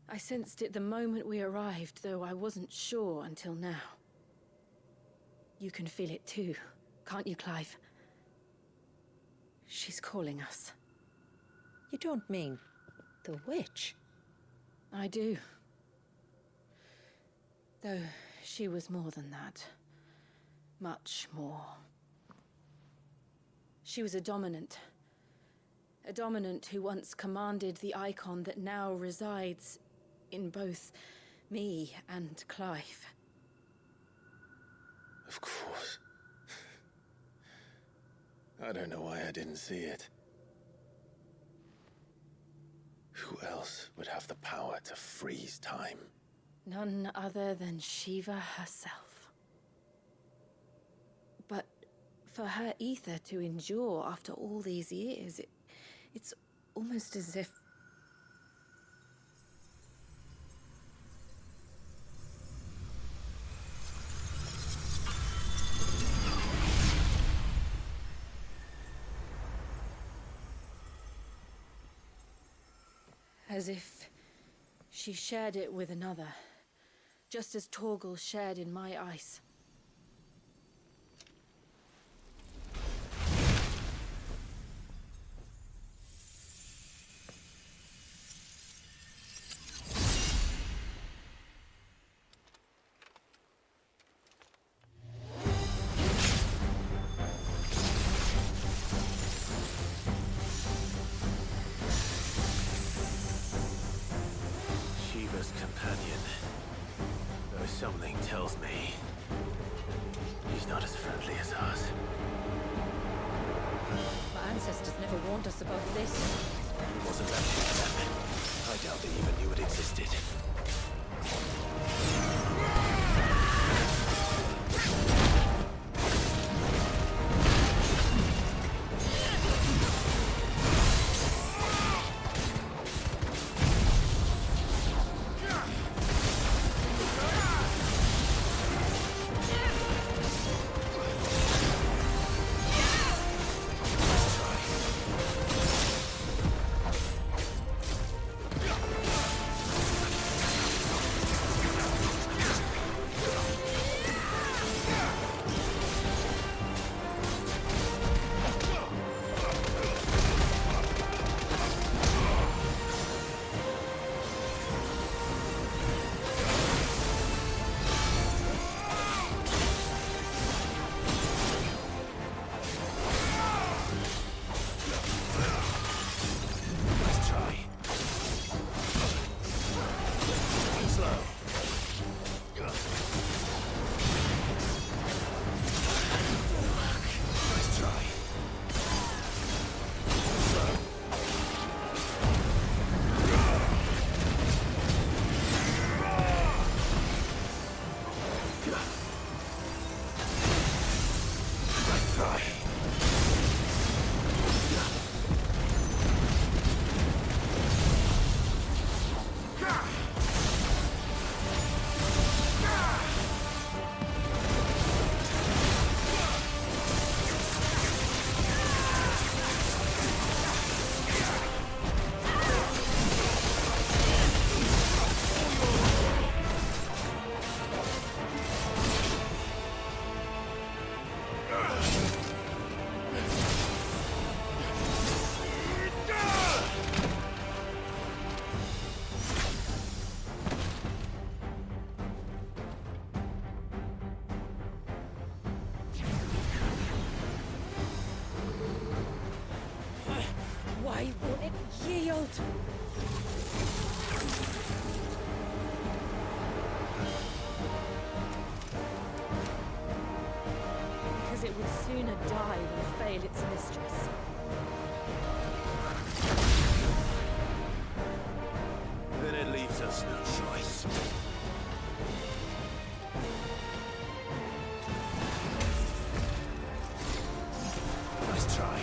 I sensed it the moment we arrived, though I wasn't sure until now. You can feel it too, can't you, Clive? She's calling us. You don't mean the witch? I do. Though she was more than that. Much more. She was a dominant. A dominant who once commanded the icon that now resides in both me and Clive. Of course. I don't know why I didn't see it. Who else would have the power to freeze time? None other than Shiva herself. But for her ether to endure after all these years, it's almost as if... As if she shared it with another, just as Torgal shared in my ice. Companion. Though something tells me he's not as friendly as us. My ancestors never warned us about this. It wasn't mentioned to them. I doubt they even knew it existed. Why won't it yield? Because it would sooner die than fail its mistress. Then it leaves us no choice. Nice try.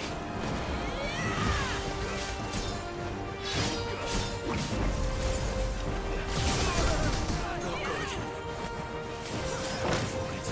Not good. For it.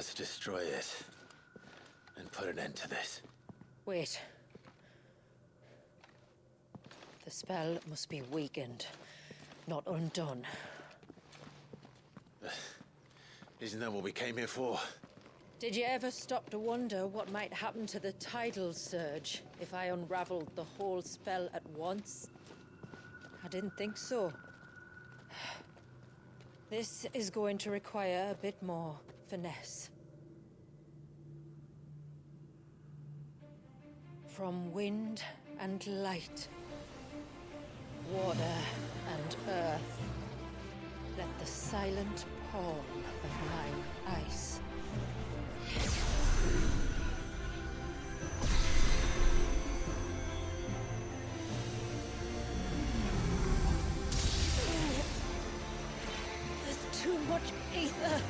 Let's destroy it. And put an end to this. Wait. The spell must be weakened, not undone. Isn't that what we came here for? Did you ever stop to wonder what might happen to the tidal surge if I unraveled the whole spell at once? I didn't think so. This is going to require a bit more finesse. From wind and light, water and earth, let the silent palm of mine ice. There's too much ether.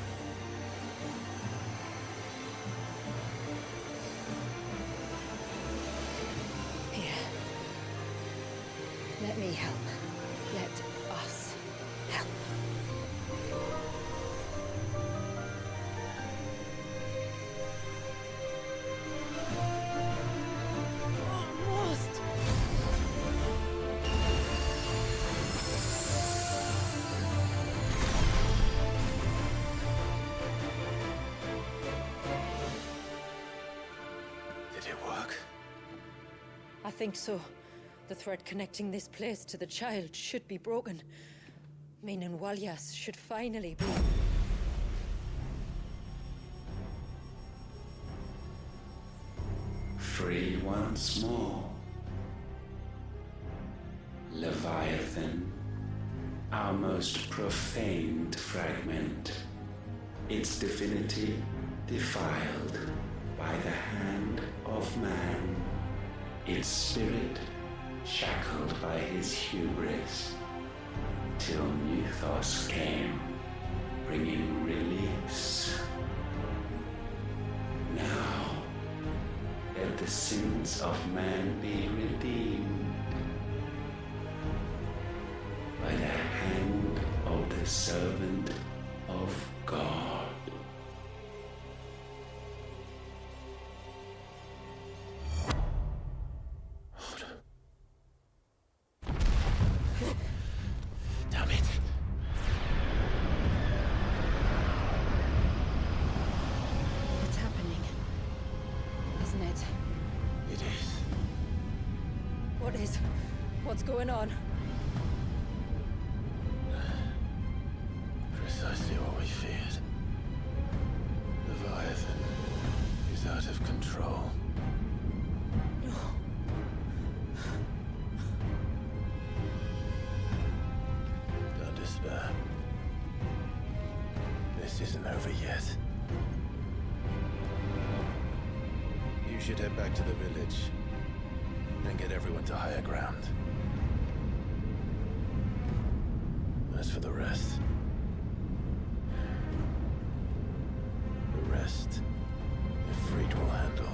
Here. Let me help. Let us help. I think so. The thread connecting this place to the child should be broken. Meaning Walyas should finally be... Free once more. Leviathan, our most profaned fragment, its divinity defiled by the hand of man, its spirit shackled by his hubris, till Mythos came, bringing release. Now, let the sins of man be redeemed by the hand of the servant of God. What's going on? Precisely what we feared. Leviathan is out of control. No. Don't despair. This isn't over yet. You should head back to the village and get everyone to higher ground. As for the rest, Ifrit will handle.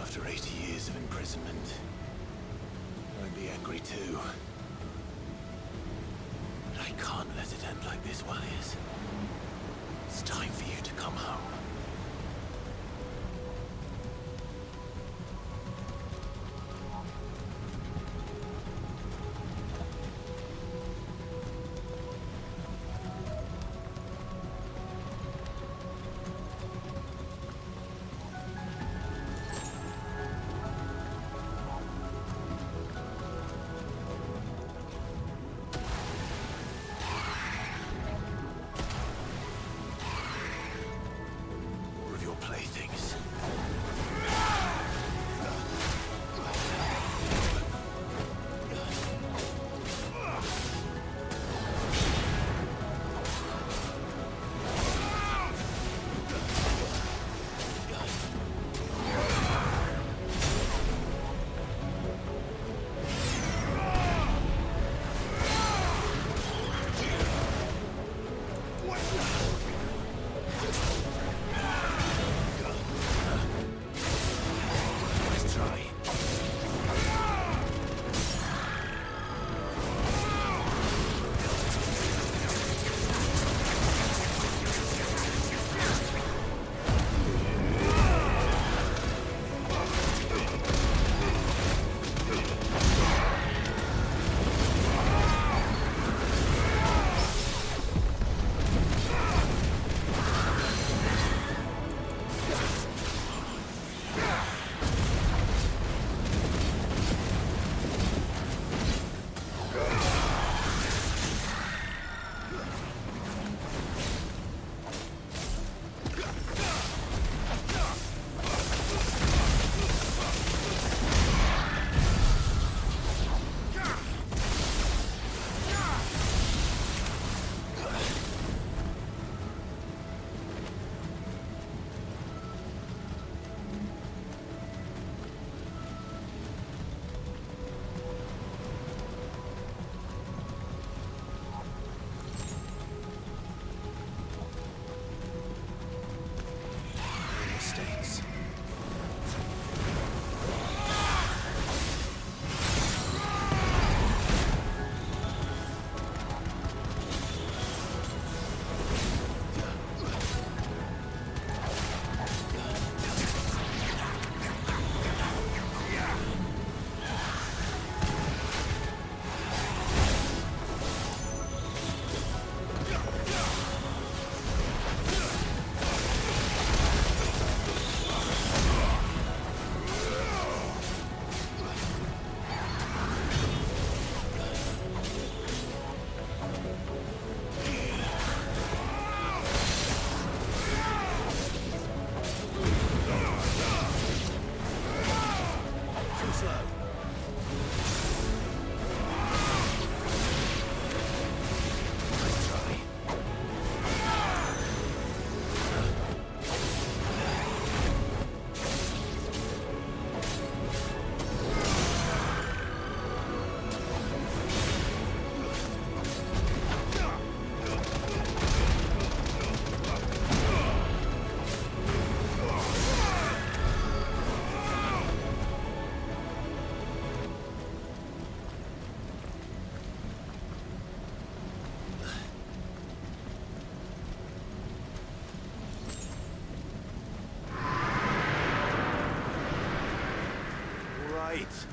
After 80 years of imprisonment, I'd be angry too. But I can't let it end like this, Walyas. It's time for you to come home.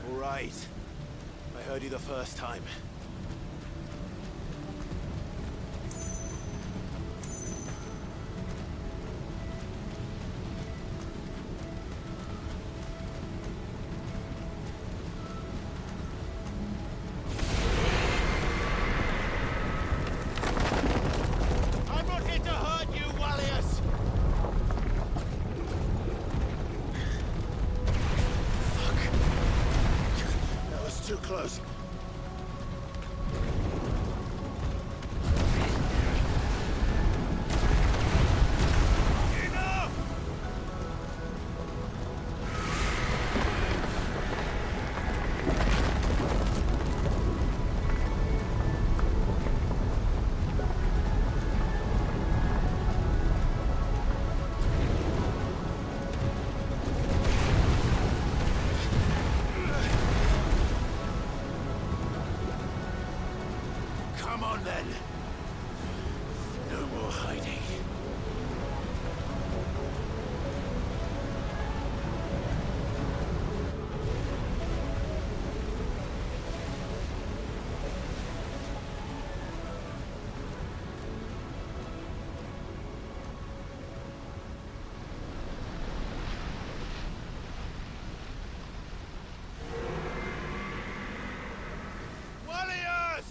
all right. I heard you the first time. I'm not here to hurt you, Wallius! That was too close. Enough! Come on then. No more hiding. Wallius!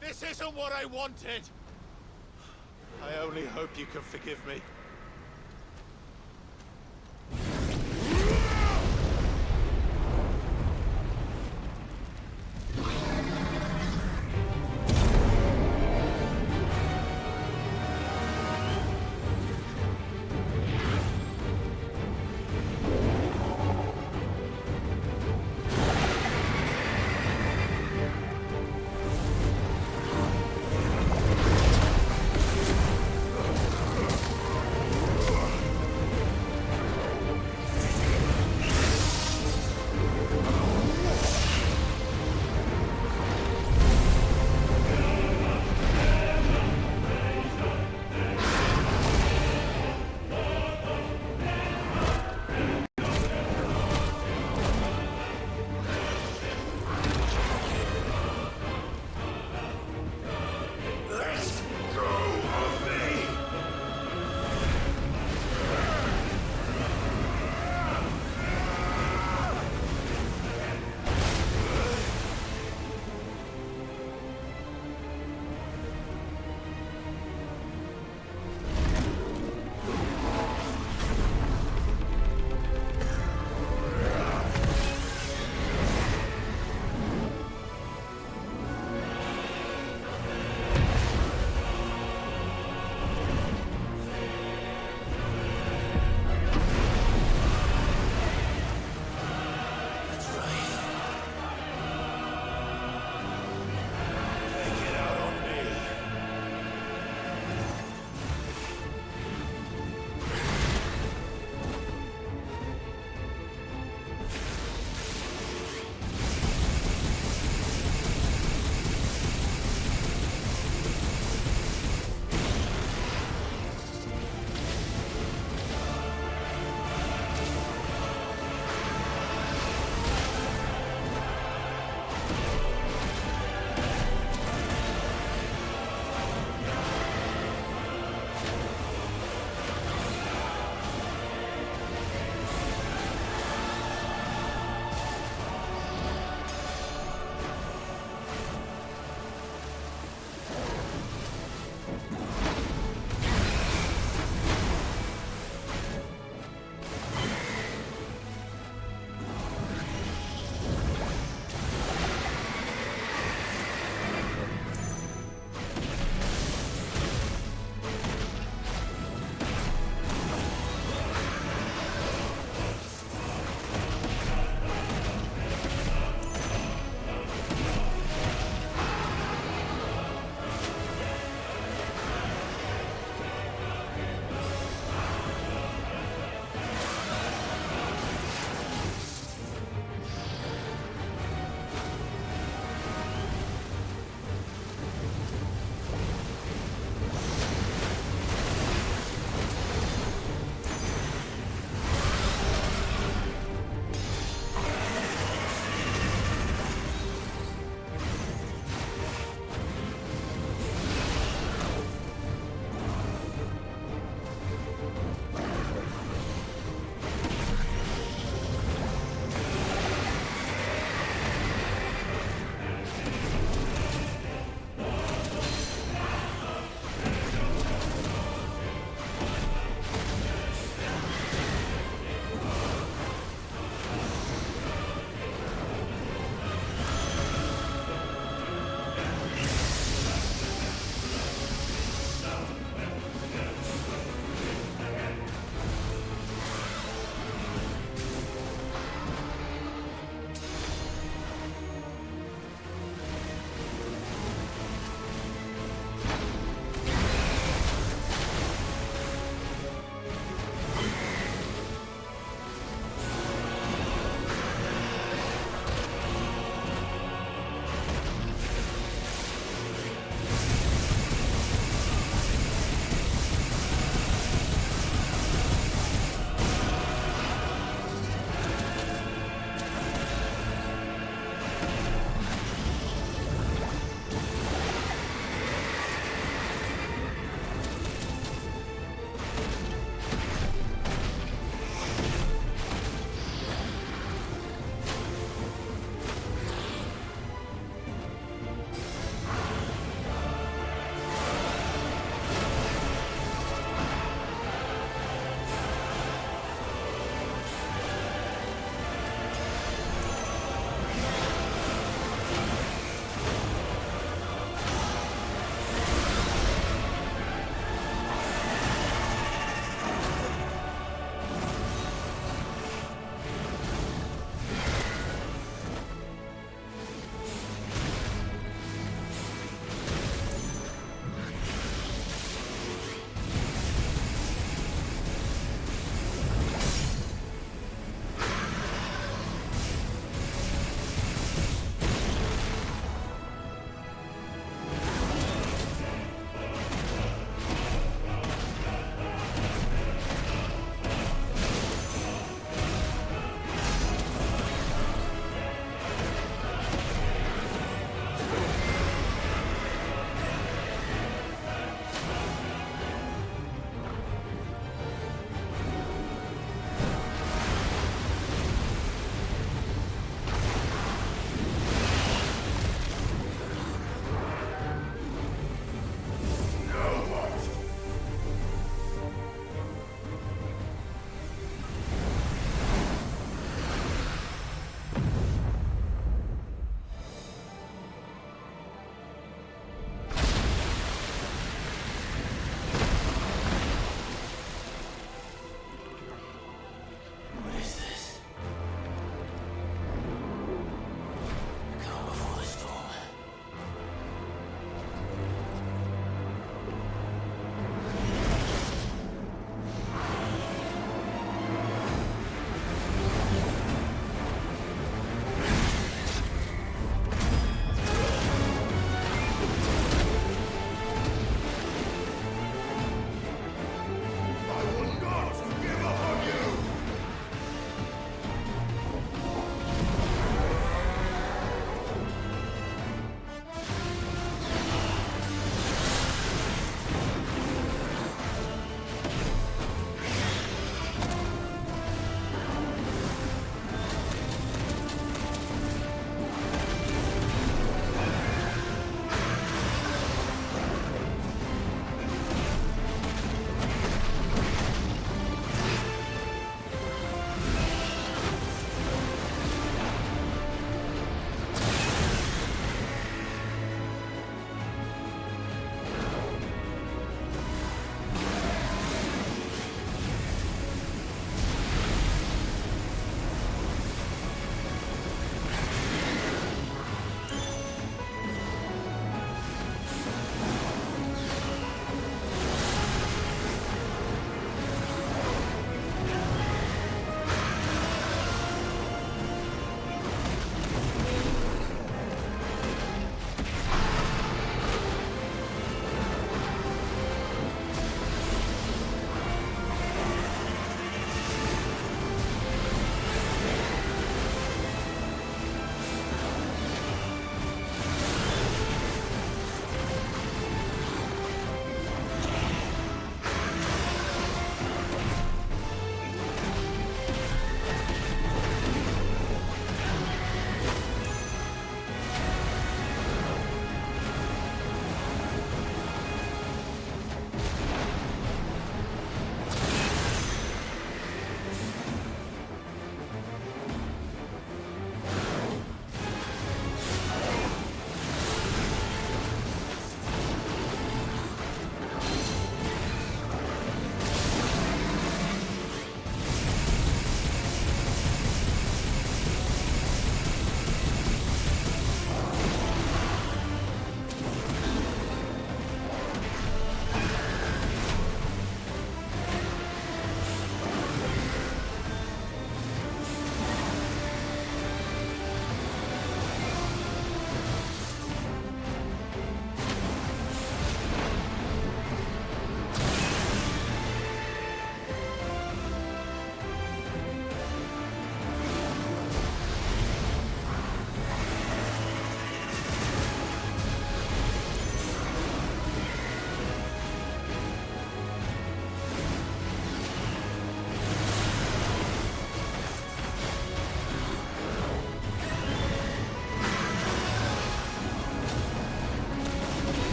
This isn't what I wanted! I only hope you can forgive me.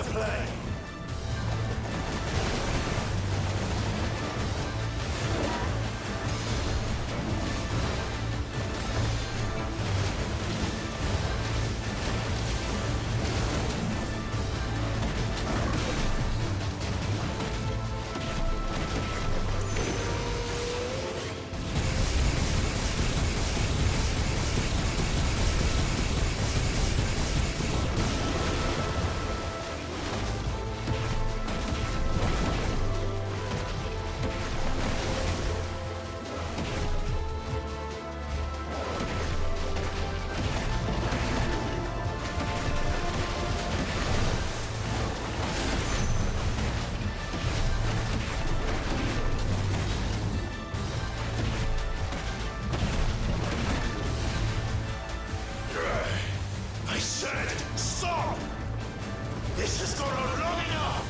to play. I said, stop! This has gone on long enough!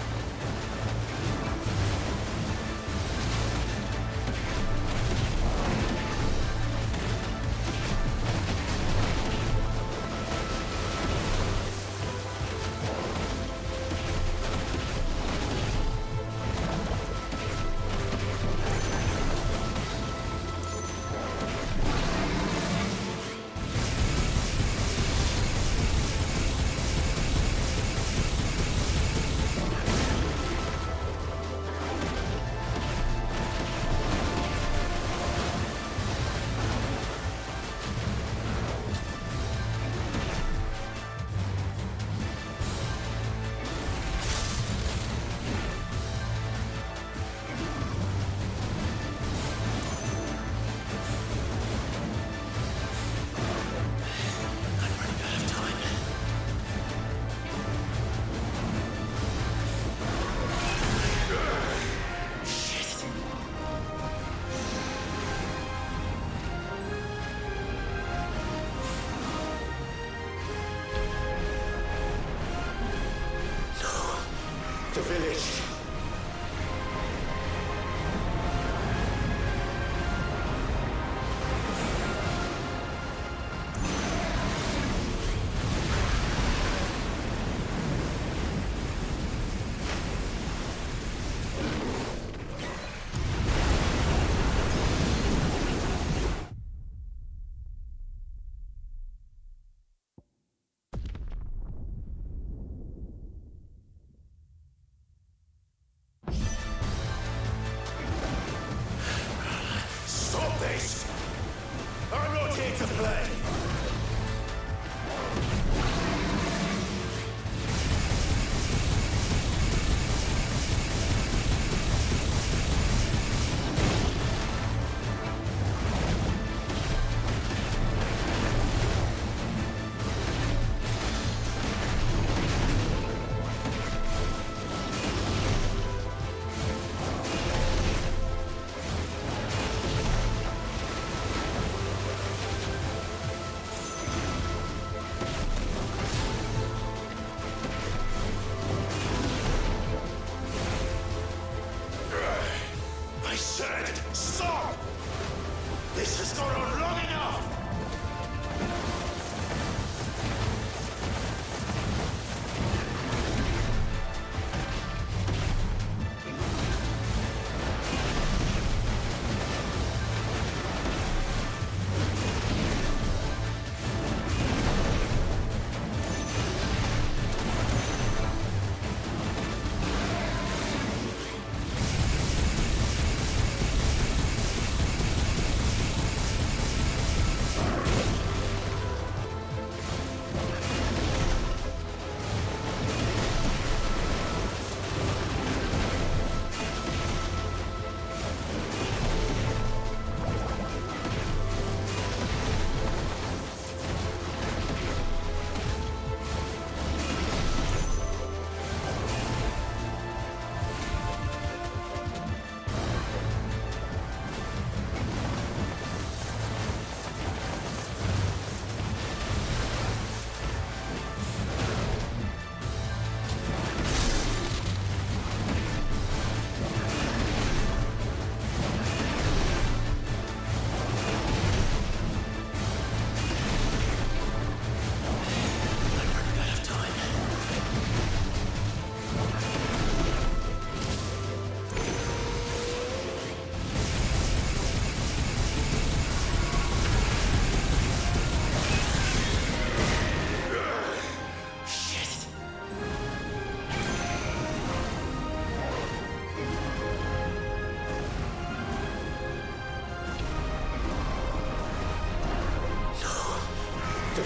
The village.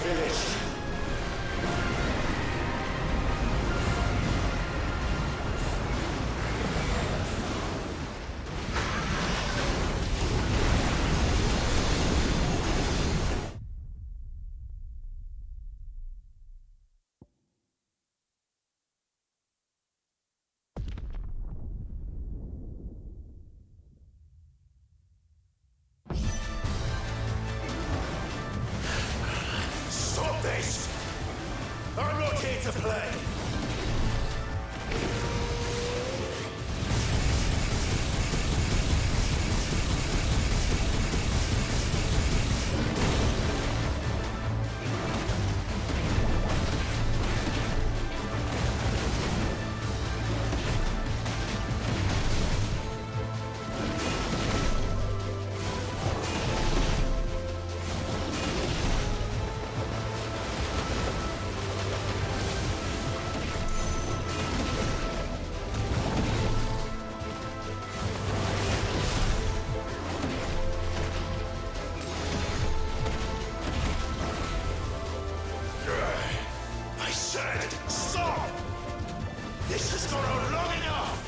village. Stop this! I'm not here to play! I said, stop! This has gone on long enough!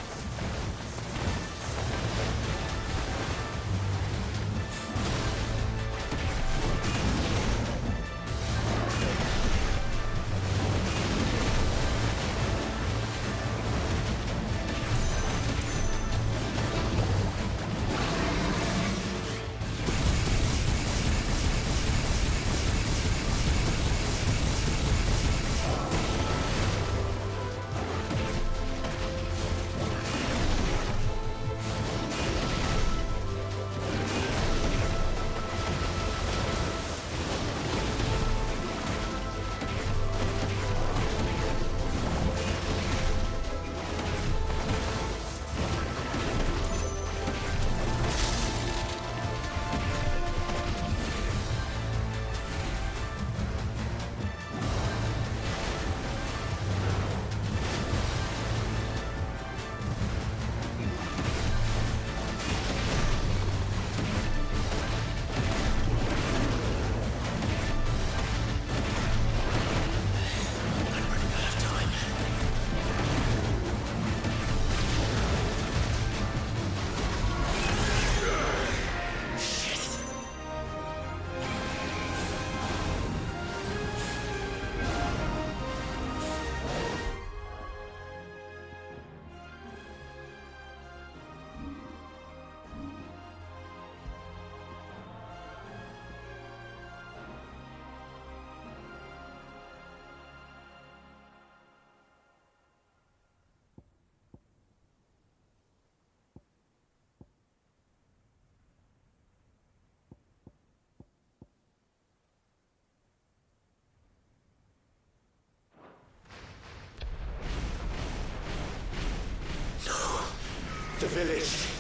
The village.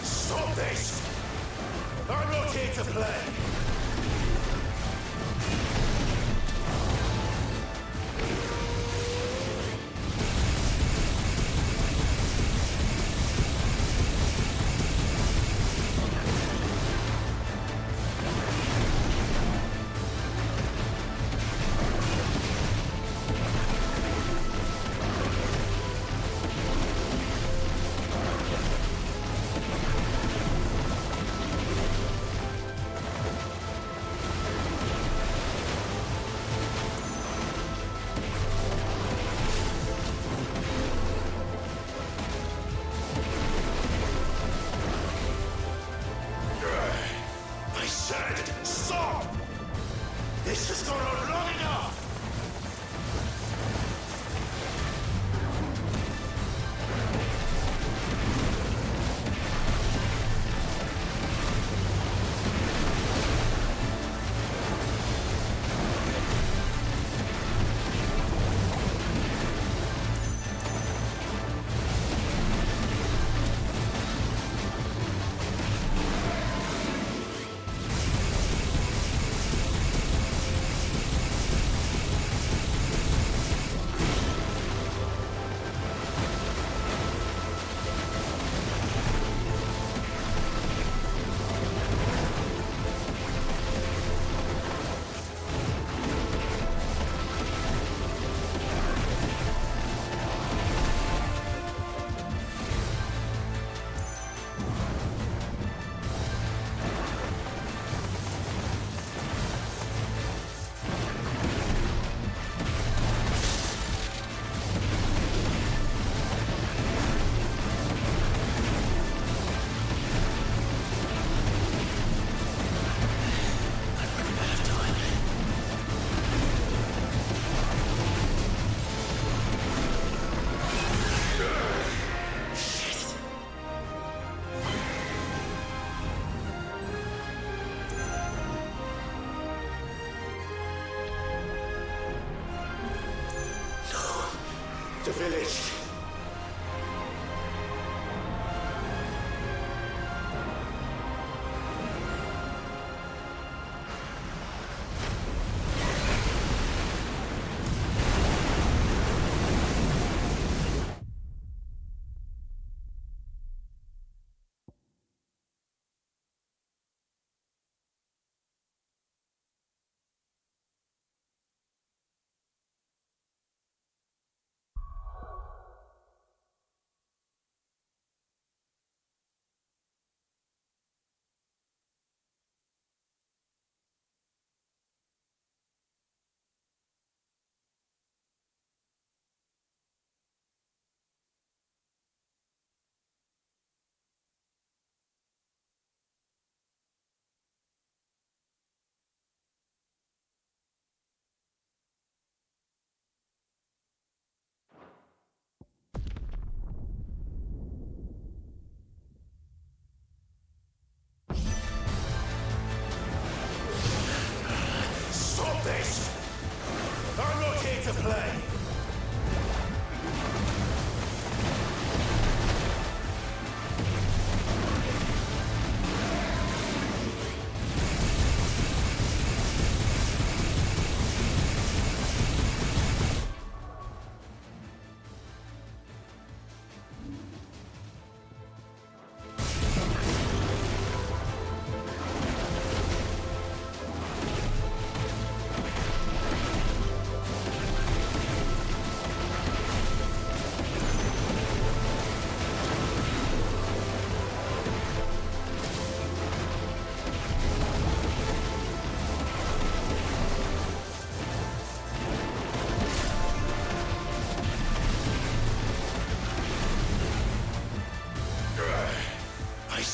Stop this! I'm not here to play!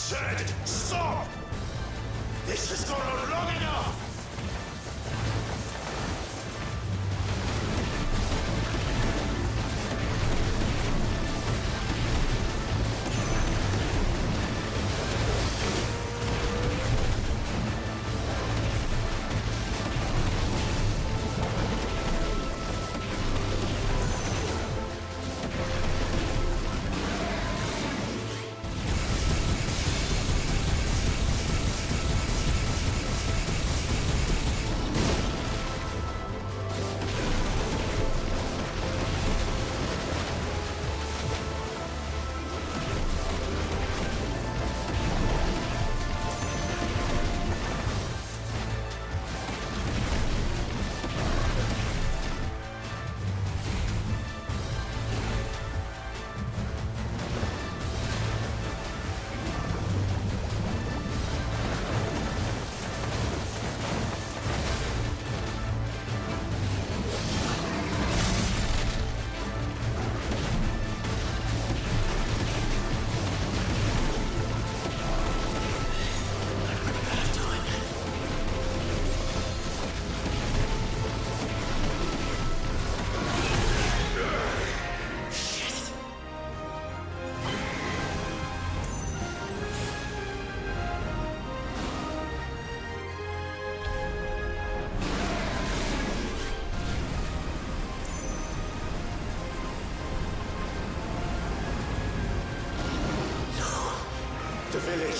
said, stop! This has gone on long enough! The village.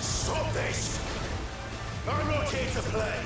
Stop this! I'm not here to play!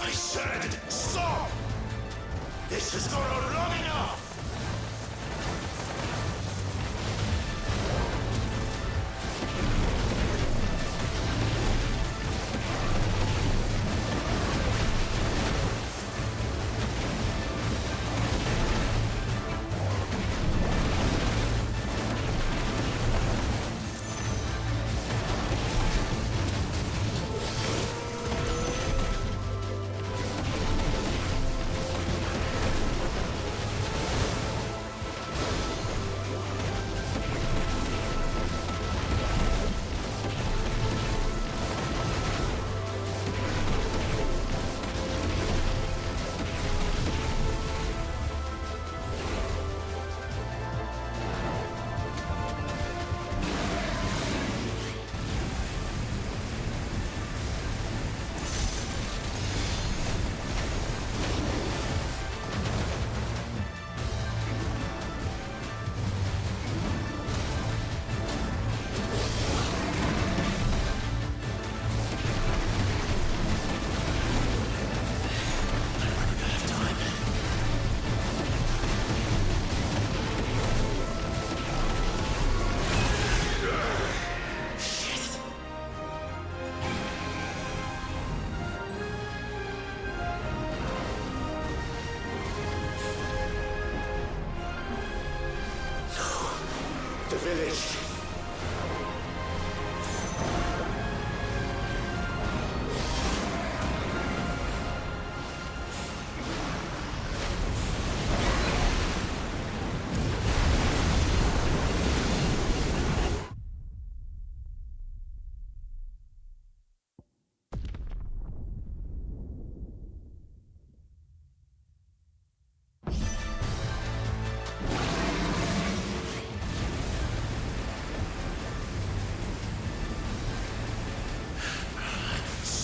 I said, stop! This has gone on long enough!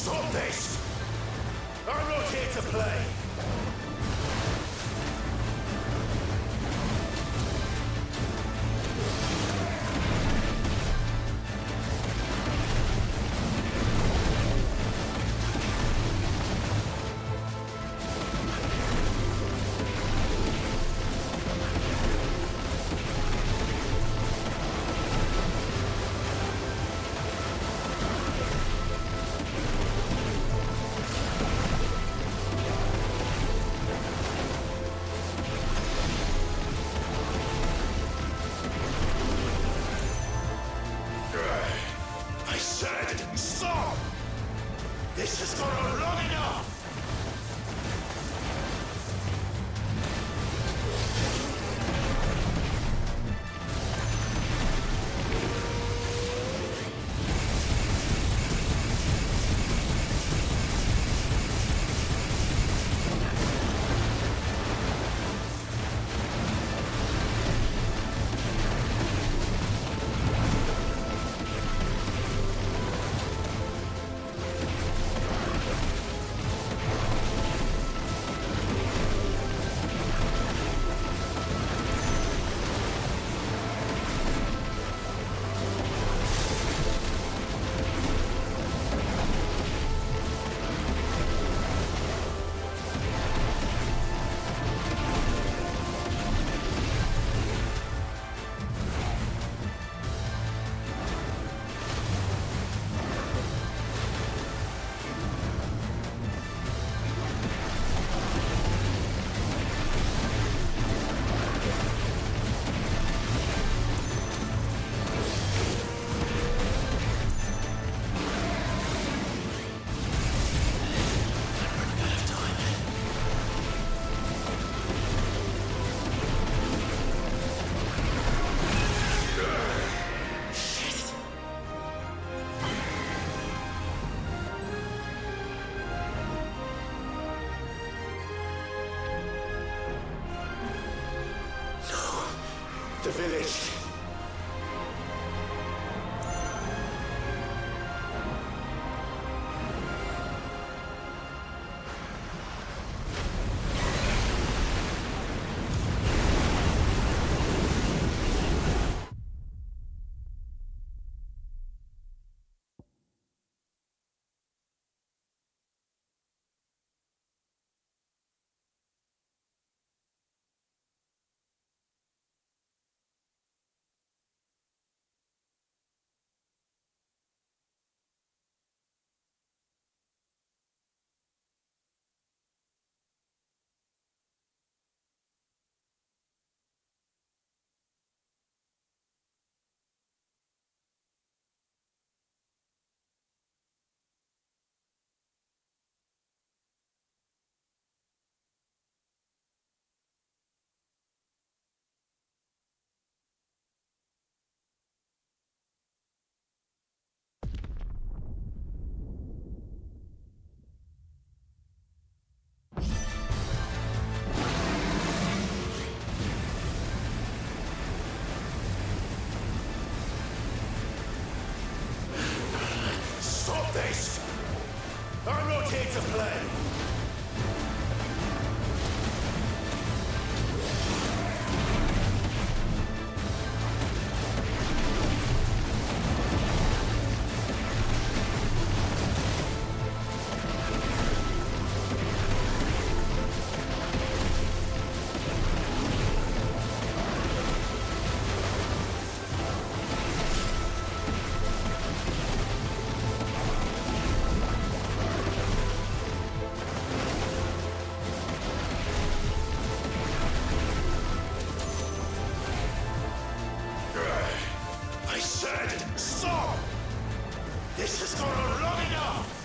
Stop this! I'm not here to play! Stop! This has gone on long enough! The village. Stop this! I'm not here to play! I said, stop! This has gone on long enough!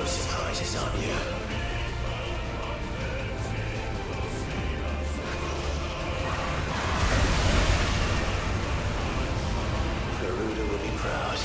surprises, aren't you? Garuda will be proud.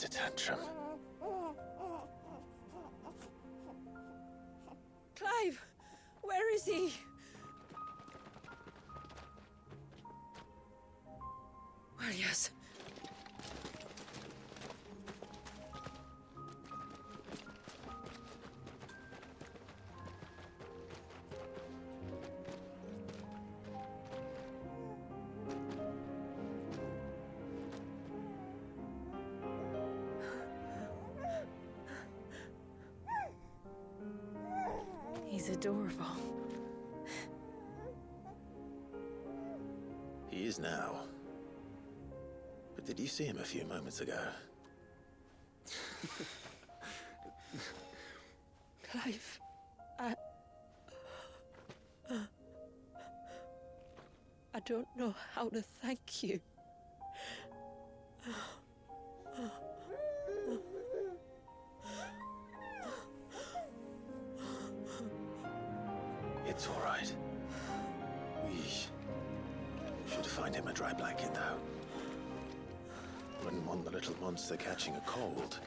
a tantrum. Clive! Where is he? Well, yes. He's adorable. He is now. But did you see him a few moments ago? Clive, I don't know how to thank you. It's all right. We should find him a dry blanket now. Wouldn't want the little monster catching a cold.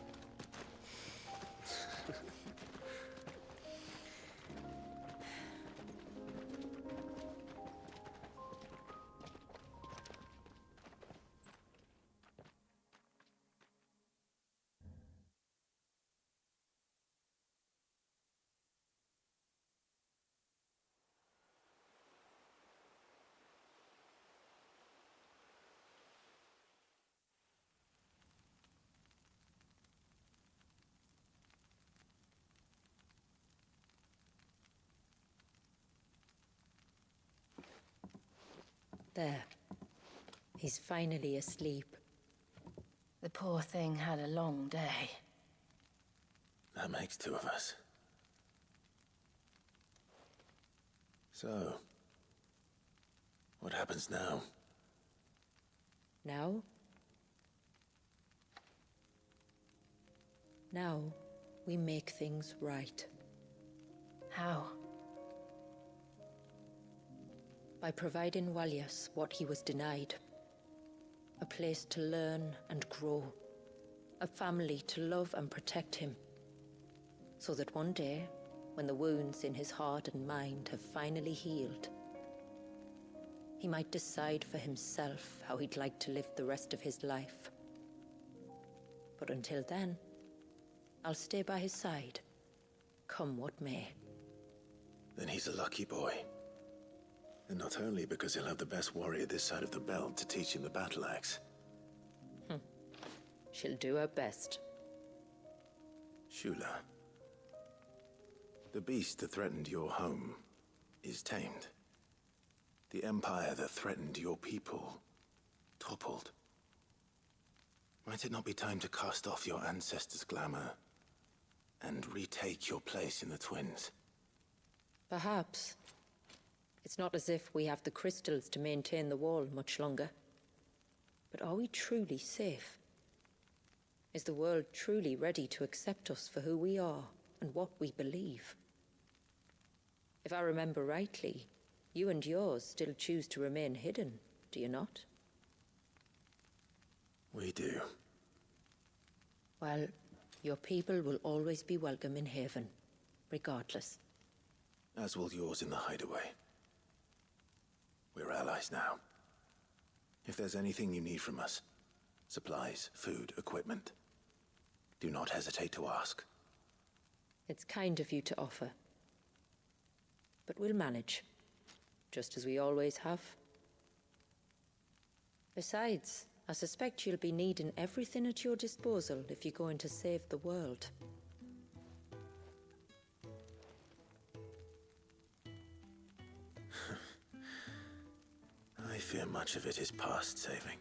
There. He's finally asleep. The poor thing had a long day. That makes two of us. So, what happens now? Now? Now, we make things right. How? By providing Walyas what he was denied. A place to learn and grow. A family to love and protect him. So that one day, when the wounds in his heart and mind have finally healed, he might decide for himself how he'd like to live the rest of his life. But until then, I'll stay by his side, come what may. Then he's a lucky boy. And not only because he'll have the best warrior this side of the belt to teach him the battle axe. She'll do her best. Shula. The beast that threatened your home is tamed. The empire that threatened your people toppled. Might it not be time to cast off your ancestors' glamour and retake your place in the Twins? Perhaps. It's not as if we have the crystals to maintain the wall much longer. But are we truly safe? Is the world truly ready to accept us for who we are and what we believe? If I remember rightly, you and yours still choose to remain hidden, do you not? We do. Well, your people will always be welcome in Haven, regardless. As will yours in the hideaway. We're allies now. If there's anything you need from us, supplies, food, equipment, do not hesitate to ask. It's kind of you to offer. But we'll manage, just as we always have. Besides, I suspect you'll be needing everything at your disposal if you're going to save the world. I fear much of it is past saving.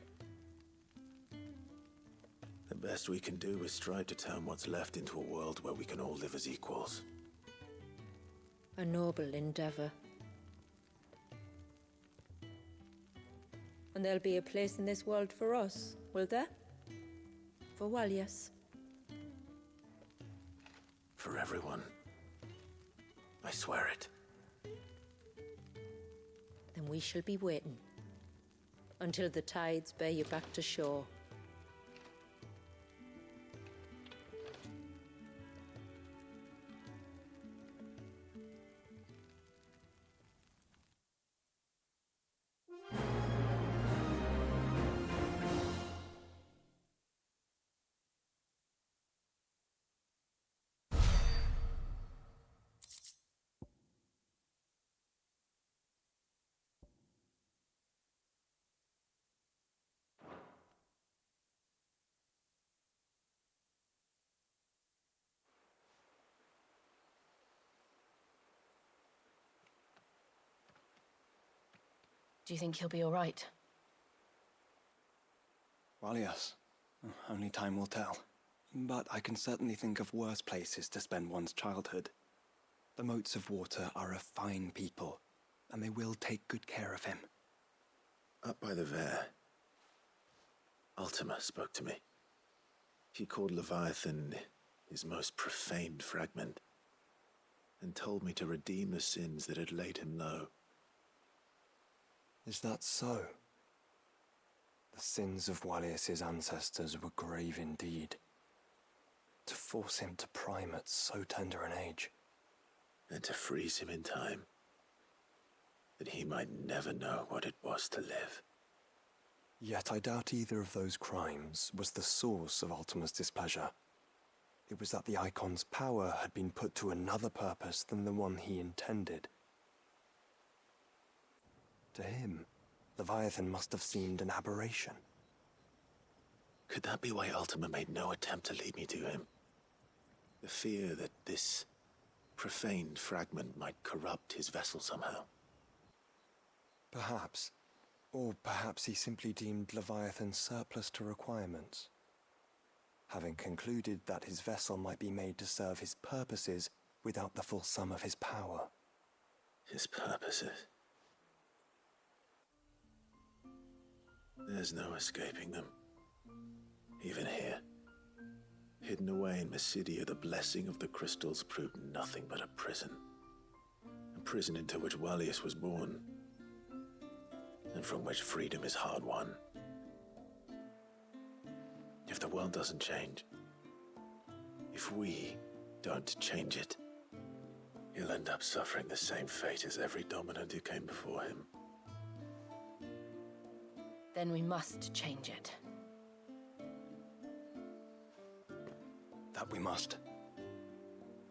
The best we can do is strive to turn what's left into a world where we can all live as equals. A noble endeavor. And there'll be a place in this world for us, will there? For Walyas. For everyone. I swear it. Then we shall be waiting. Until the tides bear you back to shore. Do you think he'll be all right? Well, yes. Only time will tell. But I can certainly think of worse places to spend one's childhood. The Moats of Water are a fine people, and they will take good care of him. Up by the Vare, Ultima spoke to me. He called Leviathan his most profaned fragment, and told me to redeem the sins that had laid him low. Is that so? The sins of Wallius's ancestors were grave indeed. To force him to prime at so tender an age. And to freeze him in time, that he might never know what it was to live. Yet I doubt either of those crimes was the source of Ultima's displeasure. It was that the Icon's power had been put to another purpose than the one he intended. To him, Leviathan must have seemed an aberration. Could that be why Ultima made no attempt to lead me to him? The fear that this profaned fragment might corrupt his vessel somehow. Perhaps. Or perhaps he simply deemed Leviathan surplus to requirements. Having concluded that his vessel might be made to serve his purposes without the full sum of his power. His purposes? There's no escaping them. Even here. Hidden away in Mysidia, the blessing of the crystals proved nothing but a prison. A prison into which Wallius was born, and from which freedom is hard won. If the world doesn't change, if we don't change it, he'll end up suffering the same fate as every dominant who came before him. Then we must change it. That we must.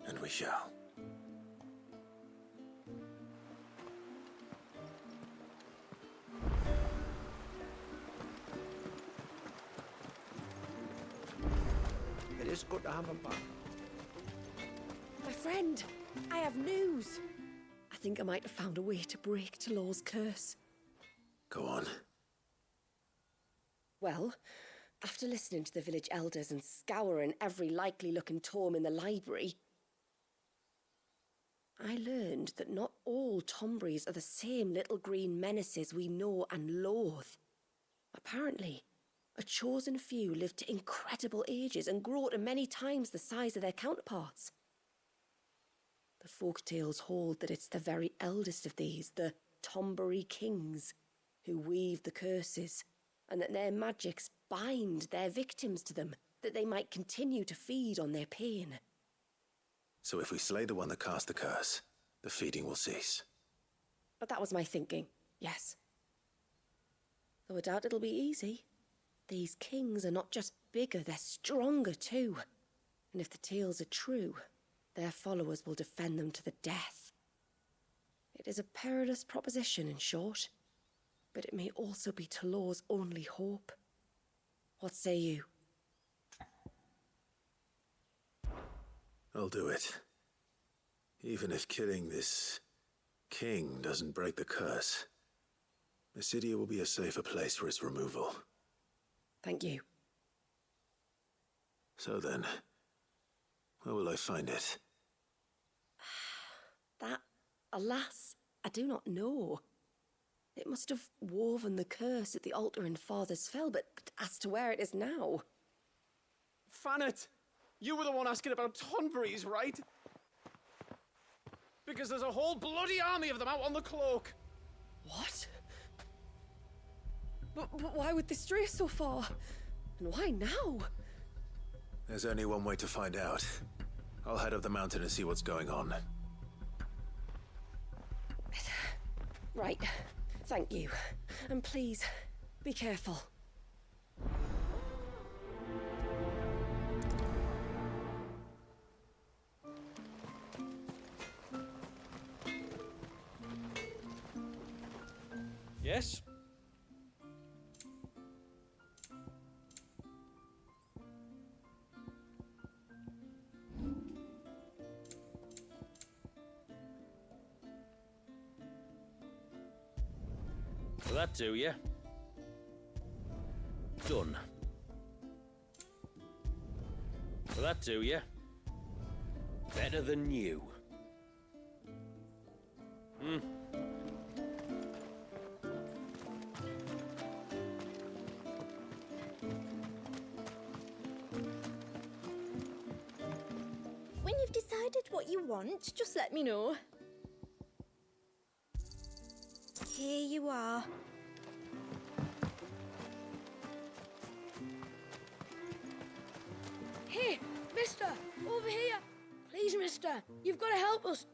And we shall. It is good to have him back. My friend, I have news. I think I might have found a way to break Thalaos' curse. Go on. Well, after listening to the village elders and scouring every likely-looking tome in the library, I learned that not all Tonberries are the same little green menaces we know and loathe. Apparently, a chosen few live to incredible ages and grow to many times the size of their counterparts. The folktales hold that it's the very eldest of these, the Tonberry kings, who weave the curses, and that their magics bind their victims to them, that they might continue to feed on their pain. So if we slay the one that cast the curse, the feeding will cease. But that was my thinking, yes. Though I doubt it'll be easy. These kings are not just bigger, they're stronger too. And if the tales are true, their followers will defend them to the death. It is a perilous proposition, in short. But it may also be Thalaos' only hope. What say you? I'll do it. Even if killing this king doesn't break the curse, Mysidia will be a safer place for its removal. Thank you. So then, where will I find it? That, alas, I do not know. It must have woven the curse at the altar in Father's Fell, but as to where it is now... Fanet! You were the one asking about Tonberries, right? Because there's a whole bloody army of them out on the cloak! What? But why would they stray so far? And why now? There's only one way to find out. I'll head up the mountain and see what's going on. Right. Thank you. And please, be careful. Yes? Will that do, yeah? Done. Will that do, yeah? Better than you. When you've decided what you want, just let me know. Here you are. Hey, mister! Over here! Please, mister, you've got to help us.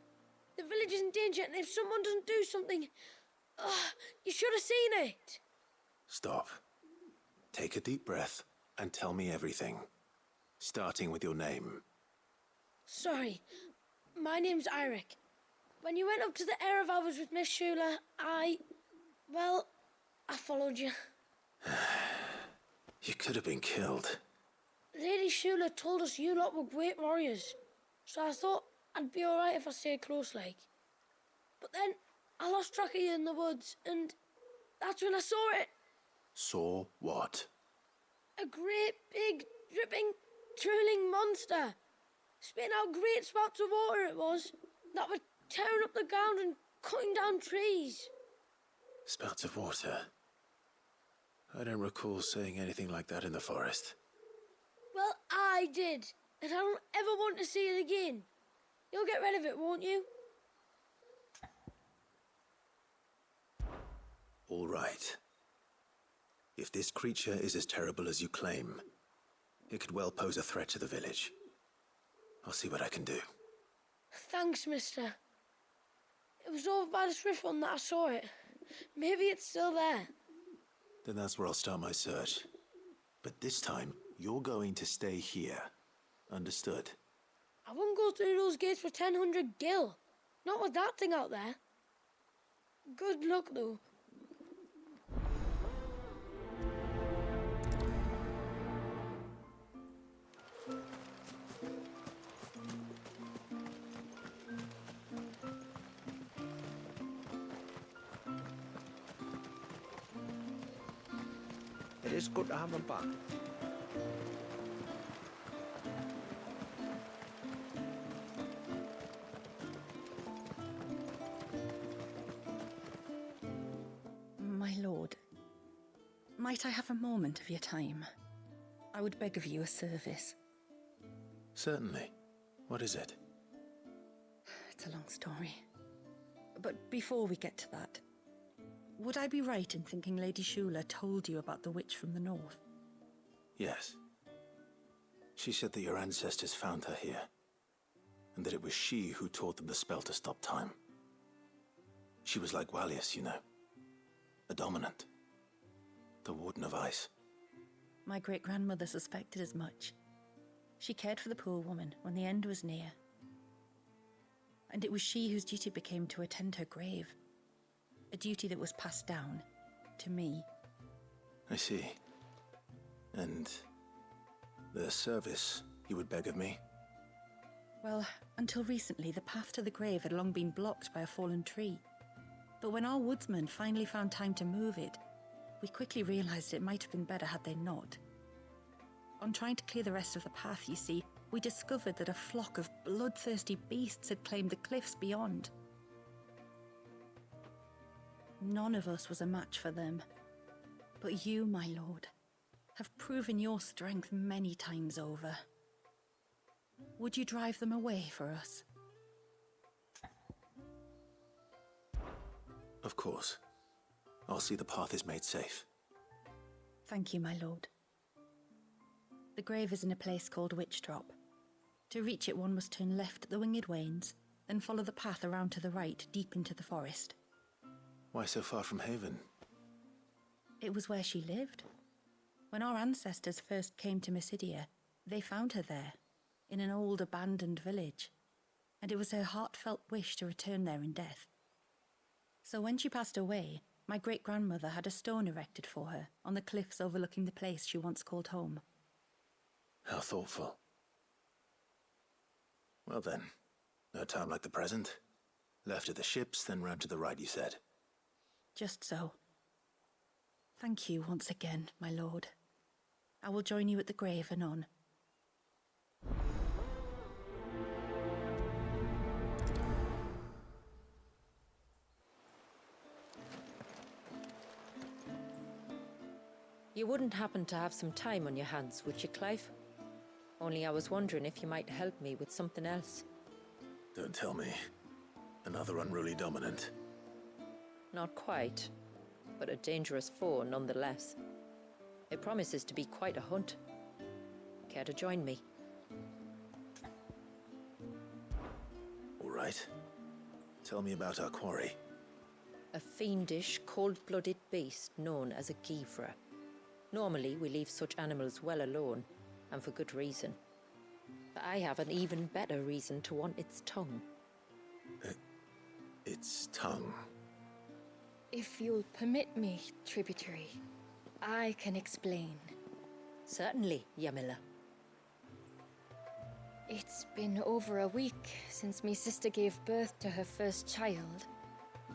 The village is in danger, and if someone doesn't do something... you should have seen it! Stop. Take a deep breath and tell me everything. Starting with your name. Sorry, my name's Eirik. When you went up to the Erevalis with Miss Shula, I followed you. You could have been killed. Lady Shula told us you lot were great warriors, so I thought I'd be alright if I stayed close like. But then I lost track of you in the woods, and that's when I saw it. Saw what? A great, big, dripping, drooling monster. Spitting out great spouts of water it was, that were tearing up the ground and cutting down trees. Spouts of water? I don't recall seeing anything like that in the forest. Well, I did, and I don't ever want to see it again. You'll get rid of it, won't you? All right. If this creature is as terrible as you claim, it could well pose a threat to the village. I'll see what I can do. Thanks, mister. It was over by the Swift one that I saw it. Maybe it's still there. Then that's where I'll start my search. But this time, you're going to stay here. Understood? I wouldn't go through those gates for 1,000 gil. Not with that thing out there. Good luck, though. It is good to have them back. My lord, might I have a moment of your time? I would beg of you a service. Certainly. What is it? It's a long story. But before we get to that, would I be right in thinking Lady Shula told you about the witch from the north? Yes. She said that your ancestors found her here, and that it was she who taught them the spell to stop time. She was like Wallius, you know. A dominant. The Warden of Ice. My great-grandmother suspected as much. She cared for the poor woman when the end was near. And it was she whose duty became to attend her grave. A duty that was passed down to me. I see. And the service you would beg of me? Well, until recently, the path to the grave had long been blocked by a fallen tree. But when our woodsmen finally found time to move it, we quickly realized it might have been better had they not. On trying to clear the rest of the path, you see, we discovered that a flock of bloodthirsty beasts had claimed the cliffs beyond. None of us was a match for them. But you, my lord, have proven your strength many times over. Would you drive them away for us? Of course. I'll see the path is made safe. Thank you, my lord. The grave is in a place called Witch Drop. To reach it, one must turn left at the Winged Wains, then follow the path around to the right, deep into the forest. Why so far from Haven? It was where she lived. When our ancestors first came to Mysidia, they found her there, in an old abandoned village, and it was her heartfelt wish to return there in death. So when she passed away, my great-grandmother had a stone erected for her on the cliffs overlooking the place she once called home. How thoughtful. Well then, no time like the present. Left at the ships, then round to the right, you said. Just so. Thank you once again, my lord. I will join you at the grave anon. You wouldn't happen to have some time on your hands, would you, Clive? Only I was wondering if you might help me with something else. Don't tell me. Another unruly dominant. Not quite, but a dangerous foe nonetheless. It promises to be quite a hunt. Care to join me? All right. Tell me about our quarry. A fiendish, cold-blooded beast known as a Givra. Normally, we leave such animals well alone, and for good reason. But I have an even better reason to want its tongue. Its tongue? If you'll permit me, tributary, I can explain. Certainly, Yamila. It's been over a week since me sister gave birth to her first child,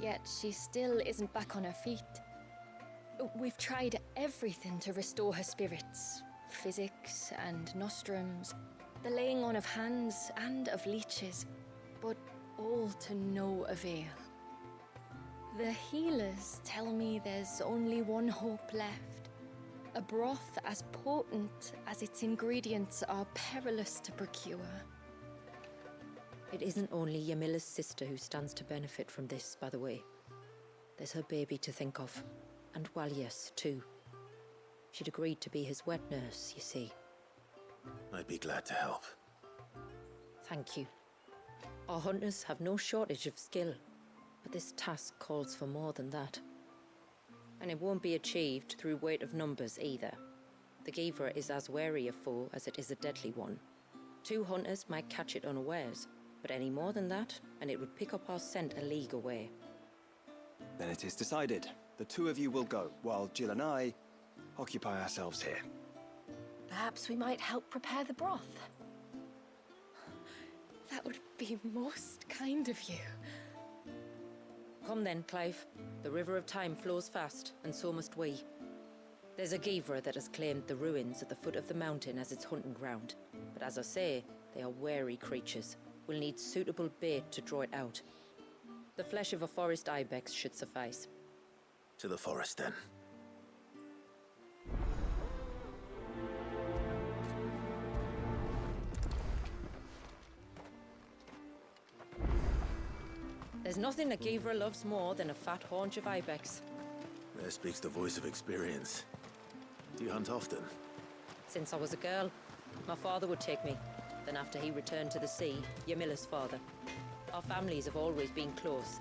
yet she still isn't back on her feet. We've tried everything to restore her spirits. Physics and nostrums, the laying on of hands and of leeches, but all to no avail. The healers tell me there's only one hope left. A broth as potent as its ingredients are perilous to procure. It isn't only Yamila's sister who stands to benefit from this, by the way. There's her baby to think of. And Walias, too. She'd agreed to be his wet nurse, you see. I'd be glad to help. Thank you. Our hunters have no shortage of skill, but this task calls for more than that. And it won't be achieved through weight of numbers either. The Givra is as wary a foe as it is a deadly one. 2 hunters might catch it unawares, but any more than that, and it would pick up our scent a league away. Then it is decided. The 2 of you will go, while Jill and I occupy ourselves here. Perhaps we might help prepare the broth. That would be most kind of you. Come then, Clive. The river of time flows fast, and so must we. There's a Givra that has claimed the ruins at the foot of the mountain as its hunting ground. But as I say, they are wary creatures. We'll need suitable bait to draw it out. The flesh of a forest ibex should suffice. To the forest, then. There's nothing a Givra loves more than a fat haunch of ibex. There speaks the voice of experience. Do you hunt often? Since I was a girl, my father would take me. Then after he returned to the sea, Yamila's father. Our families have always been close.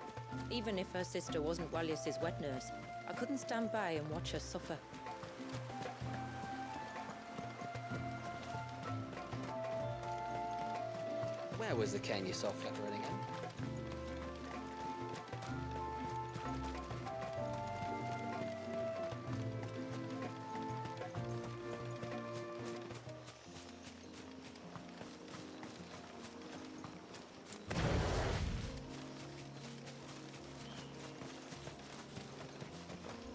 Even if her sister wasn't Walias's wet nurse, I couldn't stand by and watch her suffer. Where was the cane you saw fluttering again?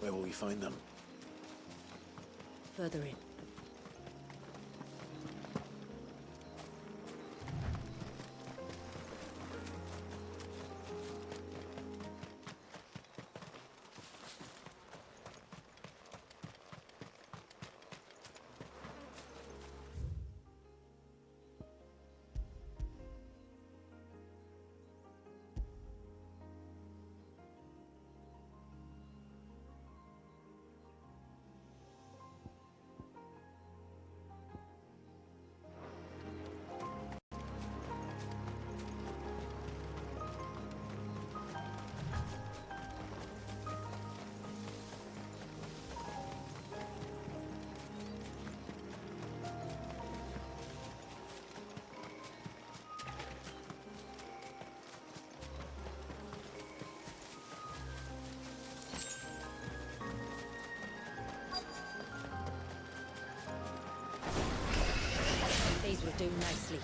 Where will we find them? Further in. These will do nicely.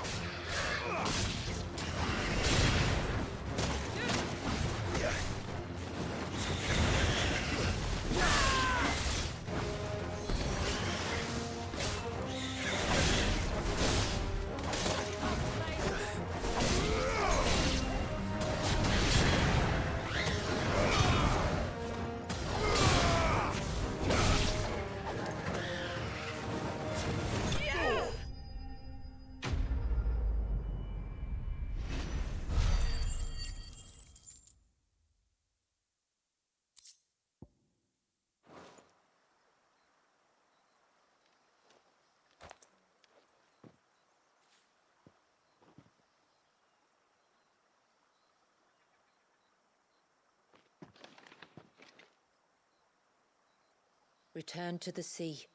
return to the sea,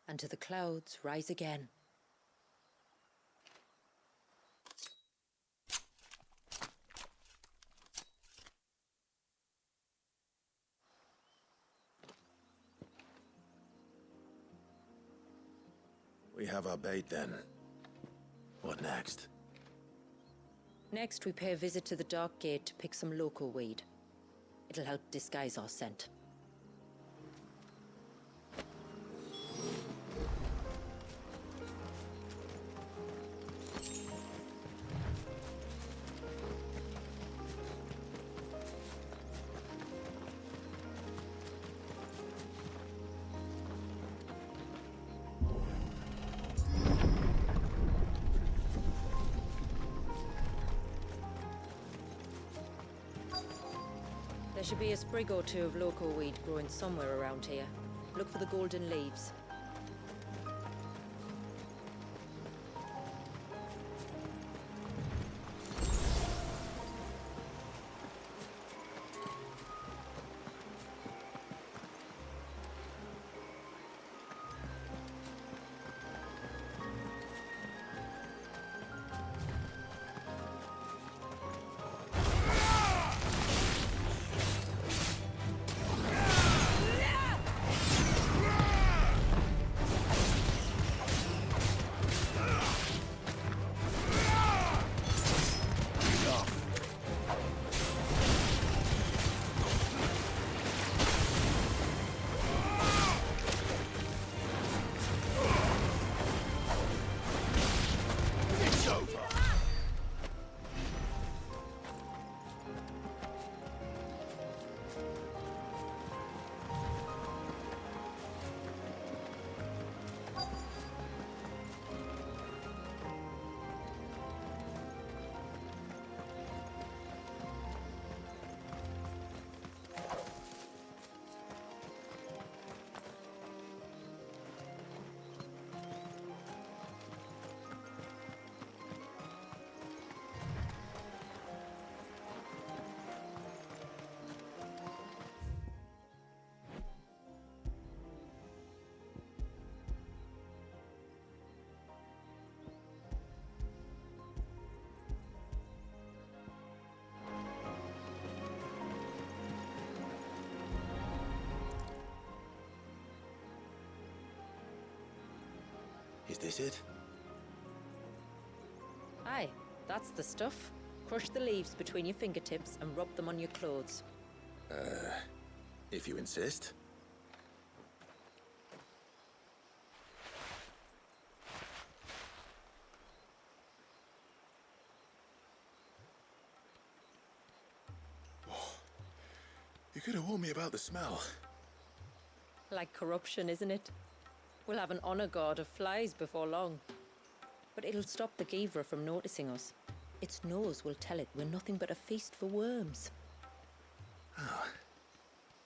and to the clouds rise again. We have our bait then. What next? Next, we pay a visit to the Dark Gate to pick some local weed. It'll help disguise our scent. There should be a sprig or two of local weed growing somewhere around here. Look for the golden leaves. Is this it? Aye, that's the stuff. Crush the leaves between your fingertips and rub them on your clothes. If you insist. You could have warned me about the smell. Like corruption, isn't it? We'll have an honor guard of flies before long. But it'll stop the Givra from noticing us. Its nose will tell it we're nothing but a feast for worms. Oh,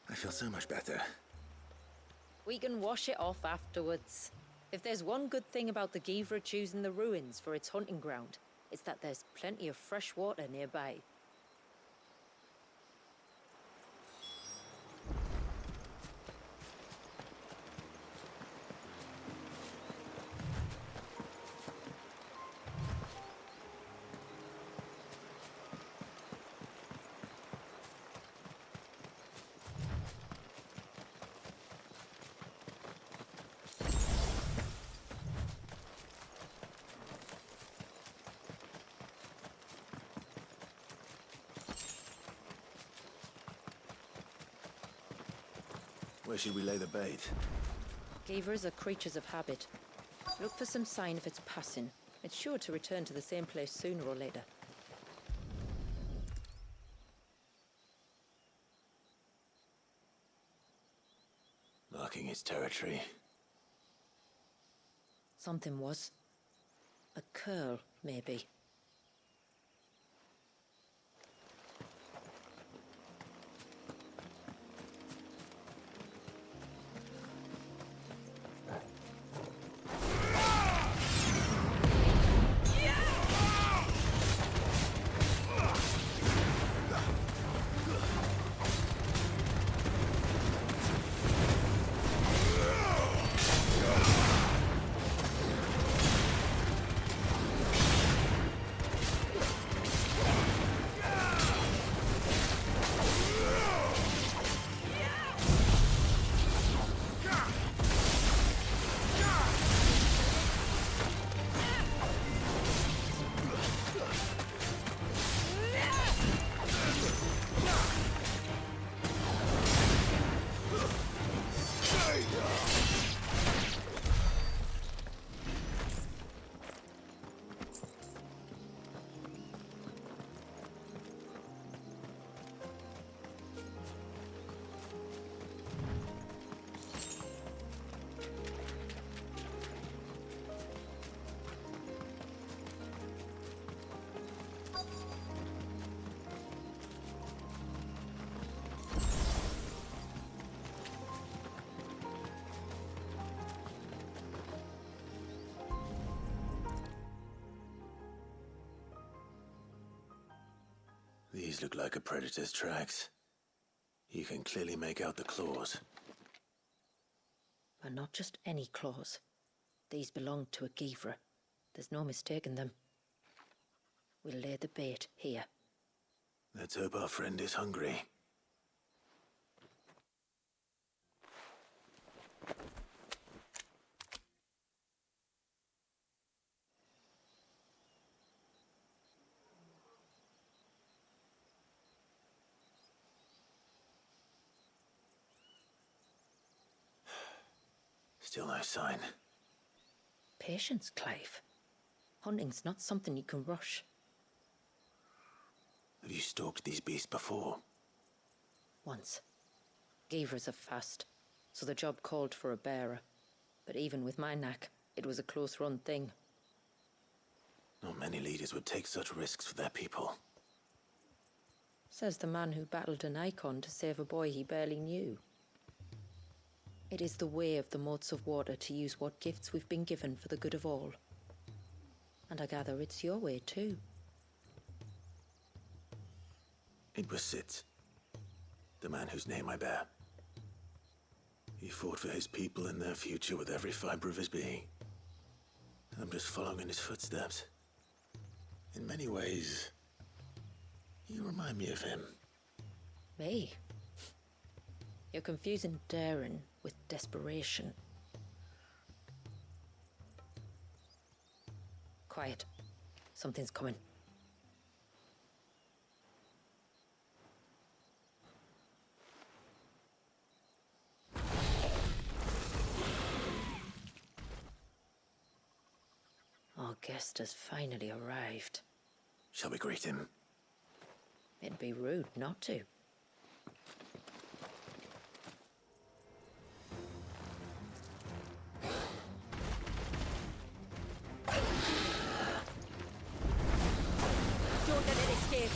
I feel so much better. We can wash it off afterwards. If there's one good thing about the Givra choosing the ruins for its hunting ground, it's that there's plenty of fresh water nearby. Where should we lay the bait? Givras are creatures of habit. Look for some sign of its passing. It's sure to return to the same place sooner or later. Marking its territory. Something was. A curl, maybe. These look like a predator's tracks. You can clearly make out the claws. And not just any claws. These belonged to a Givra. There's no mistaking them. We'll lay the bait here. Let's hope our friend is hungry. Still no sign. Patience, Clive. Hunting's not something you can rush. Have you stalked these beasts before? Once. Givras are fast, so the job called for a bearer. But even with my knack, it was a close-run thing. Not many leaders would take such risks for their people. Says the man who battled an icon to save a boy he barely knew. It is the way of the moats of water to use what gifts we've been given for the good of all. And I gather it's your way too. It was Sid, the man whose name I bear. He fought for his people and their future with every fiber of his being. And I'm just following in his footsteps. In many ways, you remind me of him. Me? You're confusing daring with desperation. Quiet. Something's coming. Our guest has finally arrived. Shall we greet him? It'd be rude not to. Don't let it escape.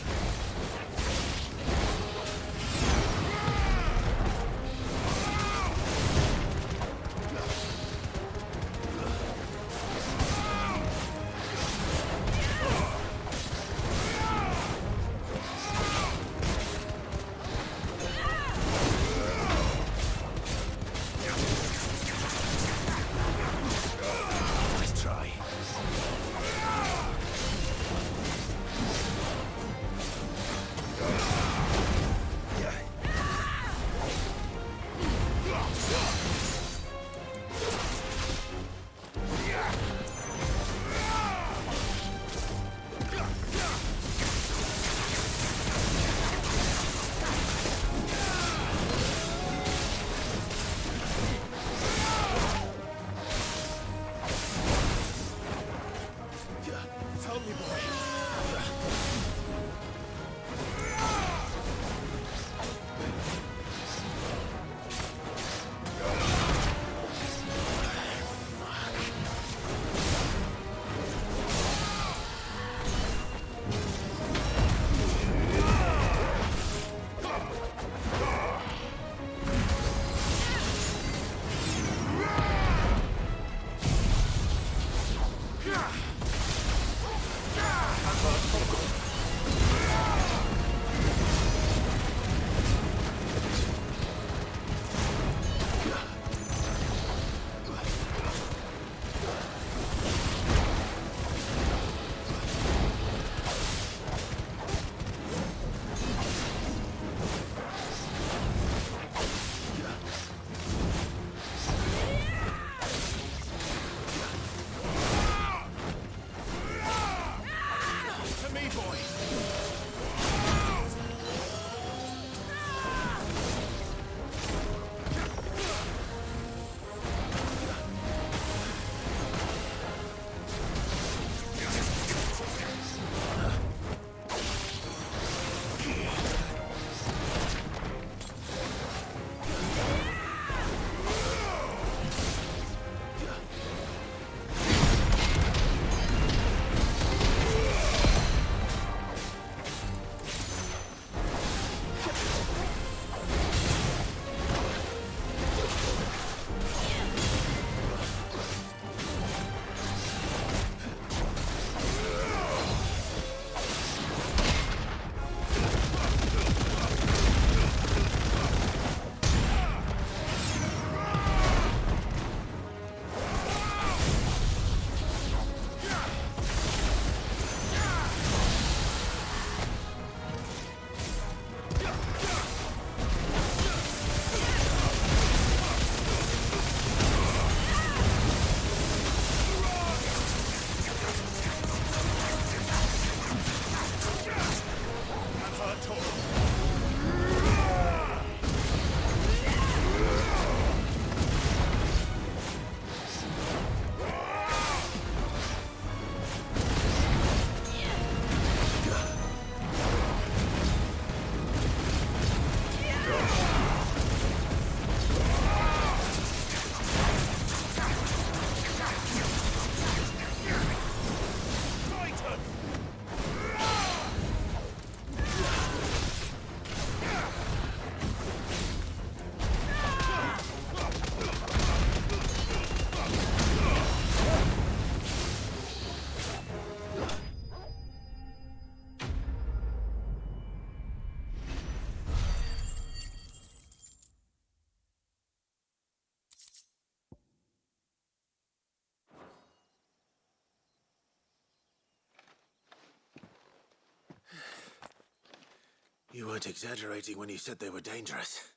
You weren't exaggerating when you said they were dangerous.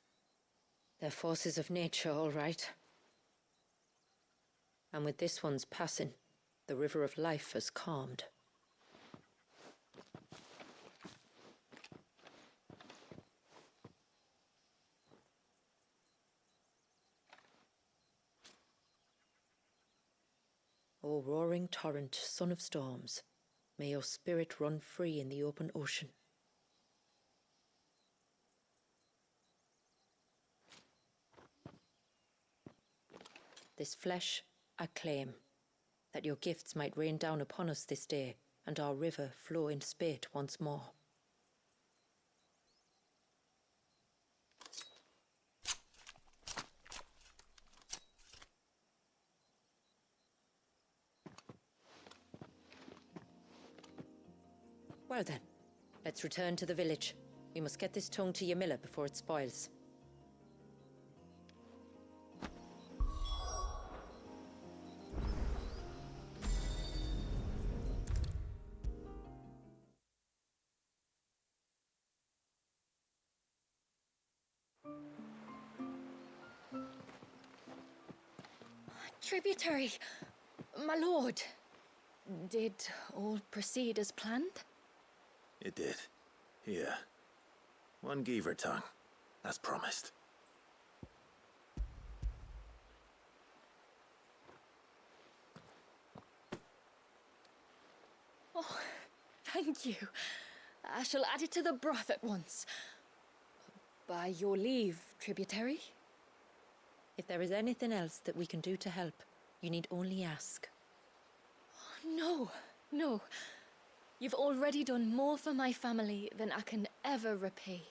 They're forces of nature, all right. And with this one's passing, the river of life has calmed. O roaring torrent, son of storms, may your spirit run free in the open ocean. This flesh I claim, that your gifts might rain down upon us this day, and our river flow in spate once more. Well then, let's return to the village. We must get this tongue to Yamila before it spoils. Tributary, my lord. Did all proceed as planned? It did. Here. One Geaver tongue, as promised. Oh, thank you. I shall add it to the broth at once. By your leave, tributary. If there is anything else that we can do to help, you need only ask. No, no. You've already done more for my family than I can ever repay.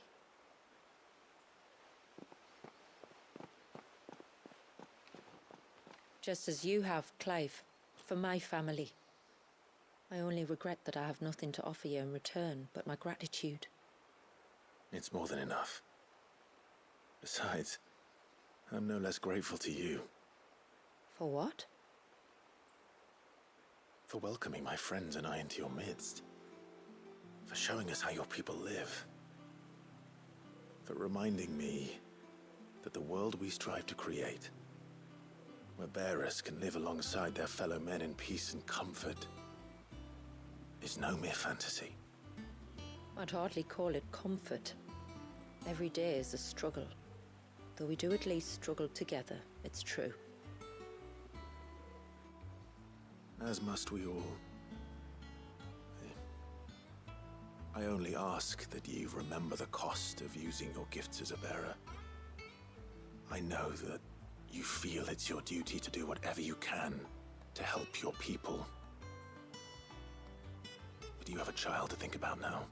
Just as you have, Clive, for my family. I only regret that I have nothing to offer you in return but my gratitude. It's more than enough. Besides, I'm no less grateful to you. For what? For welcoming my friends and I into your midst. For showing us how your people live. For reminding me that the world we strive to create, where bearers can live alongside their fellow men in peace and comfort, is no mere fantasy. I'd hardly call it comfort. Every day is a struggle. Though we do at least struggle together, it's true. As must we all. I only ask that you remember the cost of using your gifts as a bearer. I know that you feel it's your duty to do whatever you can to help your people. But you have a child to think about now.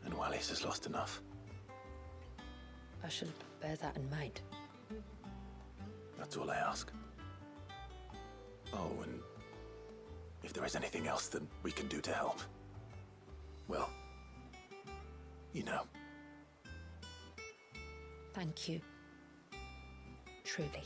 And Wallis has lost enough. I shall bear that in mind. That's all I ask. Oh, and if there is anything else that we can do to help, well, you know. Thank you. Truly.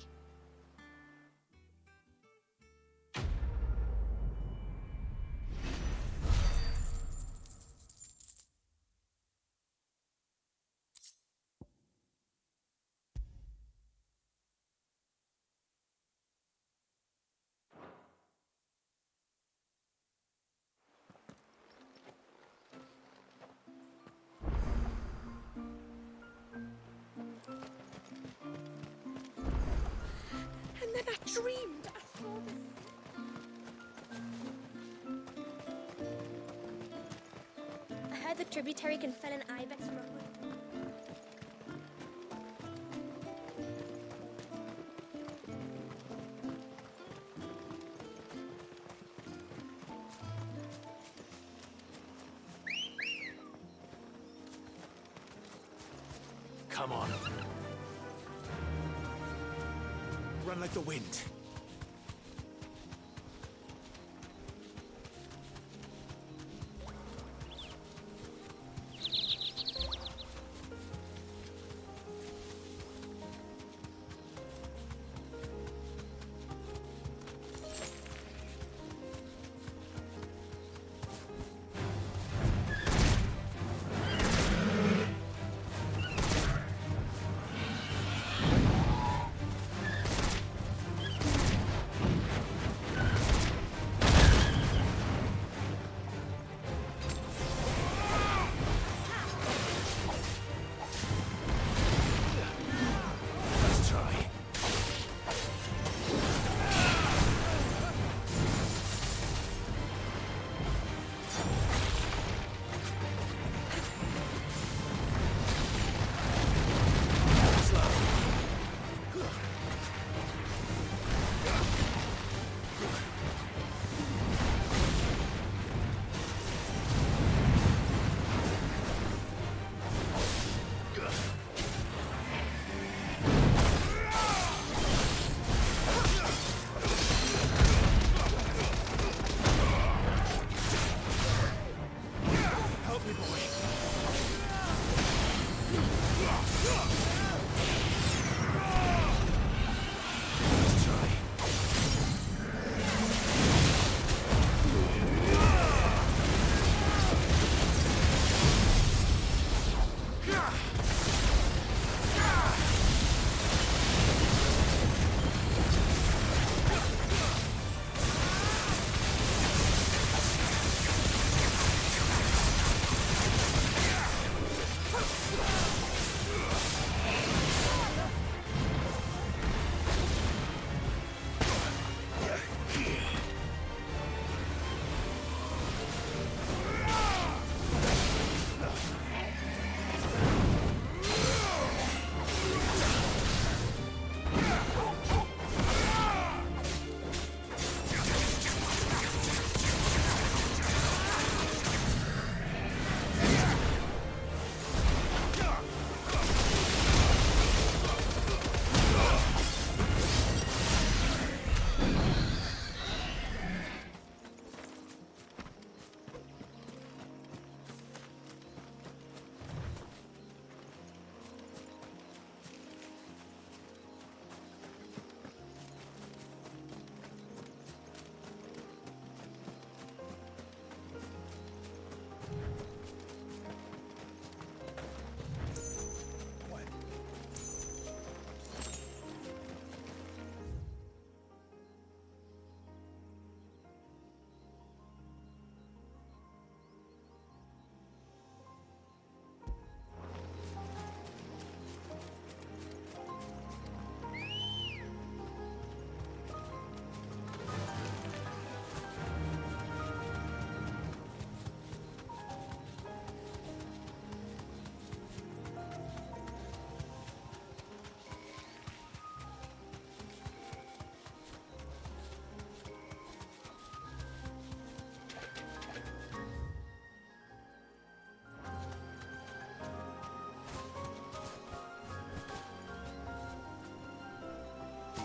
And then I dreamed I saw this. I heard the tributary can fell an ibex from a hood. Come on. Run like the wind.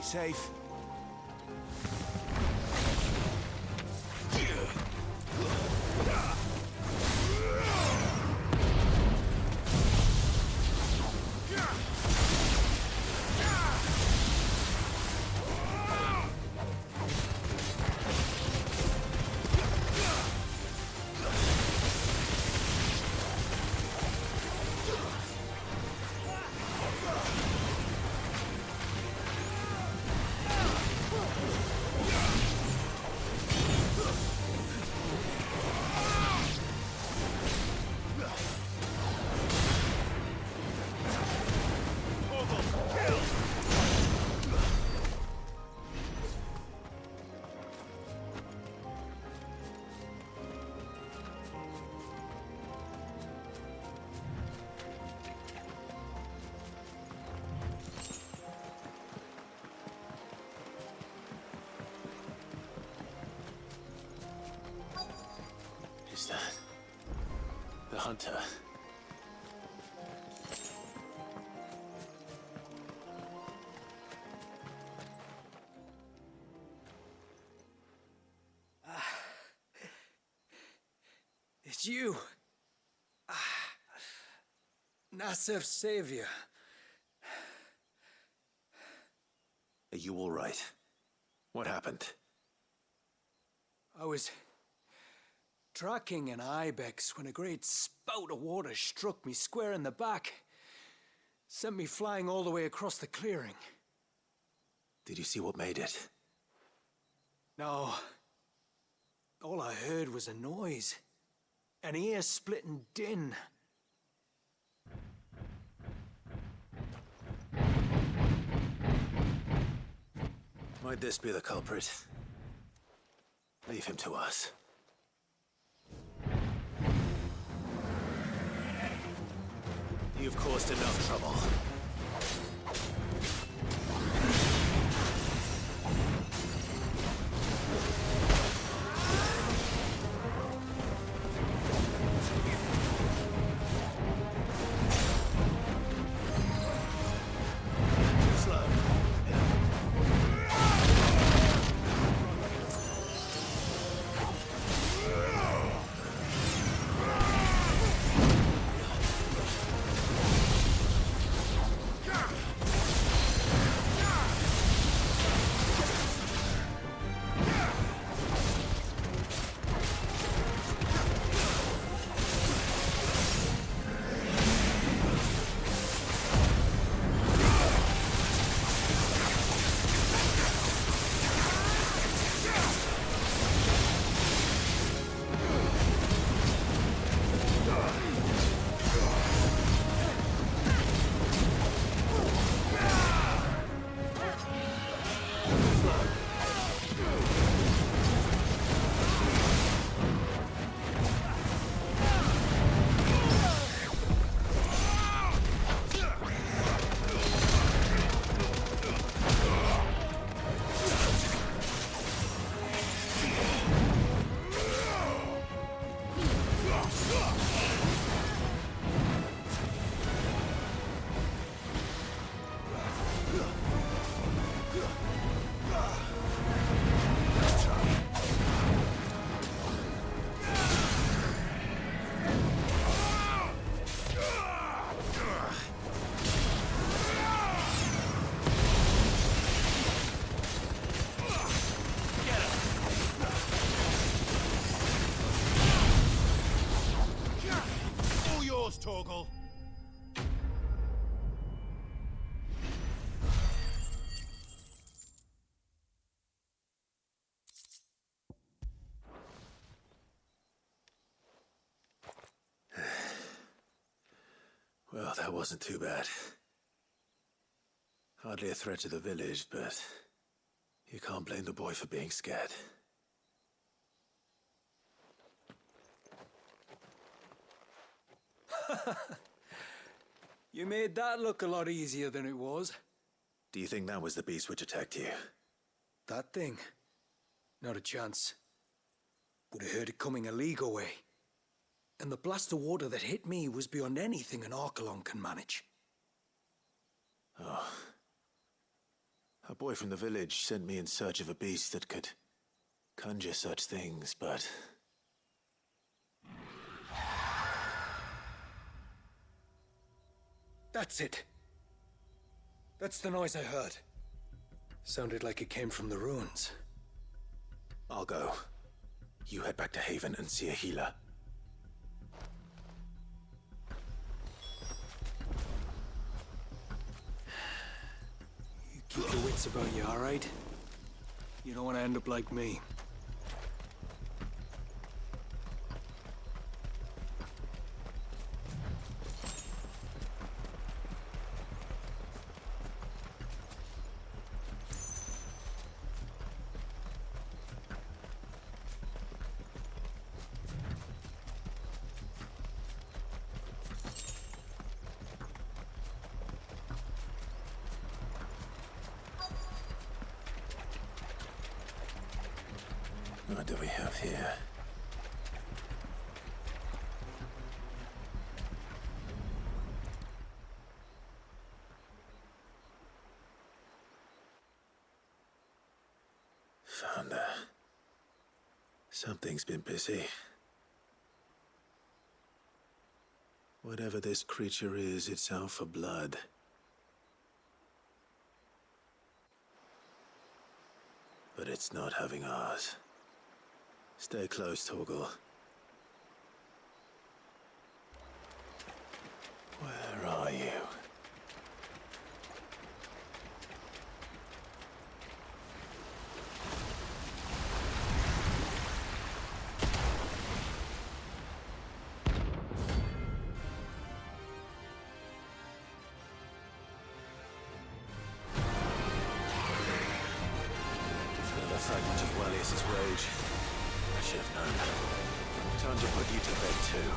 safe. Is that the hunter? It's you. Nasser's savior. Are you all right? What happened? I was tracking an ibex when a great spout of water struck me square in the back. Sent me flying all the way across the clearing. Did you see what made it? No. All I heard was a noise. An ear-splitting din. Might this be the culprit? Leave him to us. You've caused enough trouble. Torgal. Well, that wasn't too bad. Hardly a threat to the village, but you can't blame the boy for being scared. You made that look a lot easier than it was. Do you think that was the beast which attacked you? That thing? Not a chance. Would have heard it coming a league away. And the blast of water that hit me was beyond anything an Archelon can manage. Oh. A boy from the village sent me in search of a beast that could conjure such things, but... That's it. That's the noise I heard. Sounded like it came from the ruins. I'll go. You head back to Haven and see a healer. You keep your wits about you, all right? You don't want to end up like me. What do we have here? Found her. Something's been busy. Whatever this creature is, it's out for blood. But it's not having ours. Stay close, Torgal. Where are you? Another fragment of Wallius's rage. I should have known. Time to put you to bed too.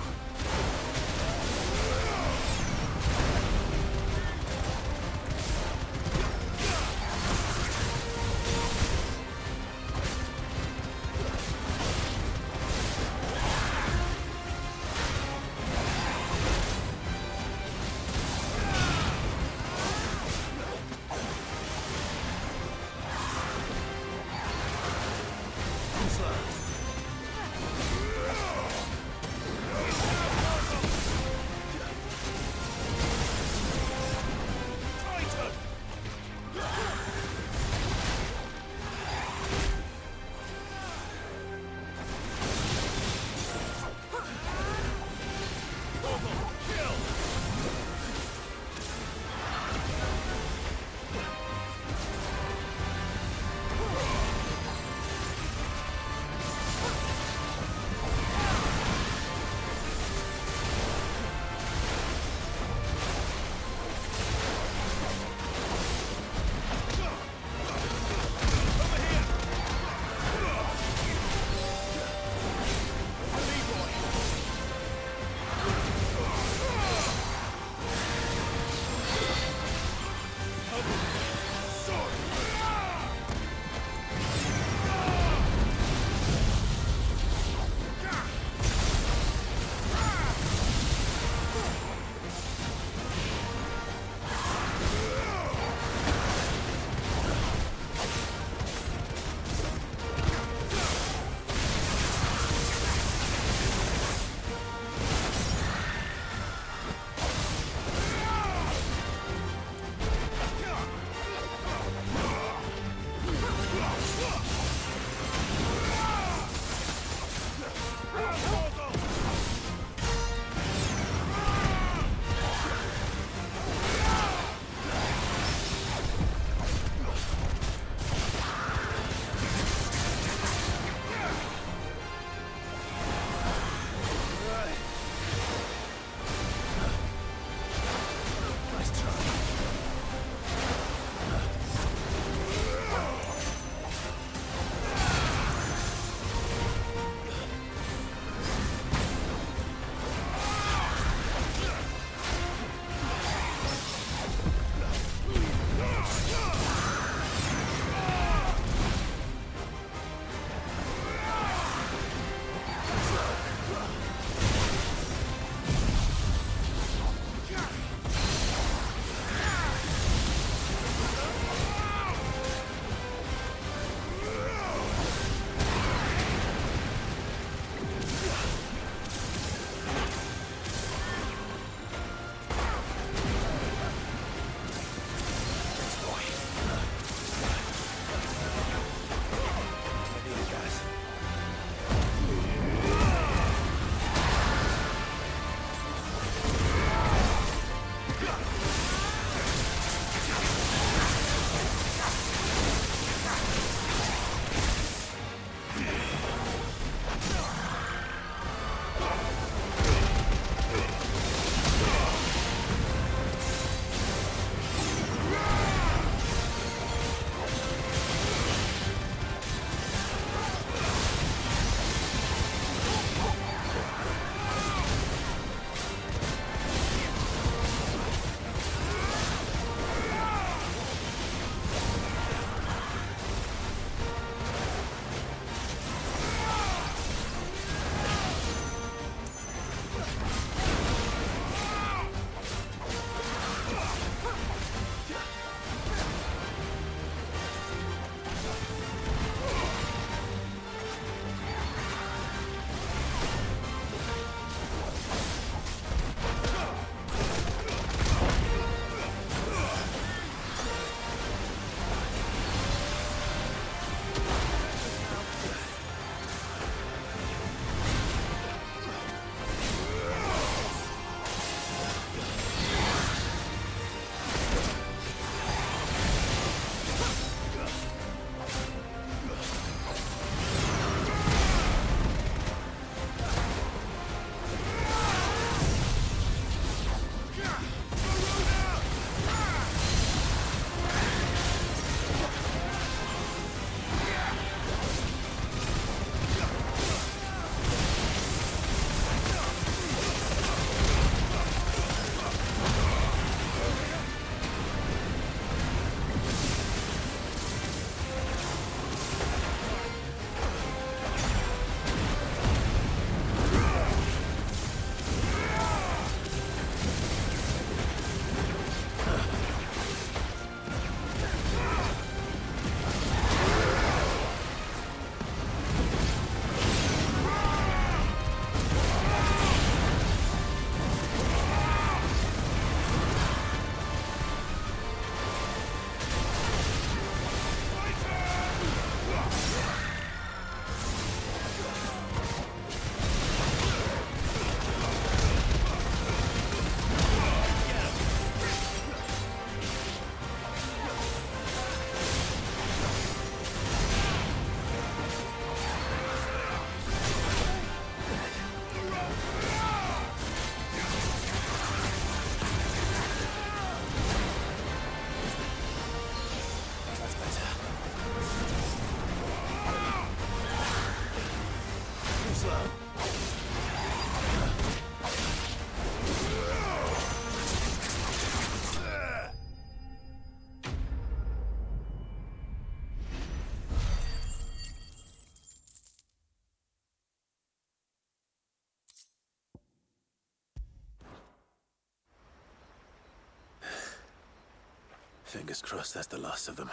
Fingers crossed that's the last of them.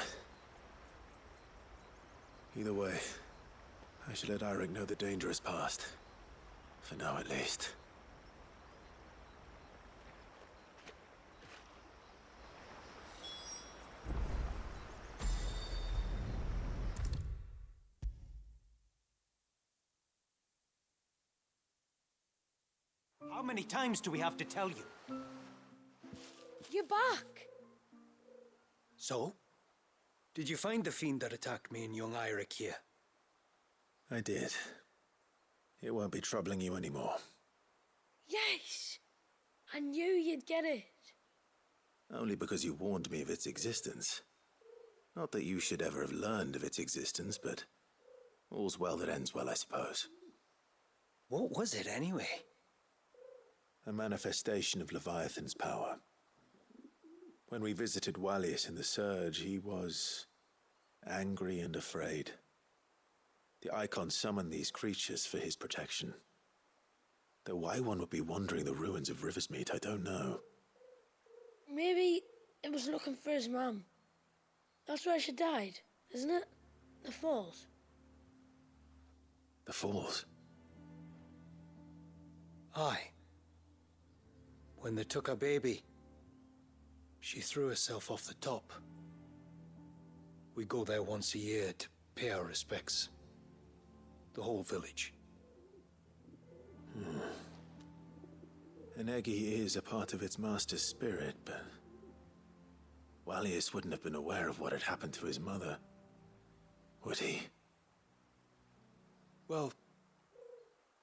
Either way, I should let Eirik know the danger is past. For now, at least. How many times do we have to tell you? You're back! So? Did you find the fiend that attacked me and young Eirik here? I did. It won't be troubling you anymore. Yes! I knew you'd get it. Only because you warned me of its existence. Not that you should ever have learned of its existence, but all's well that ends well, I suppose. What was it, anyway? A manifestation of Leviathan's power. When we visited Wallius in the Surge, he was angry and afraid. The Icon summoned these creatures for his protection. Though why one would be wandering the ruins of Riversmeet, I don't know. Maybe it was looking for his mum. That's where she died, isn't it? The Falls. The Falls? Aye. When they took her baby, she threw herself off the top. We go there once a year to pay our respects. The whole village. An Eggy is a part of its master's spirit, but Wallius wouldn't have been aware of what had happened to his mother, would he? Well,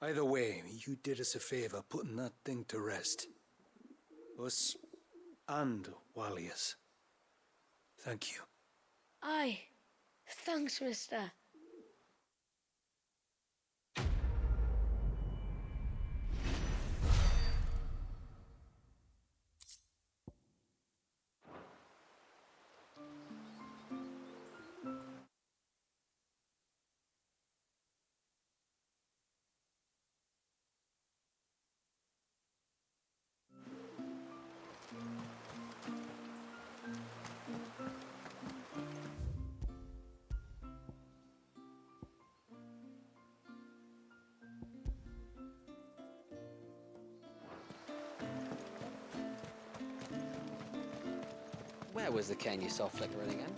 either way, you did us a favor putting that thing to rest. Us and Wallius. Thank you. Aye. Thanks, mister. Where was the cane you saw flickering again?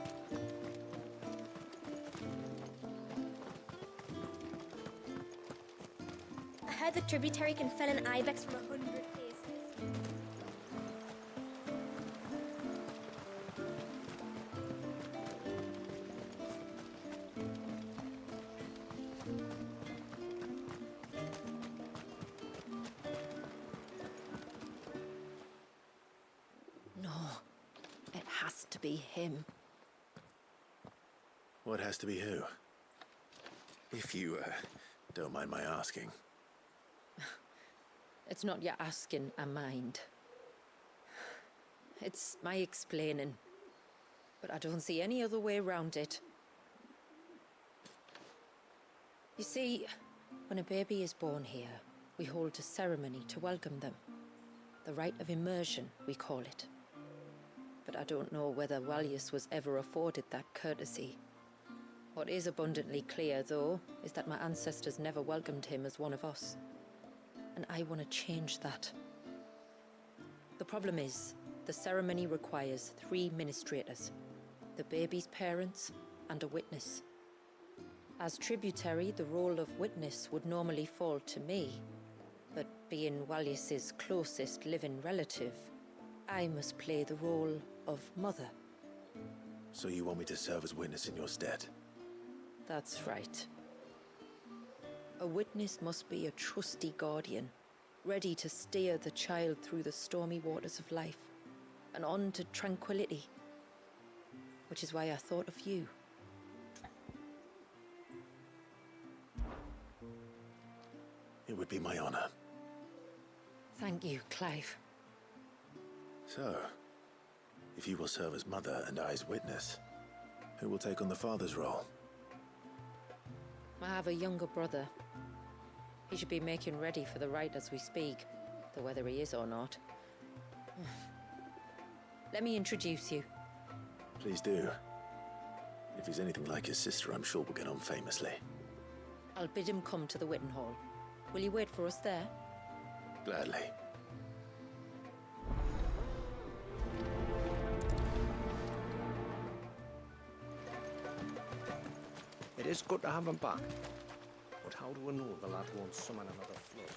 I heard the tributary can fell an ibex from 100 paces. No, it has to be him. What has to be who? If you, don't mind my asking. It's not your asking, I mind. It's my explaining. But I don't see any other way around it. You see, when a baby is born here, we hold a ceremony to welcome them. The rite of immersion, we call it. But I don't know whether Wallius was ever afforded that courtesy. What is abundantly clear, though, is that my ancestors never welcomed him as one of us. And I want to change that. The problem is, the ceremony requires 3 ministrators, the baby's parents and a witness. As tributary, the role of witness would normally fall to me, but being Wallius's closest living relative, I must play the role of mother. So you want me to serve as witness in your stead? That's right. A witness must be a trusty guardian, ready to steer the child through the stormy waters of life and on to tranquility. Which is why I thought of you. It would be my honor. Thank you, Clive. So, if you will serve as mother and I as witness, who will take on the father's role? I have a younger brother. He should be making ready for the rite as we speak, though whether he is or not. Let me introduce you. Please do. If he's anything like his sister, I'm sure we'll get on famously. I'll bid him come to the Witten Hall. Will you wait for us there? Gladly. It is good to have him back. But how do we know the lad won't summon another flood?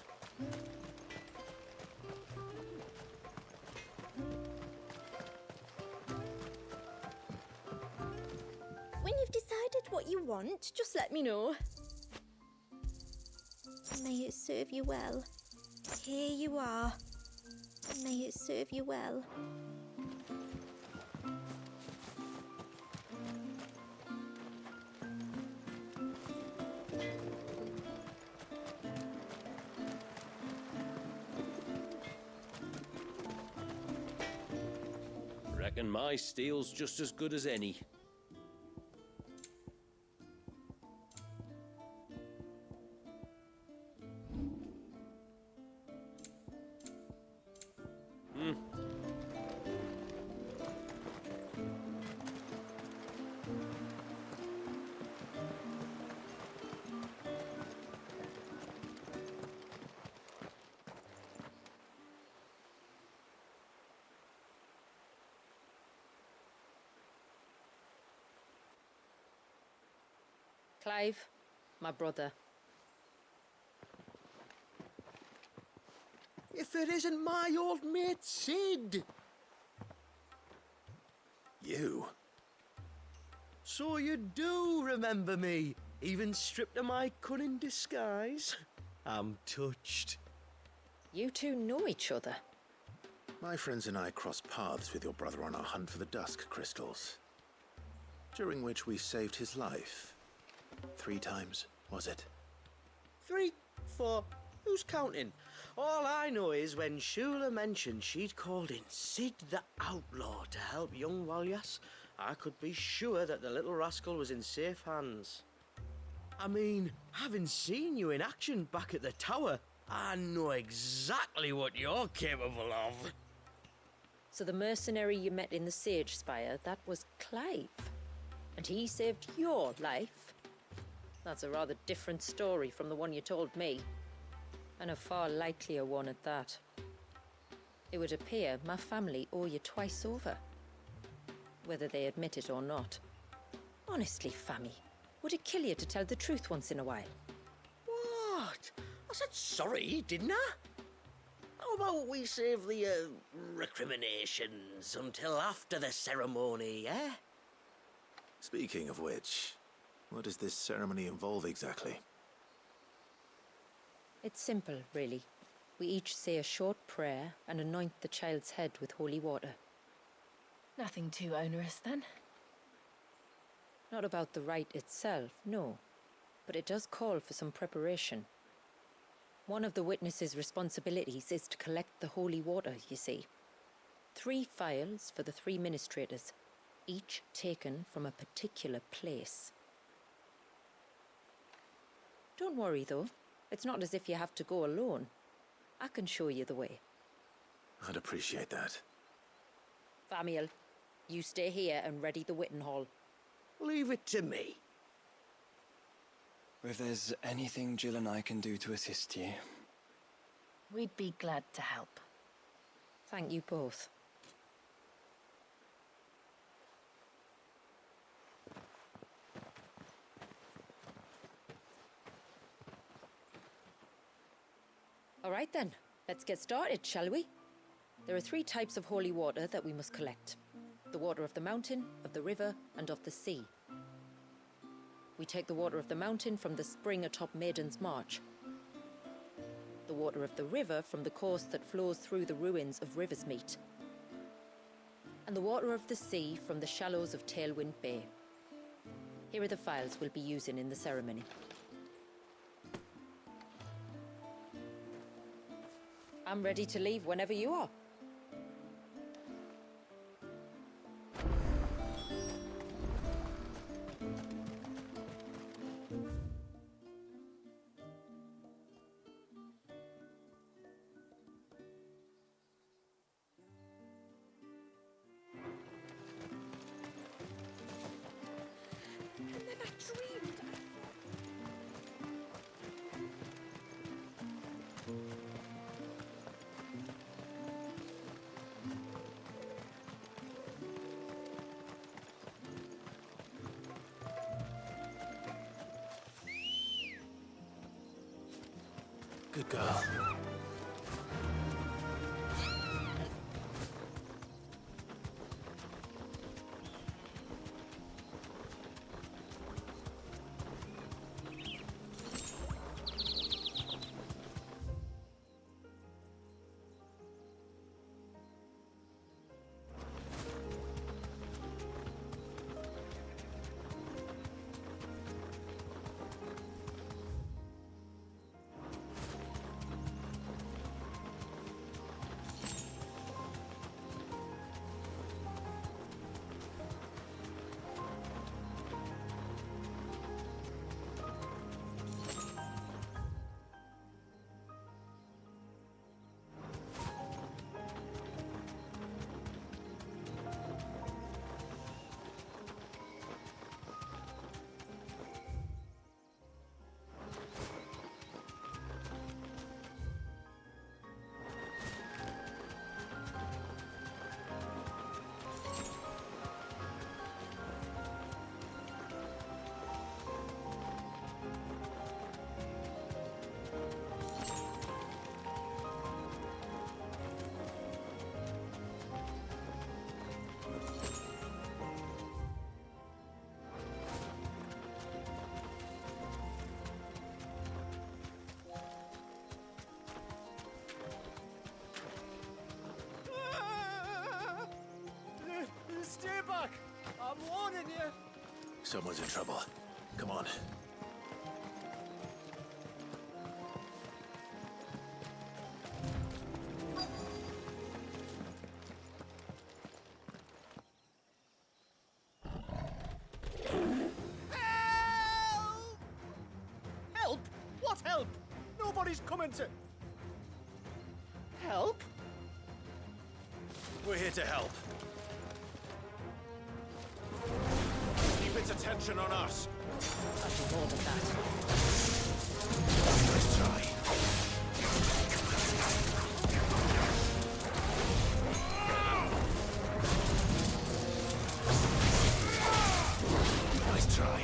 When you've decided what you want, just let me know. May it serve you well. Here you are. May it serve you well. Reckon my steel's just as good as any. Clive, my brother. If it isn't my old mate Sid! You? So you do remember me, even stripped of my cunning disguise? I'm touched. You two know each other? My friends and I crossed paths with your brother on our hunt for the Dusk Crystals, during which we saved his life. 3 times, was it? 3, 4, who's counting? All I know is when Shula mentioned she'd called in Sid the Outlaw to help young Walyas, I could be sure that the little rascal was in safe hands. I mean, having seen you in action back at the tower, I know exactly what you're capable of. So the mercenary you met in the Sage Spire, that was Clive. And he saved your life? That's a rather different story from the one you told me. And a far likelier one at that. It would appear my family owe you twice over. Whether they admit it or not. Honestly, Fammy, would it kill you to tell the truth once in a while? What? I said sorry, didn't I? How about we save the, recriminations until after the ceremony, eh? Speaking of which, what does this ceremony involve exactly? It's simple, really. We each say a short prayer and anoint the child's head with holy water. Nothing too onerous, then? Not about the rite itself, no. But it does call for some preparation. One of the witness's responsibilities is to collect the holy water, you see. 3 phials for the 3 ministrators, each taken from a particular place. Don't worry, though. It's not as if you have to go alone. I can show you the way. I'd appreciate that. Famiel, you stay here and ready the Witten Hall. Leave it to me. If there's anything Jill and I can do to assist you... We'd be glad to help. Thank you both. All right then, let's get started, shall we? There are 3 types of holy water that we must collect. The water of the mountain, of the river, and of the sea. We take the water of the mountain from the spring atop Maiden's March. The water of the river from the course that flows through the ruins of Riversmeet. And the water of the sea from the shallows of Tailwind Bay. Here are the phials we'll be using in the ceremony. I'm ready to leave whenever you are. Good girl. Stay back! I'm warning you! Someone's in trouble. Come on. Help? What help? Nobody's coming to... Help? We're here to help. Keep its attention on us. I'll do more than that. Nice try. Nice try.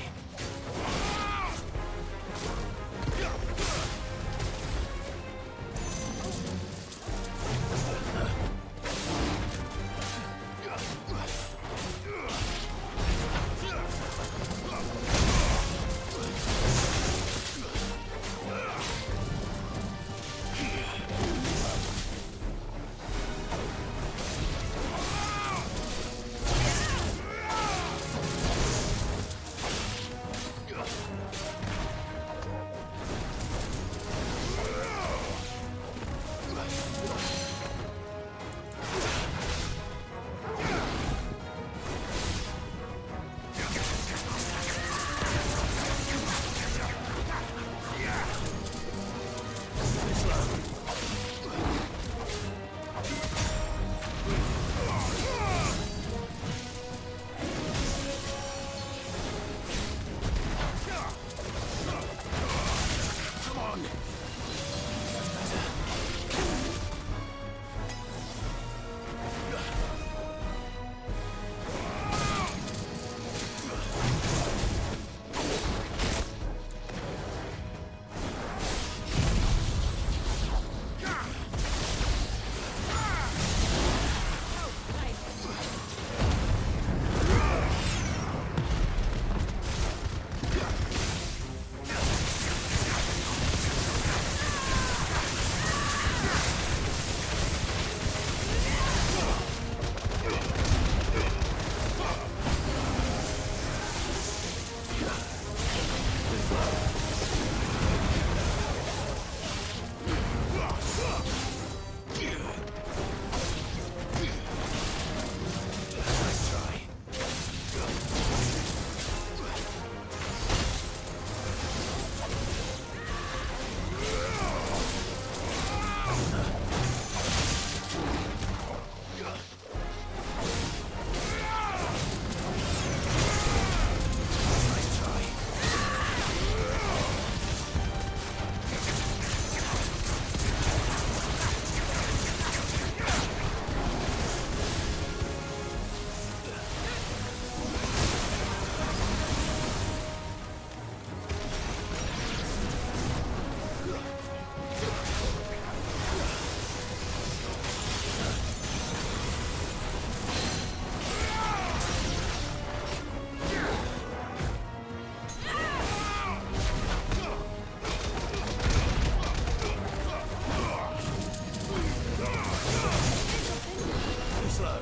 slow.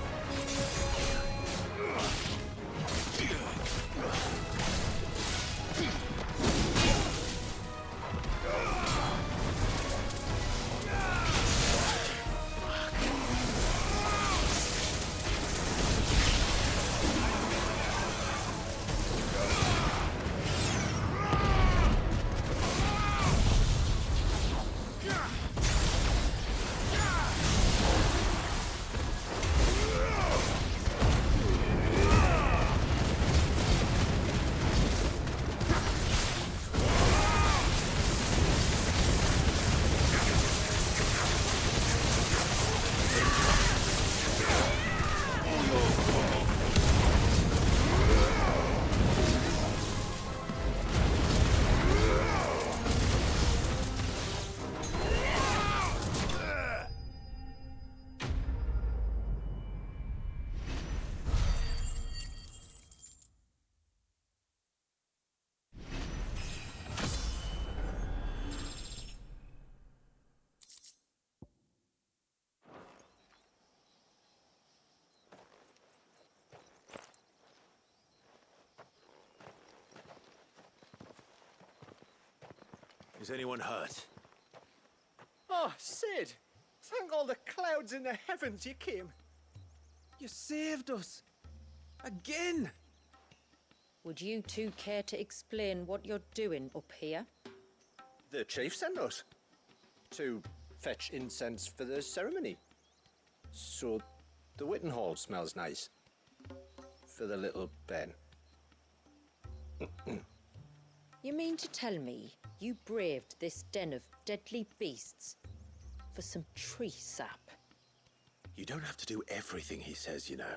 Is anyone hurt? Oh, Sid! Thank all the clouds in the heavens you came. You saved us. Again! Would you two care to explain what you're doing up here? The chief sent us to fetch incense for the ceremony. So the Witten Hall smells nice. For the little Ben. You mean to tell me you braved this den of deadly beasts for some tree sap? You don't have to do everything he says, you know.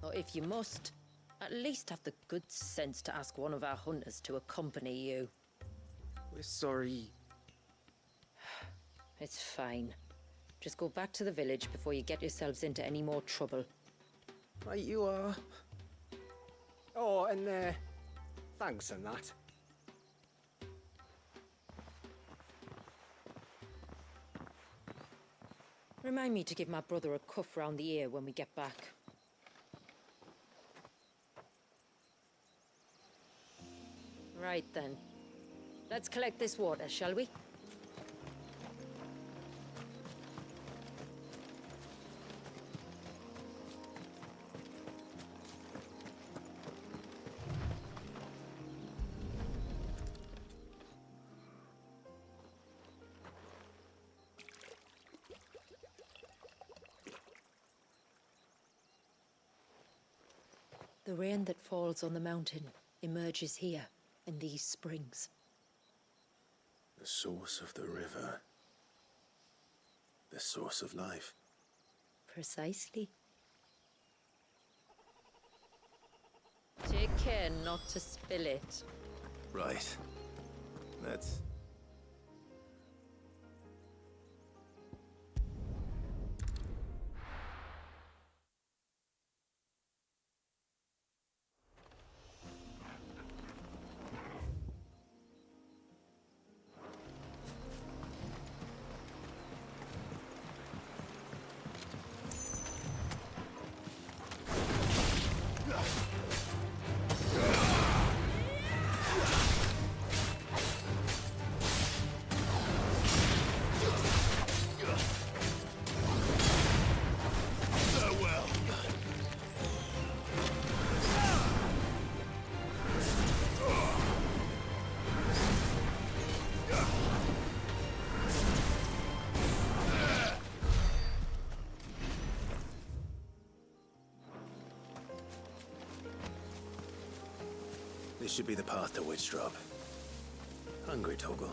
Or if you must, at least have the good sense to ask one of our hunters to accompany you. We're sorry. It's fine. Just go back to the village before you get yourselves into any more trouble. Right you are. Oh, and thanks and that. Remind me to give my brother a cuff round the ear when we get back. Right then. Let's collect this water, shall we? The rain that falls on the mountain emerges here in these springs. The source of the river. The source of life. Precisely. Take care not to spill it. Right. Let's... This should be the path to Witchdrop. Hungry, Toggle.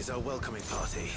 Here's our welcoming party.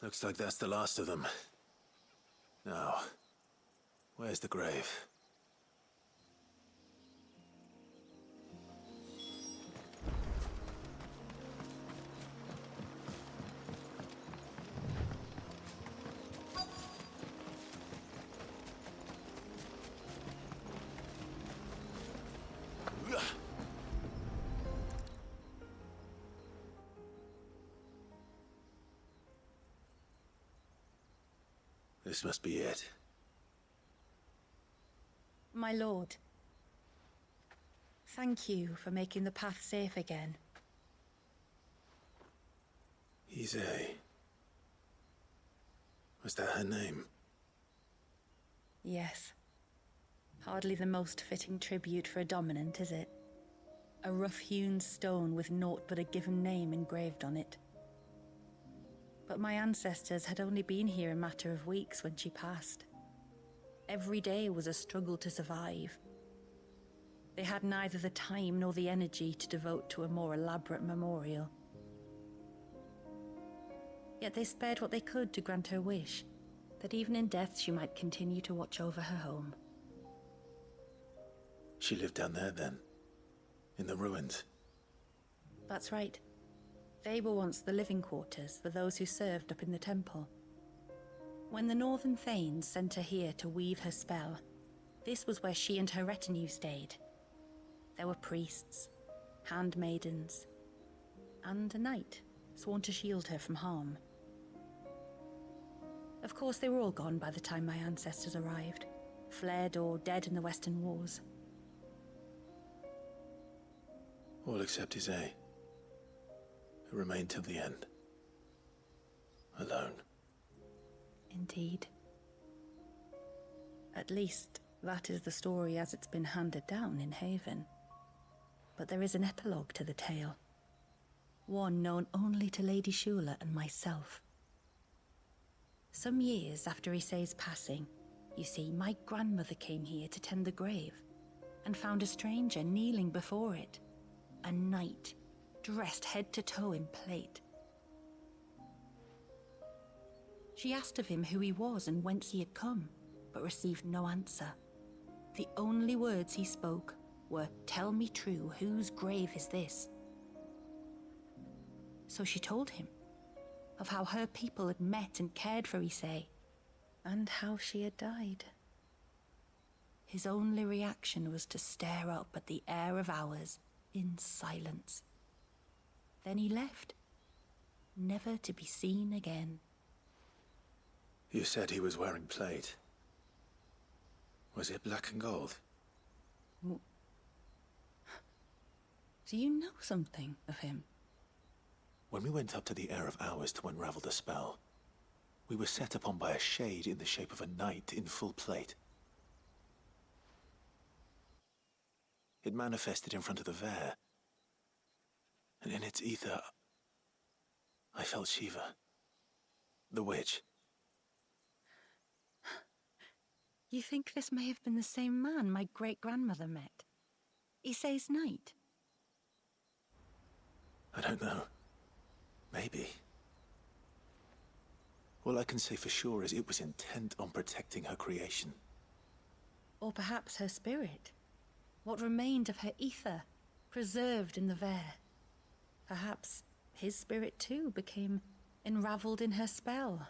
Looks like that's the last of them. Now, where's the grave? This must be it. My lord, thank you for making the path safe again. XVI. Was that her name? Yes. Hardly the most fitting tribute for a dominant, is it? A rough-hewn stone with naught but a given name engraved on it. But my ancestors had only been here a matter of weeks when she passed. Every day was a struggle to survive. They had neither the time nor the energy to devote to a more elaborate memorial. Yet they spared what they could to grant her wish, that even in death she might continue to watch over her home. She lived down there then? In the ruins? That's right. They were once the living quarters for those who served up in the temple. When the Northern Thanes sent her here to weave her spell, this was where she and her retinue stayed. There were priests, handmaidens, and a knight sworn to shield her from harm. Of course, they were all gone by the time my ancestors arrived, fled or dead in the Western Wars. All except XVI, who remained till the end. Alone. Indeed. At least, that is the story as it's been handed down in Haven. But there is an epilogue to the tale. One known only to Lady Shula and myself. Some years after Issei's passing, you see, my grandmother came here to tend the grave and found a stranger kneeling before it. A knight, dressed head to toe in plate. She asked of him who he was and whence he had come, but received no answer. The only words he spoke were, "Tell me true, whose grave is this?" So she told him of how her people had met and cared for Issei, and how she had died. His only reaction was to stare up at the air of hours in silence. Then he left, never to be seen again. You said he was wearing plate. Was it black and gold? Do you know something of him? When we went up to the Air of Hours to unravel the spell, we were set upon by a shade in the shape of a knight in full plate. It manifested in front of the Vare, and in its ether, I felt Shiva, the witch. You think this may have been the same man my great-grandmother met? Issei's knight? I don't know. Maybe. All I can say for sure is it was intent on protecting her creation. Or perhaps her spirit? What remained of her ether, preserved in the Vare? Perhaps his spirit too became enraveled in her spell,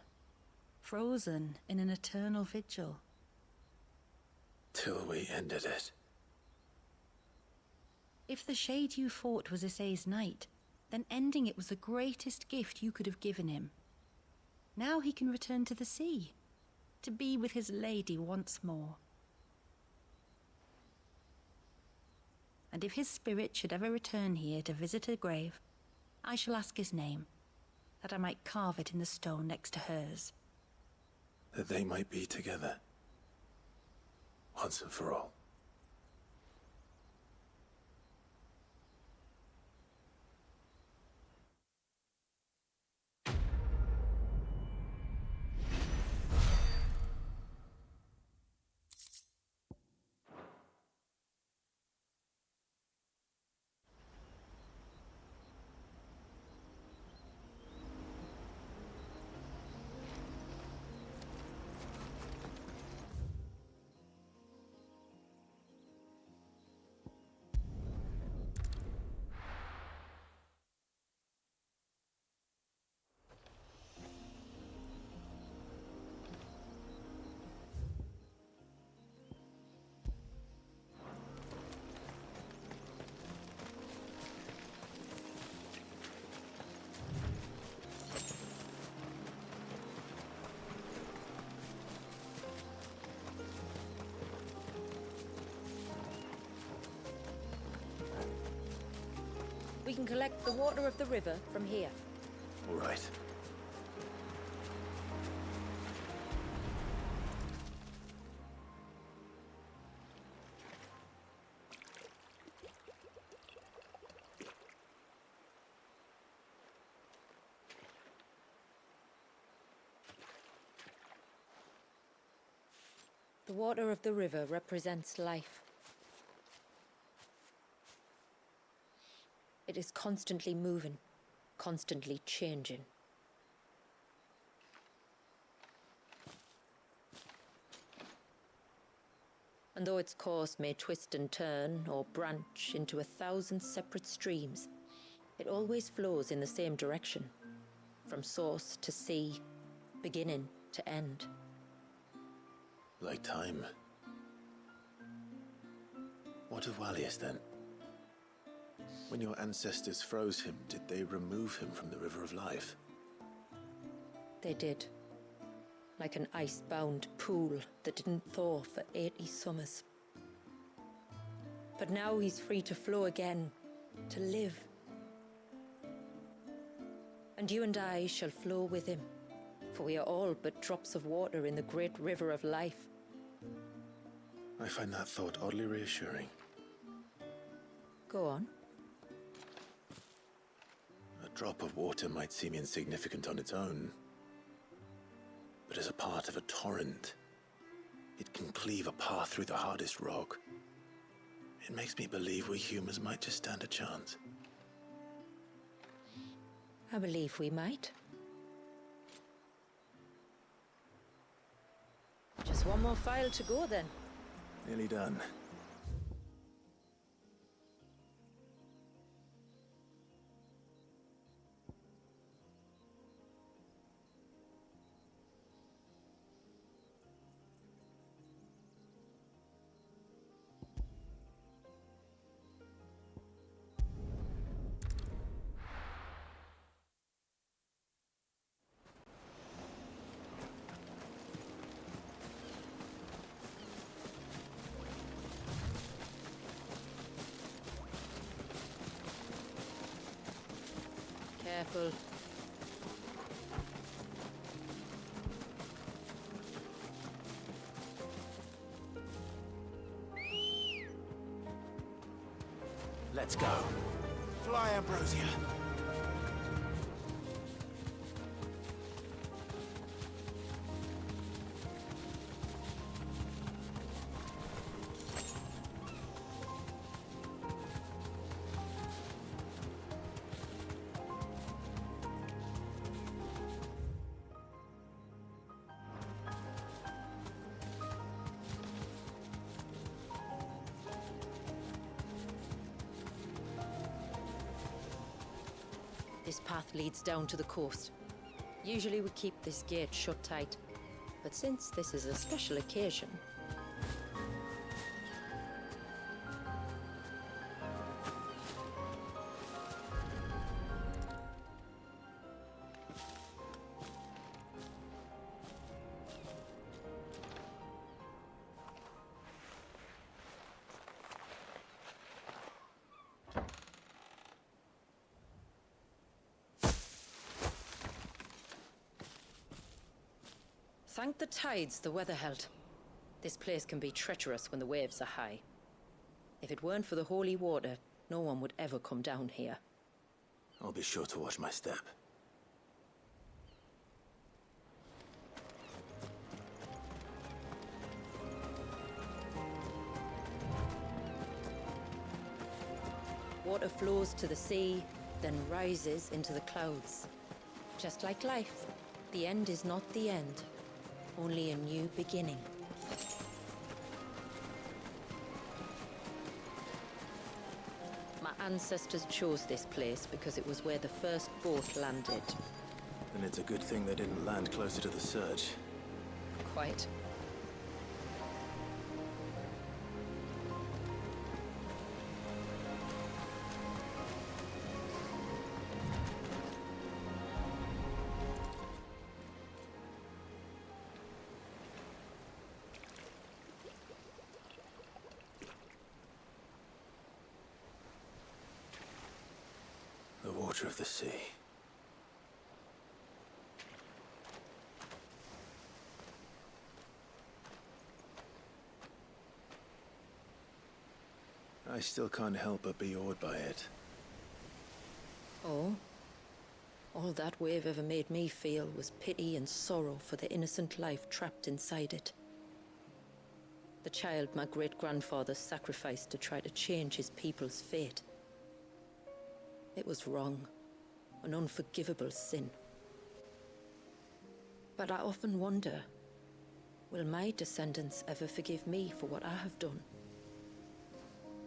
frozen in an eternal vigil. Till we ended it. If the shade you fought was Issei's knight, then ending it was the greatest gift you could have given him. Now he can return to the sea, to be with his lady once more. And if his spirit should ever return here to visit her grave, I shall ask his name, that I might carve it in the stone next to hers. That they might be together. Once and for all. We can collect the water of the river from here. All right. The water of the river represents life. It is constantly moving, constantly changing. And though its course may twist and turn or branch into 1,000 separate streams, it always flows in the same direction, from source to sea, beginning to end. Like time. What of Wallius then? When your ancestors froze him, did they remove him from the River of Life? They did. Like an ice-bound pool that didn't thaw for 80 summers. But now he's free to flow again, to live. And you and I shall flow with him, for we are all but drops of water in the great river of life. I find that thought oddly reassuring. Go on. A drop of water might seem insignificant on its own. but as a part of a torrent. It can cleave a path through the hardest rock. It makes me believe we humans might just stand a chance. I believe we might. Just one more file to go then. Nearly done. Careful. Let's go. Fly, Ambrosia. This path leads down to the coast. Usually we keep this gate shut tight, but since this is a special occasion... Thank the tides the weather held. This place can be treacherous when the waves are high. If it weren't for the holy water, no one would ever come down here. I'll be sure to watch my step. Water flows to the sea, then rises into the clouds. Just like life, the end is not the end. Only a new beginning. My ancestors chose this place because it was where the first boat landed. And it's a good thing they didn't land closer to the surge. Quite. The water of the sea. I still can't help but be awed by it. Oh? All that wave ever made me feel was pity and sorrow for the innocent life trapped inside it. The child my great-grandfather sacrificed to try to change his people's fate. It was wrong, an unforgivable sin. But I often wonder, will my descendants ever forgive me for what I have done?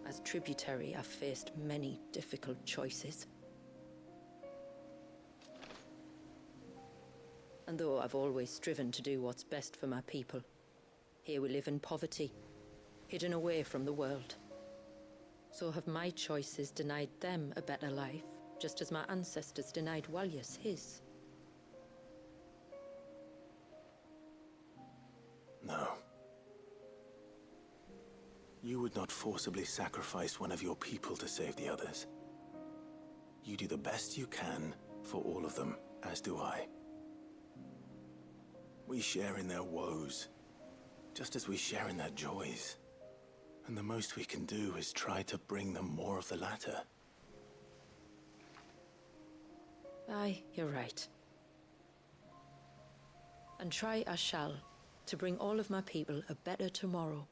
As tributary, I've faced many difficult choices. And though I've always striven to do what's best for my people, here we live in poverty, hidden away from the world. So have my choices denied them a better life, just as my ancestors denied Walyas his? No. You would not forcibly sacrifice one of your people to save the others. You do the best you can for all of them, as do I. We share in their woes, just as we share in their joys. And the most we can do is try to bring them more of the latter. Aye, you're right. And try I shall, to bring all of my people a better tomorrow.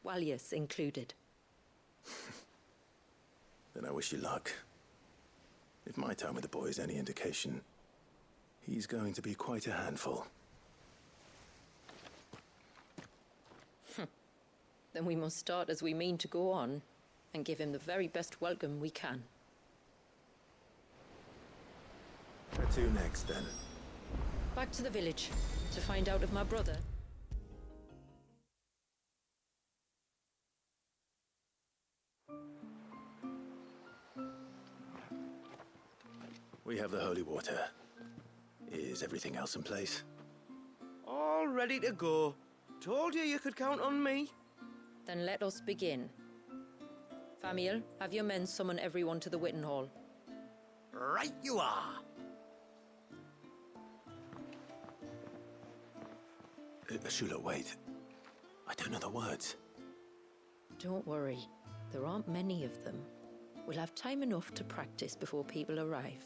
Walius included. Then I wish you luck. If my time with the boy is any indication, he's going to be quite a handful. Then we must start as we mean to go on, and give him the very best welcome we can. Where to next, then? Back to the village, to find out if my brother... We have the holy water. Is everything else in place? All ready to go. Told you could count on me. Then let us begin. Famiel, have your men summon everyone to the Witten Hall. Right you are. Shula, wait. I don't know the words. Don't worry. There aren't many of them. We'll have time enough to practice before people arrive.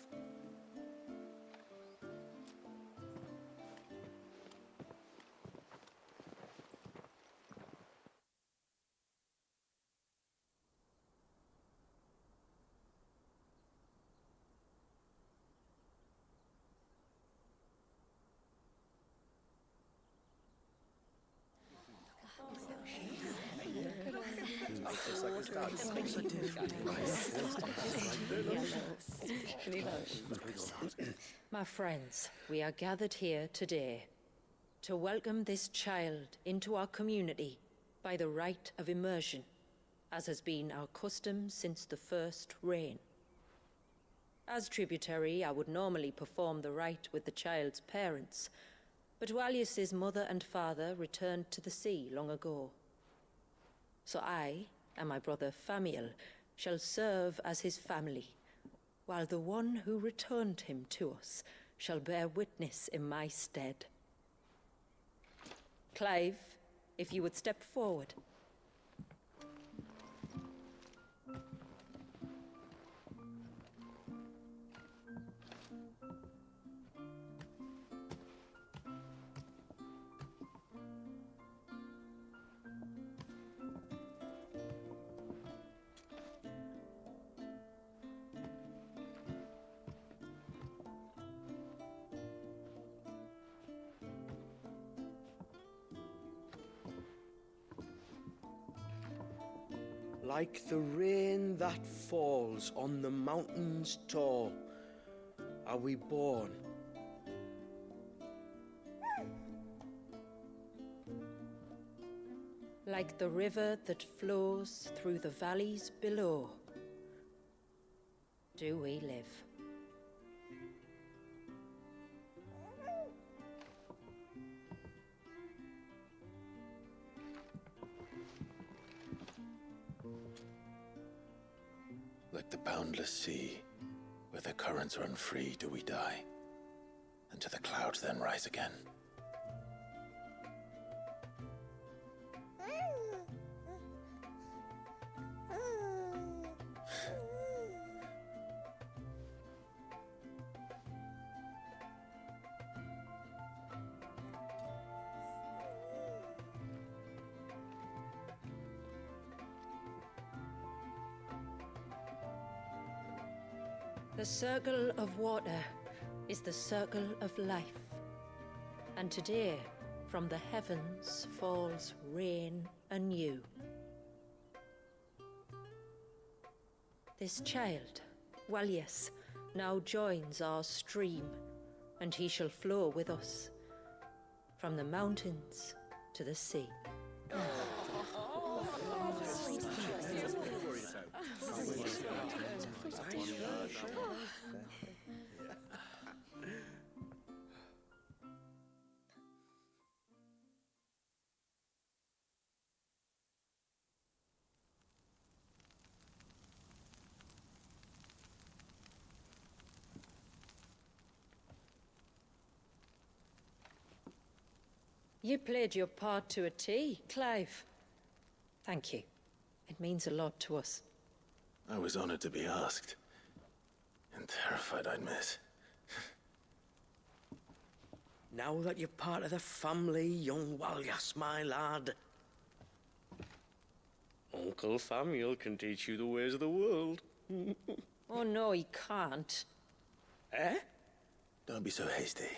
My friends, we are gathered here today to welcome this child into our community by the rite of immersion, as has been our custom since the first reign. As tributary, I would normally perform the rite with the child's parents, but Walius's mother and father returned to the sea long ago. So I and my brother Famiel shall serve as his family, while the one who returned him to us shall bear witness in my stead. Clive, if you would step forward. Like the rain that falls on the mountains tall, are we born. Like the river that flows through the valleys below, do we live. Like the boundless sea, where the currents run free, do we die, and to the clouds then rise again. The circle of water is the circle of life. And today, from the heavens falls rain anew. This child, Walius, now joins our stream, and he shall flow with us, from the mountains to the sea. You played your part to a T, Clive. Thank you. It means a lot to us. I was honored to be asked. And terrified I'd miss. Now that you're part of the family, young Walyas, my lad. Uncle Samuel can teach you the ways of the world. Oh no, he can't. Eh? Don't be so hasty.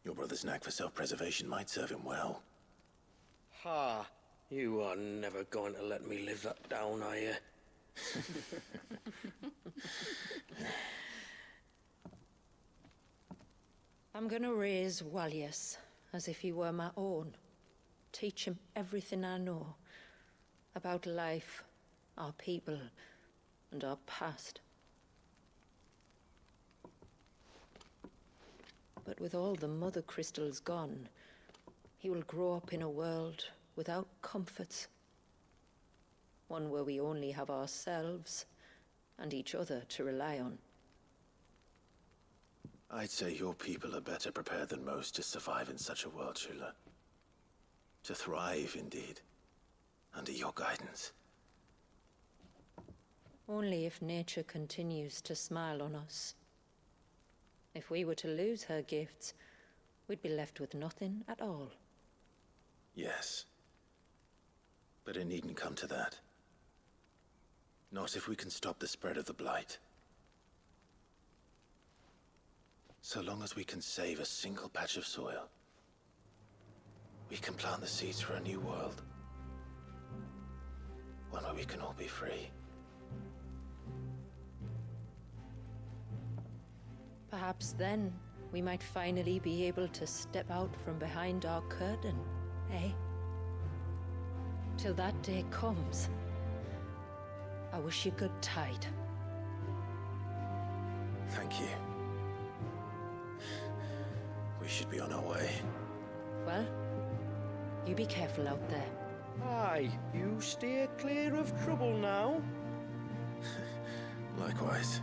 Your brother's knack for self-preservation might serve him well. Ha! You are never going to let me live that down, are you? I'm gonna raise Walyas as if he were my own. Teach him everything I know about life, our people, and our past. But with all the mother crystals gone, he will grow up in a world without comforts. One where we only have ourselves and each other to rely on. I'd say your people are better prepared than most to survive in such a world, Shula. To thrive, indeed, under your guidance. Only if nature continues to smile on us. If we were to lose her gifts, we'd be left with nothing at all. Yes. But it needn't come to that. Not if we can stop the spread of the Blight. So long as we can save a single patch of soil, we can plant the seeds for a new world. One where we can all be free. Perhaps then we might finally be able to step out from behind our curtain, eh? Till that day comes, I wish you good tide. Thank you. We should be on our way. Well, you be careful out there. Aye, you steer clear of trouble now. Likewise.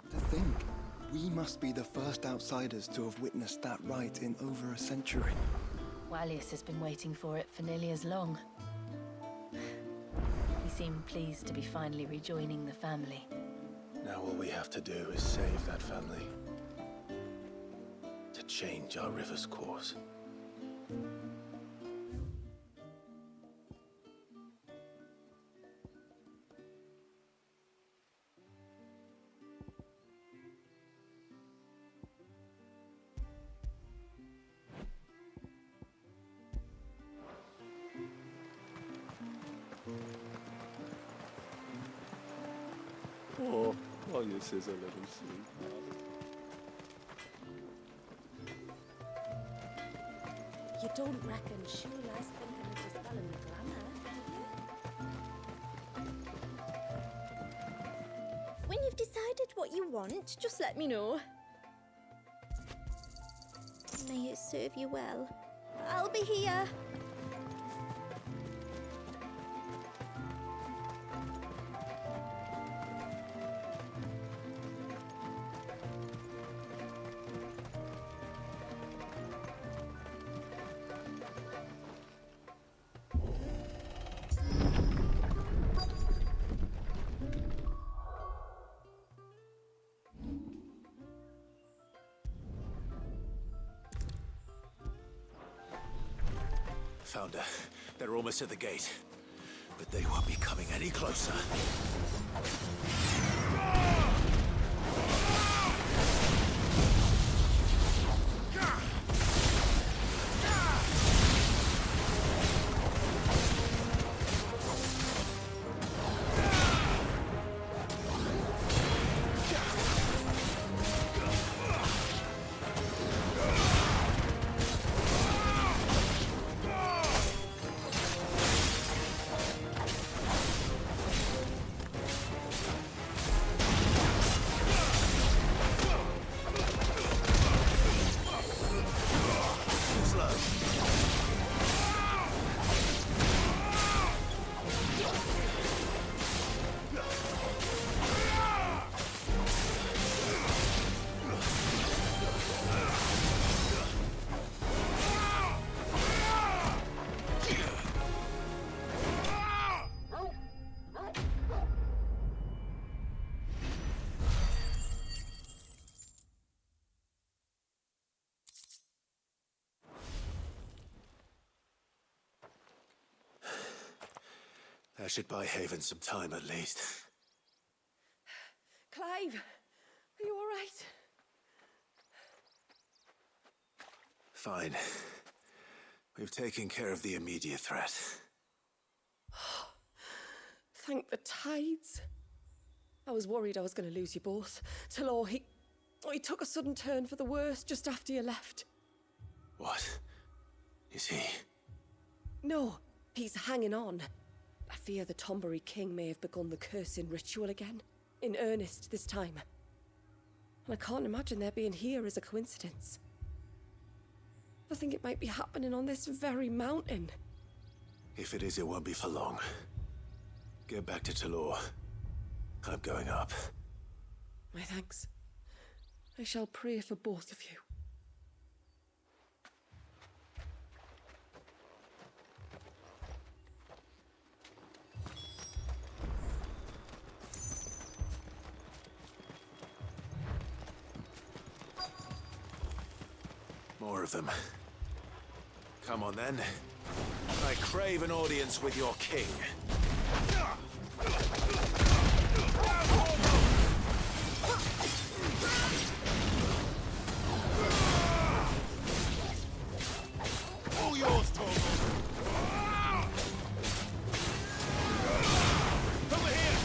To think, we must be the first outsiders to have witnessed that rite in over a century. Walyas has been waiting for it for nearly as long. He seemed pleased to be finally rejoining the family. Now all we have to do is save that family. To change our river's course. Oh, Walyas is a little sweet. You don't reckon Shula's thinking of dispelling the glamour, do you? When you've decided what you want, just let me know. May it serve you well. I'll be here. Found her. They're almost at the gate. But they won't be coming any closer. That should buy Haven some time at least. Clive, are you all right? Fine. We've taken care of the immediate threat. Thank the tides. I was worried I was going to lose you both. Thalaos, he took a sudden turn for the worse just after you left. What? Is he? No, he's hanging on. I fear the Tonberry king may have begun the cursing ritual again. In earnest this time. And I can't imagine their being here as a coincidence. I think it might be happening on this very mountain. If it is, it won't be for long. Get back to Thalaos. I'm going up. My thanks. I shall pray for both of you. More of them. Come on then. I crave an audience with your king. All yours, Torgal. Over here.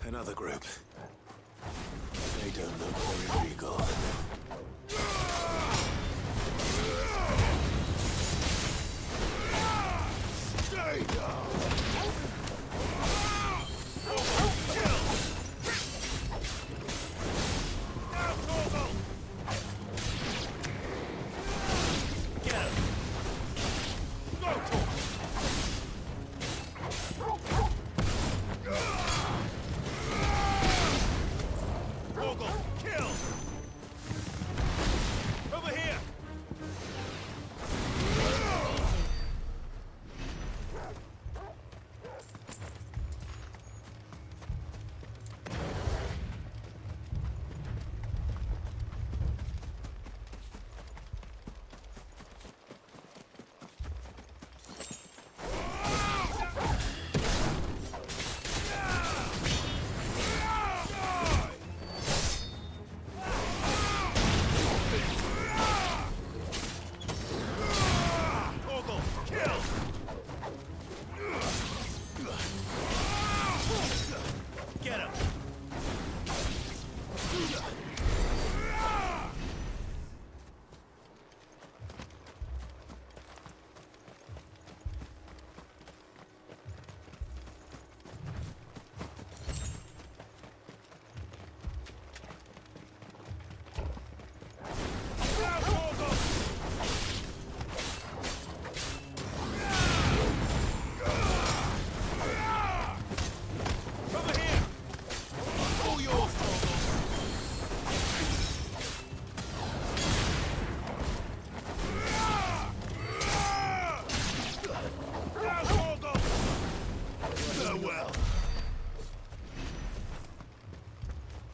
Another group. They don't look very regal. Stay down!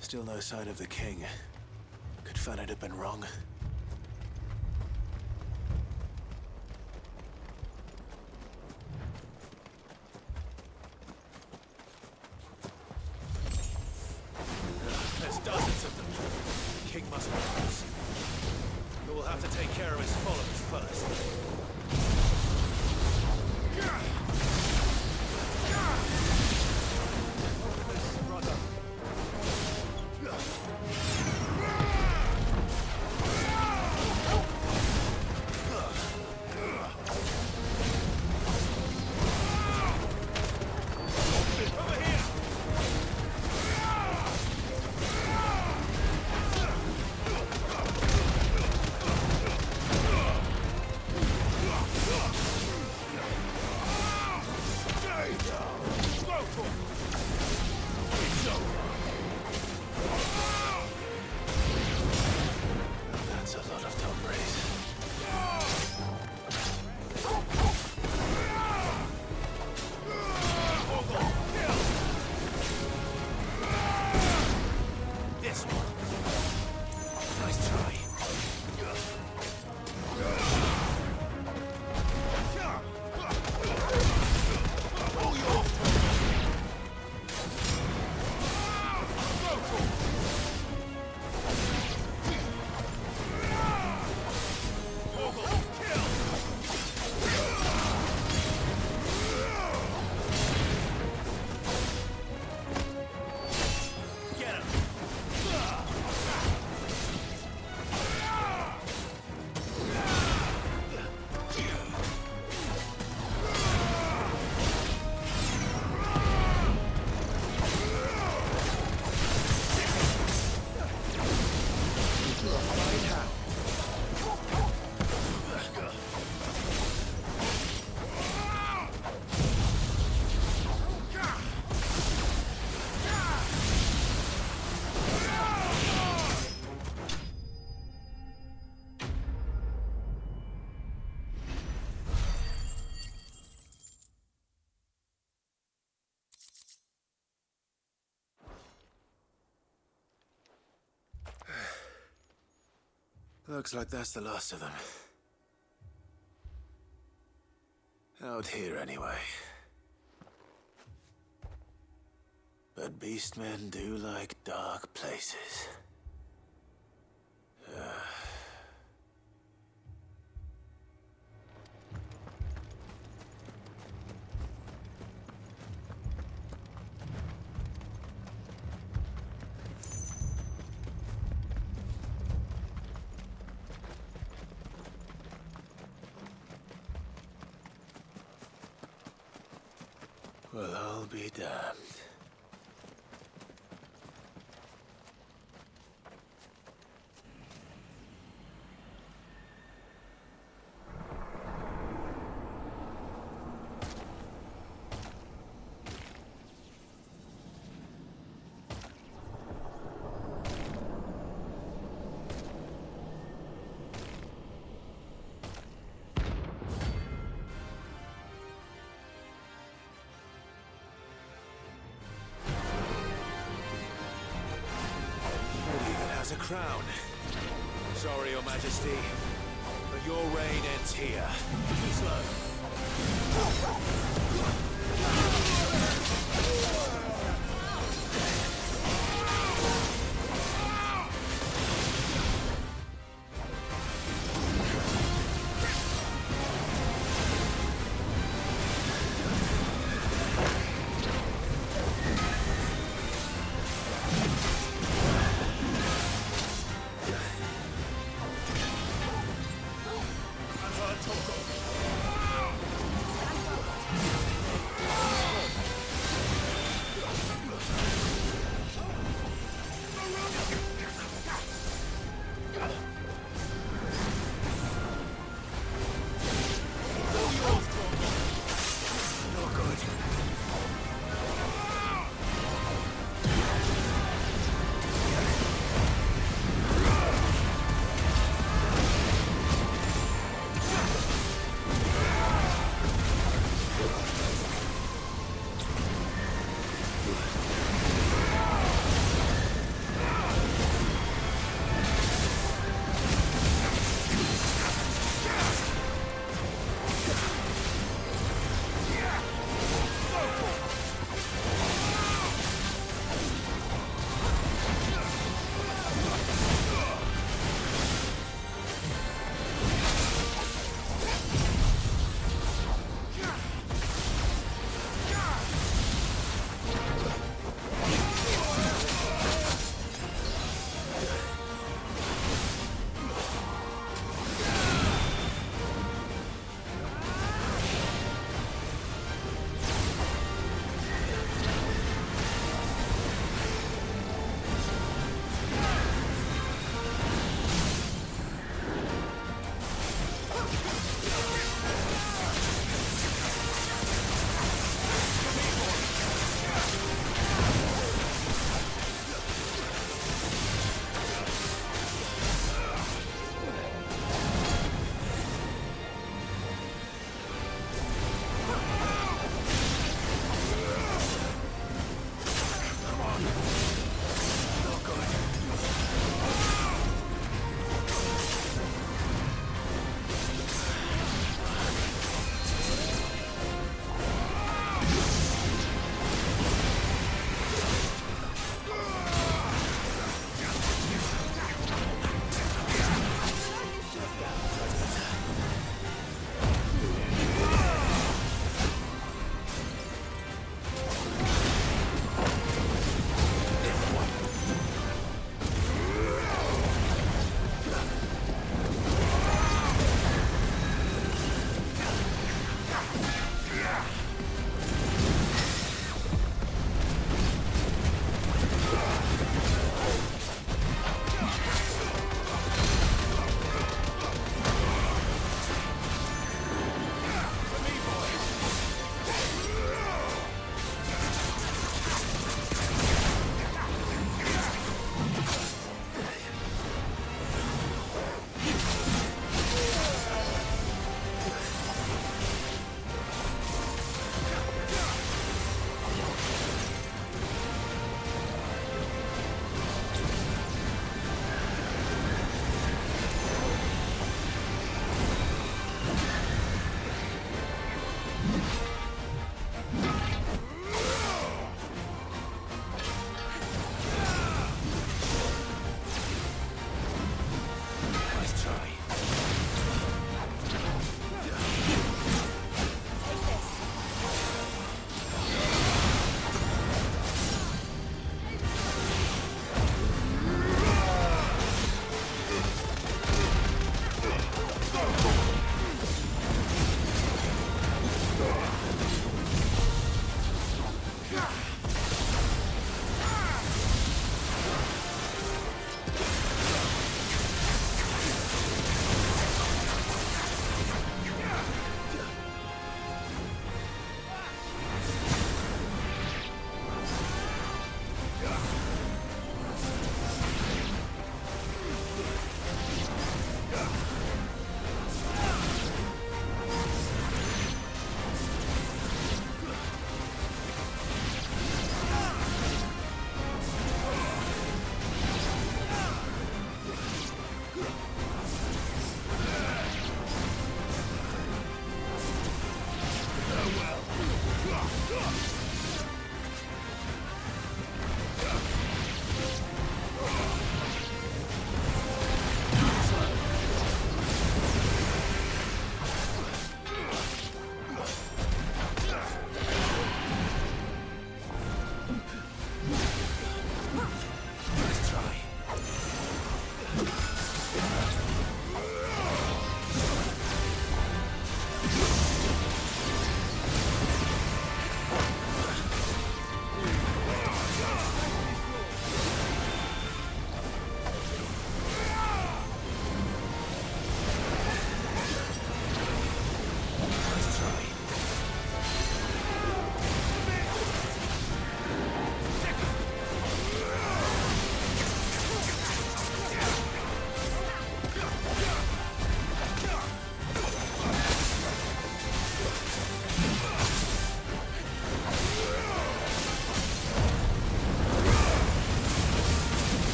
Still no sign of the king. Could Fanad have been wrong? There's dozens of them. The king must be close. But we'll have to take care of his followers first. Looks like that's the last of them. Out here, anyway. But beastmen do like dark places. Well, I'll be damned. A crown. Sorry, Your Majesty, but your reign ends here. Slow.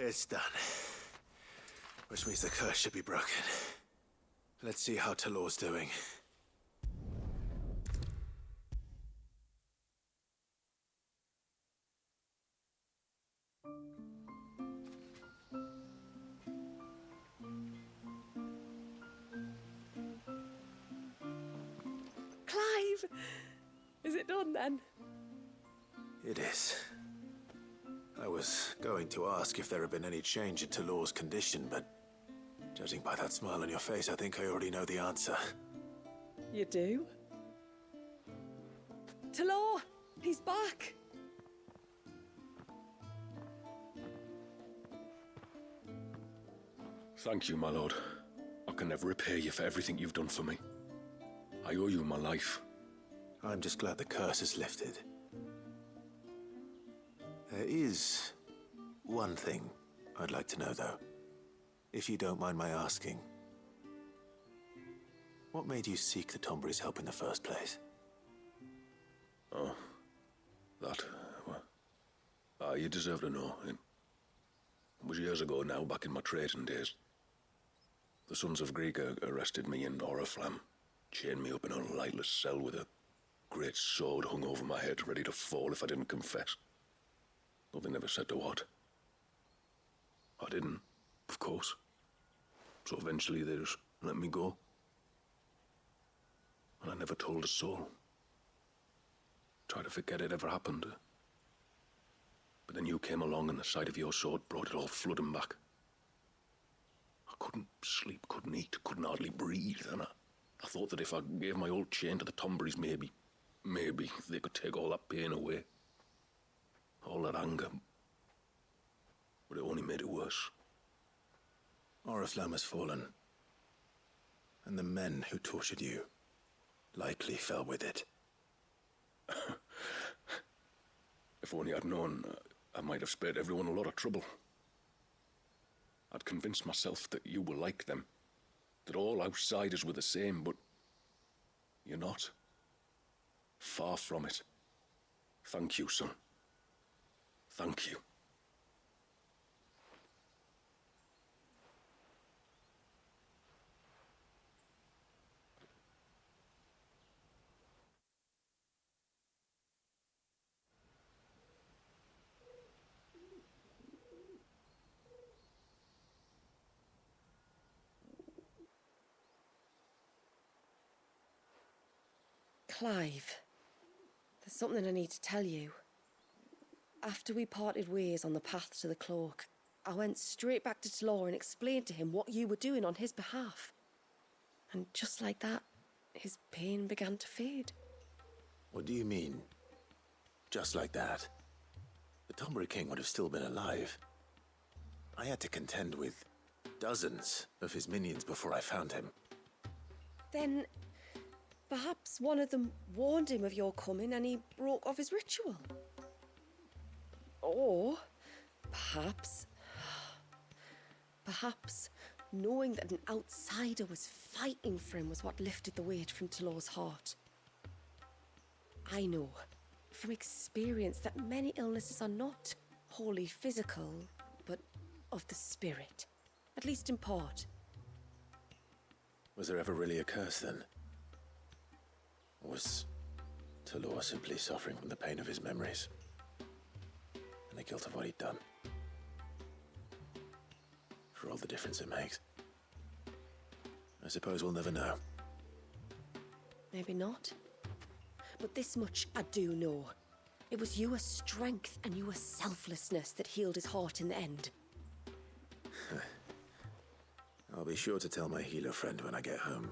It's done. Which means the curse should be broken. Let's see how Thalaos doing. Clive! Is it done then? It is. I was going to ask if there had been any change in Thalaos' condition, but judging by that smile on your face, I think I already know the answer. You do? Thalaos! He's back! Thank you, my lord. I can never repay you for everything you've done for me. I owe you my life. I'm just glad the curse is lifted. There is one thing I'd like to know, though. If you don't mind my asking. What made you seek the Tonberry's help in the first place? Oh, that, well, you deserve to know. It was years ago now, back in my trading days. The Sons of Greek arrested me in Oriflamme, chained me up in a lightless cell with a great sword hung over my head, ready to fall if I didn't confess. Though they never said to what. I didn't, of course. So eventually they just let me go. And I never told a soul. Tried to forget it ever happened. But then you came along and the sight of your sword brought it all flooding back. I couldn't sleep, couldn't eat, couldn't hardly breathe, and I thought that if I gave my old chain to the Tonberrys, maybe they could take all that pain away. All that anger. But it only made it worse. Oriflamme has fallen. And the men who tortured you likely fell with it. If only I'd known, I might have spared everyone a lot of trouble. I'd convinced myself that you were like them, that all outsiders were the same, but you're not. Far from it. Thank you, son. Thank you. Clive, there's something I need to tell you. After we parted ways on the path to the cloak, I went straight back to Thalaos and explained to him what you were doing on his behalf. And just like that, his pain began to fade. What do you mean? Just like that? The Tonberry King would have still been alive. I had to contend with dozens of his minions before I found him. Then perhaps one of them warned him of your coming and he broke off his ritual. Or perhaps knowing that an outsider was fighting for him was what lifted the weight from Thalaos' heart. I know from experience that many illnesses are not wholly physical, but of the spirit, at least in part. Was there ever really a curse then? Or was Thalaos simply suffering from the pain of his memories? And the guilt of what he'd done? For all the difference it makes. I suppose we'll never know. Maybe not. But this much I do know. It was your strength and your selflessness that healed his heart in the end. I'll be sure to tell my healer friend when I get home.